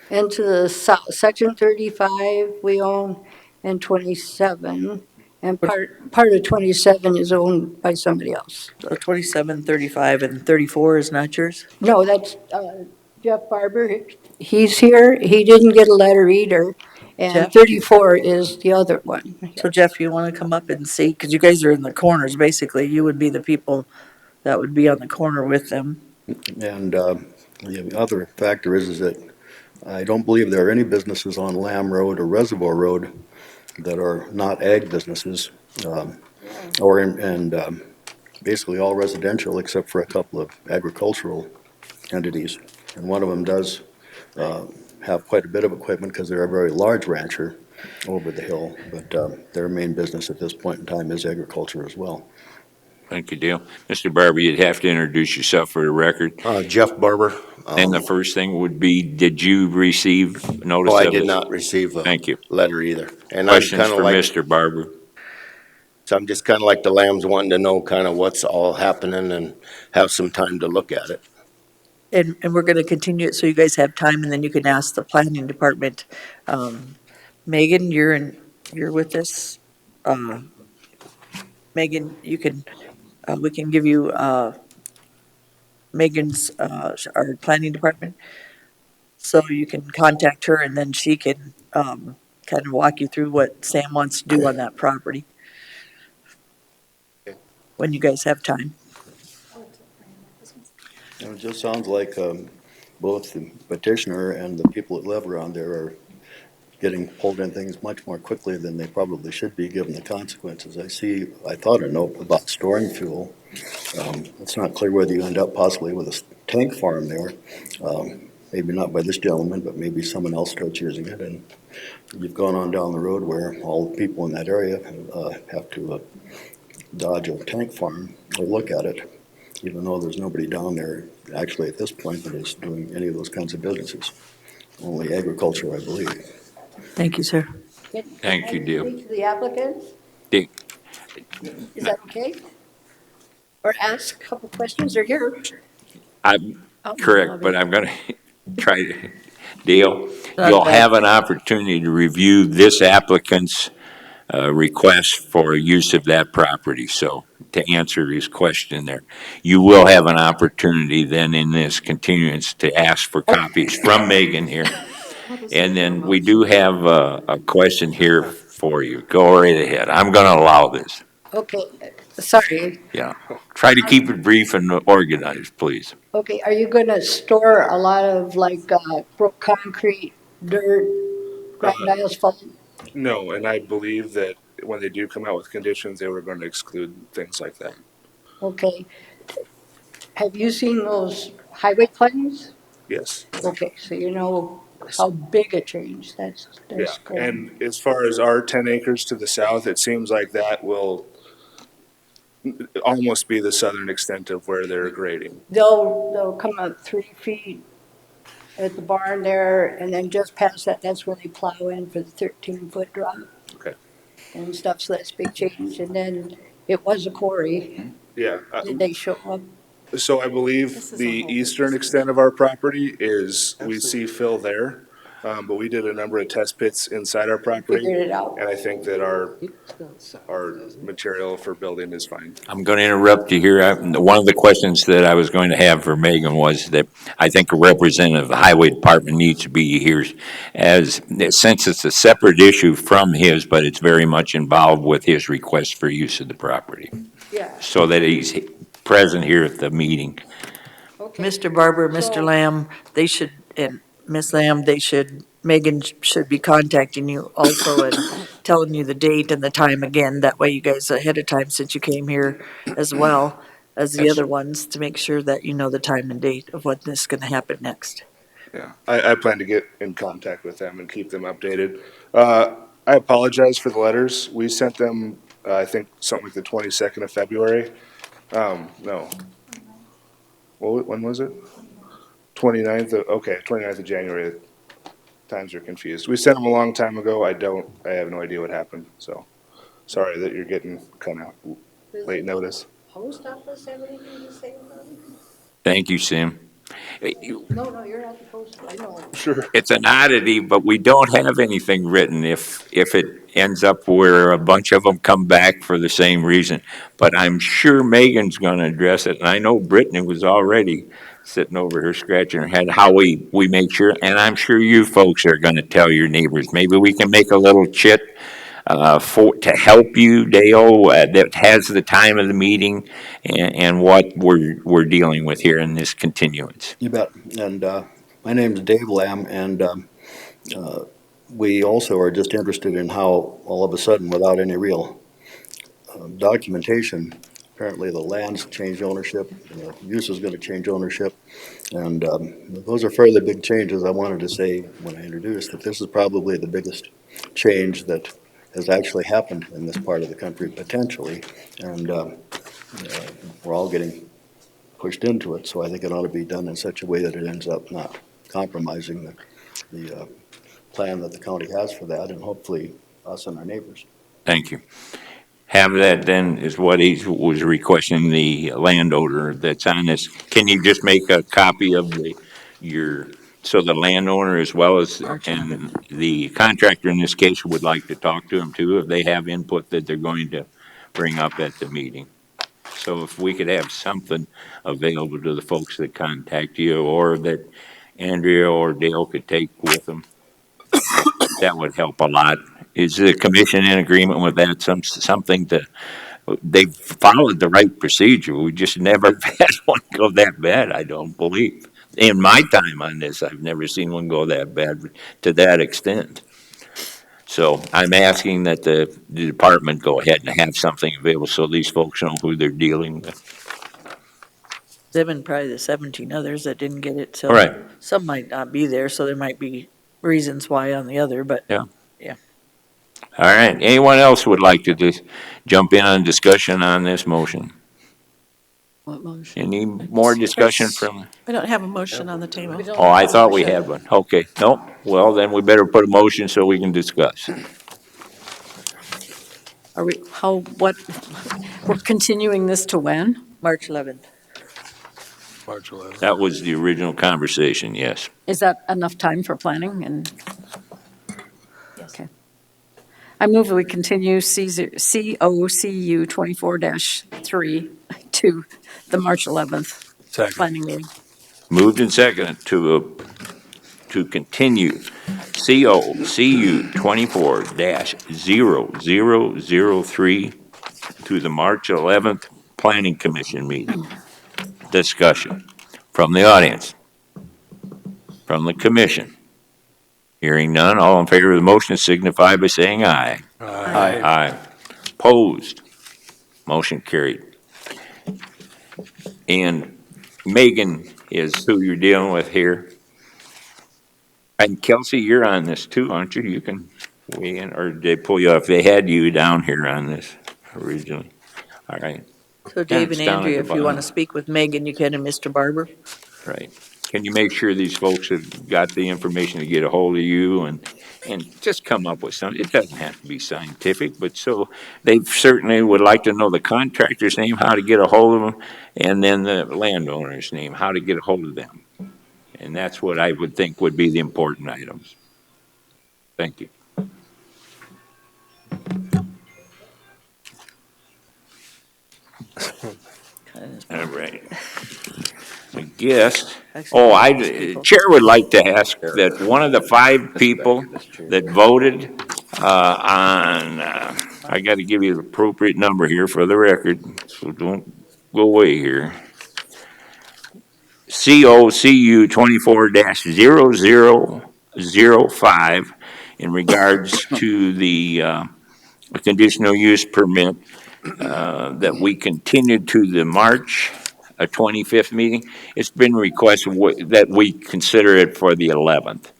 And to the south, section 35 we own, and 27. And part of 27 is owned by somebody else. So 27, 35, and 34 is not yours? No, that's Jeff Barber. He's here. He didn't get a letter either. And Jeff? 34 is the other one. So Jeff, you want to come up and see, because you guys are in the corners, basically, you would be the people that would be on the corner with them. And the other factor is that I don't believe there are any businesses on Lamb Road or Reservoir Road that are not ag businesses, basically all residential except for a couple of agricultural entities. And one of them does have quite a bit of equipment because they're a very large rancher over the hill, but their main business at this point in time is agriculture as well. Thank you, Dale. Mr. Barber, you'd have to introduce yourself for the record. Jeff Barber. And the first thing would be, did you receive notice Oh, of I did this? not receive a Thank you. letter either. And Questions I'm for kind of like, Mr. Barber? so I'm just kind of like the lambs wanting to know kind of what's all happening and have some time to look at it. And we're going to continue it so you guys have time, and then you can ask the planning department. Megan, you're with us. Megan, you can, we can give you Megan's, our planning department. So you can contact her, and then she can kind of walk you through what Sam wants to do on that property. When you guys have time. And it just sounds like both the petitioner and the people that live around there are getting pulled in things much more quickly than they probably should be, given the consequences. I thought a note about storing fuel. It's not clear whether you end up possibly with a tank farm there. Maybe not by this gentleman, but maybe someone else starts using it. And you've gone on down the road where all the people in that area have to dodge a tank farm or look at it, even though there's nobody down there actually at this point that is doing any of those kinds of businesses. Only agriculture, I believe. Thank you, sir. Thank you, Dale. Speak to the applicant? Dick. Is that okay? or ask a couple questions. They're here. I'm Out in the correct, lobby. but I'm going to try to, Dale, Not you'll bad. have an opportunity to review this applicant's request for use of that property. So to answer his question there, you will have an opportunity then in this continuance to ask for copies from Megan here. And then we do have a question here for you. Go right ahead. I'm going to allow this. Okay, sorry. Yeah. Try to keep it brief and organized, please. Okay, are you gonna store a lot of like, broke concrete, dirt, ground asphalt? No, and I believe that when they do come out with conditions, they were going to exclude things like that. Okay. Have you seen those highway plans? Yes. Okay, so you know how big a change that's Yeah, going. and as far as our 10 acres to the south, it seems like that will almost be the southern extent of where they're grading. They'll come up 3 feet at the barn there, and then just past that, that's where they plow in for the 13-foot drop. Okay. And stuff, so that's a big change. And then it was a quarry. Yeah. Did they show up? So I believe the eastern extent of our property is, we see fill there. But we did a number of test pits inside our property. Figured it out. And I think that our material for building is fine. I'm going to interrupt you here. One of the questions that I was going to have for Megan was that I think a representative of the Highway Department needs to be here since it's a separate issue from his, but it's very much involved with his request for use of the property. Yeah. So that he's present here at the meeting. Okay. Mr. Barber, Mr. So- Lamb, they should, and Ms. Lamb, Megan should be contacting you also and telling you the date and the time again. That way you guys ahead of time, since you came here as well as the Yes. other ones, to make sure that you know the time and date of when this is gonna happen next. Yeah, I plan to get in contact with them and keep them updated. I apologize for the letters. We sent them, I think, something like the 22nd of February. No. Well, when was it? 29th okay, 29th of January. Times are confused. We sent them a long time ago. I have no idea what happened, so sorry that you're getting kind of late notice. Post office have anything to say about it? Thank you, Sam. No, you're not the post, I know. Sure. It's an oddity, but we don't have anything written if it ends up where a bunch of them come back for the same reason. But I'm sure Megan's going to address it, and I know Brittany was already sitting over here scratching her head how we make sure, and I'm sure you folks are going to tell your neighbors. Maybe we can make a little chit to help you, Dale, that has the time of the meeting and what we're dealing with here in this continuance. You bet. And my name's Dave Lamb, and we also are just interested in how, all of a sudden, without any real documentation, apparently the land's changed ownership, the use is going to change ownership, and those are fairly big changes. I wanted to say when I introduced that this is probably the biggest change that has actually happened in this part of the country, potentially, and we're all getting pushed into it, so I think it ought to be done in such a way that it ends up not compromising the plan that the county has for that, and hopefully us and our neighbors. Thank you. Have that then is what he was requesting, the landowner that's on this. Can you just make a copy of so the landowner as well as, and the contractor in this case would like to talk to him too, if they have input that they're going to bring up at the meeting. So if we could have something available to the folks that contact you, or that Andrea or Dale could take with them, that would help a lot. Is the commission in agreement with that? Something they've followed the right procedure. We just never had one go that bad, I don't believe. In my time on this, I've never seen one go that bad to that extent. So I'm asking that the department go ahead and have something available so these folks know who they're dealing with. Them and probably the 17 others that didn't get it, so. All right. Some might not be there, so there might be reasons why on the other, but. Yeah. Yeah. All right. Anyone else would like to just jump in on discussion on this motion? What motion? Any more discussion from? We don't have a motion on the table. Oh, I thought we had one. Okay. Nope. Well, then we better put a motion so we can discuss. Are we, we're continuing this to when? March 11th. March 11th. That was the original conversation, yes. Is that enough time for planning and? Okay. I move that we continue COCU 24-3 to the March 11th Second. planning meeting. Moved and seconded to continue COCU 24-0003 to the March 11th Planning Commission meeting. Discussion from the audience, from the commission. Hearing none, all in favor of the motion signify by saying aye. Aye. Aye. Opposed? Motion carried. And Megan is who you're dealing with here. And Kelsey, you're on this too, aren't you? You can weigh in, or did they pull you off? They had you down here on this originally. All right, So Dave it's and down at Andrea, the if you want to bottom. speak with Megan, you can, and Mr. Barber. Right. Can you make sure these folks have got the information to get a hold of you and just come up with something? It doesn't have to be scientific, but so they certainly would like to know the contractor's name, how to get a hold of them, and then the landowner's name, how to get a hold of them. And that's what I would think would be the important items. Thank you. All right. I guess, Chair would like to ask that one of the 5 people that voted I got to give you the appropriate number here for the record, so don't go away here. COCU 24-0005 in regards to the conditional use permit that we continued to the March 25th meeting. It's been requested that we consider it for the 11th.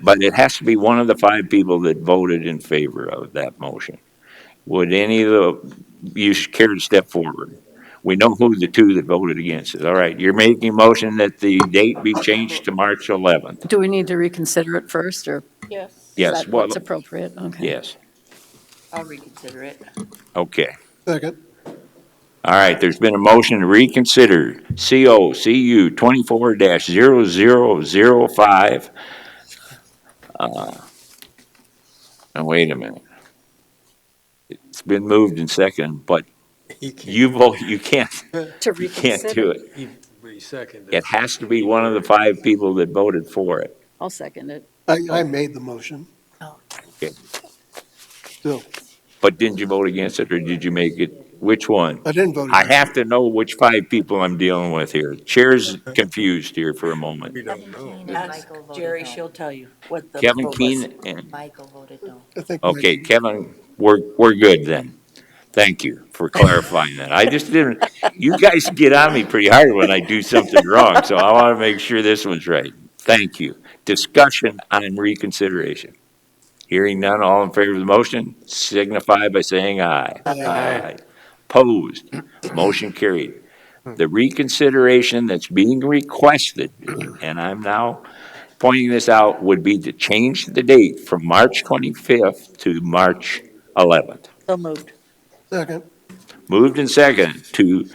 But it has to be one of the 5 people that voted in favor of that motion. Would any of you care to step forward? We know who the 2 that voted against it. All right, you're making a motion that the date be changed to March 11th. Do we need to reconsider it first, or? Yes. Is Yes, that what's appropriate? Okay. Yes, I'll reconsider it. okay. Second. All right, there's been a motion to reconsider COCU 24-0005. Now, wait a minute. It's been moved and seconded, but you vote, you can't do it. It has to be one of the 5 people that voted for it. I'll second it. I made the motion. Okay. Still, But didn't you vote against it, or did you make it, which one? I didn't vote I against have to know which 5 people I'm dealing with here. Chair's confused here for a moment. Ask Jerry, she'll tell you what the Kevin vote was. Keen and, Michael voted no. I think okay, Kevin, we're good then. Thank you for clarifying that. I just didn't, you guys get on me pretty hard when I do something wrong, so I want to make sure this one's right. Thank you. Discussion on reconsideration. Hearing none, all in favor of the motion, signify by saying aye. Aye. Opposed, motion carried. The reconsideration that's being requested, and I'm now pointing this out, would be to change the date from March 25th to March 11th. So moved. Second. Moved and seconded to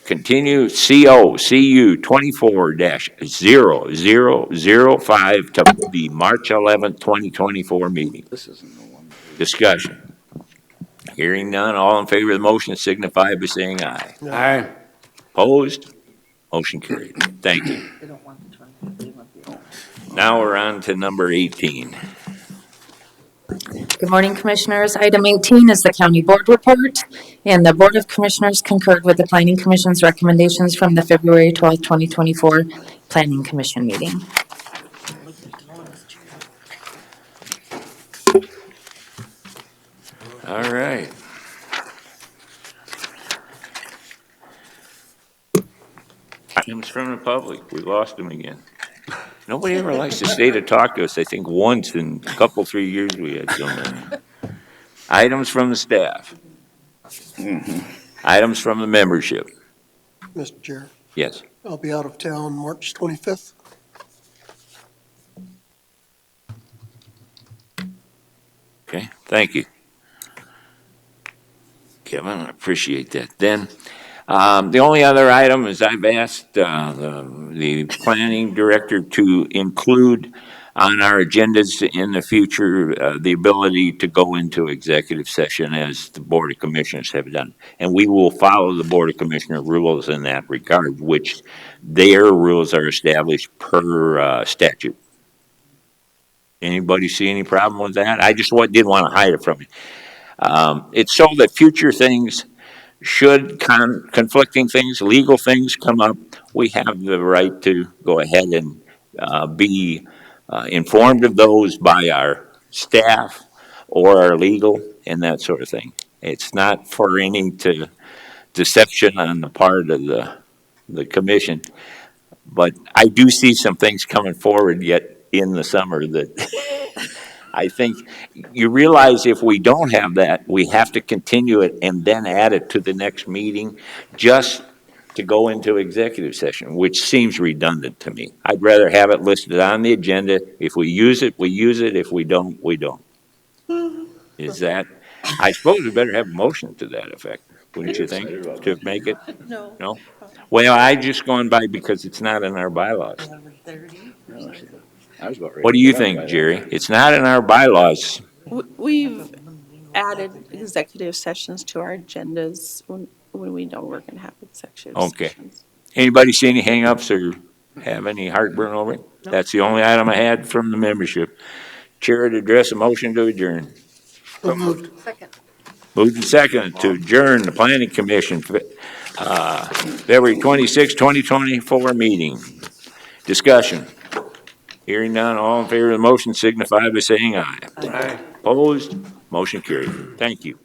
continue COCU 24-0005 to the March 11th, 2024 meeting. Discussion. Hearing none, all in favor of the motion signify by saying aye. Aye. Opposed? Motion carried. Thank you. They don't want the 20, they want the old. Now we're on to number 18. Good morning, Commissioners. Item 18 is the County Board Report, and the Board of Commissioners concurred with the Planning Commission's recommendations from the February 12, 2024 Planning Commission meeting. All right. Items from the public. We lost them again. Nobody ever likes to stay to talk to us. I think once in a couple, 3 years we had so many. Items from the staff. Items from the membership. Mr. Chair, Yes. I'll be out of town March 25th. Okay, thank you. Kevin. I appreciate that. Then, the only other item is I've asked the planning director to include on our agendas in the future the ability to go into executive session as the Board of Commissioners have done. And we will follow the Board of Commissioner rules in that regard, which their rules are established per statute. Anybody see any problem with that? I just didn't want to hide it from you. It's so that future things, should conflicting things, legal things come up, we have the right to go ahead and be informed of those by our staff or our legal and that sort of thing. It's not for any deception on the part of the commission, but I do see some things coming forward yet in the summer that I think you realize if we don't have that, we have to continue it and then add it to the next meeting just to go into executive session, which seems redundant to me. I'd rather have it listed on the agenda. If we use it, we use it. If we don't, we don't. Is that, I suppose we better have a motion to that effect, wouldn't you think, to make it? No. No? Well, I just going by because it's not in our bylaws. What do you think, Jerry? It's not in our bylaws. We've added executive sessions to our agendas when we know we're going to have executive Okay. sessions. Anybody see any hangups or have any heartburn over it? That's the only item I had from the membership. Chair to address a motion to adjourn. Second. Moved and seconded to adjourn the planning commission, February 26, 2024 meeting. Discussion. Hearing none, all in favor of the motion signify by saying aye. Aye. Opposed? Motion carried. Thank you.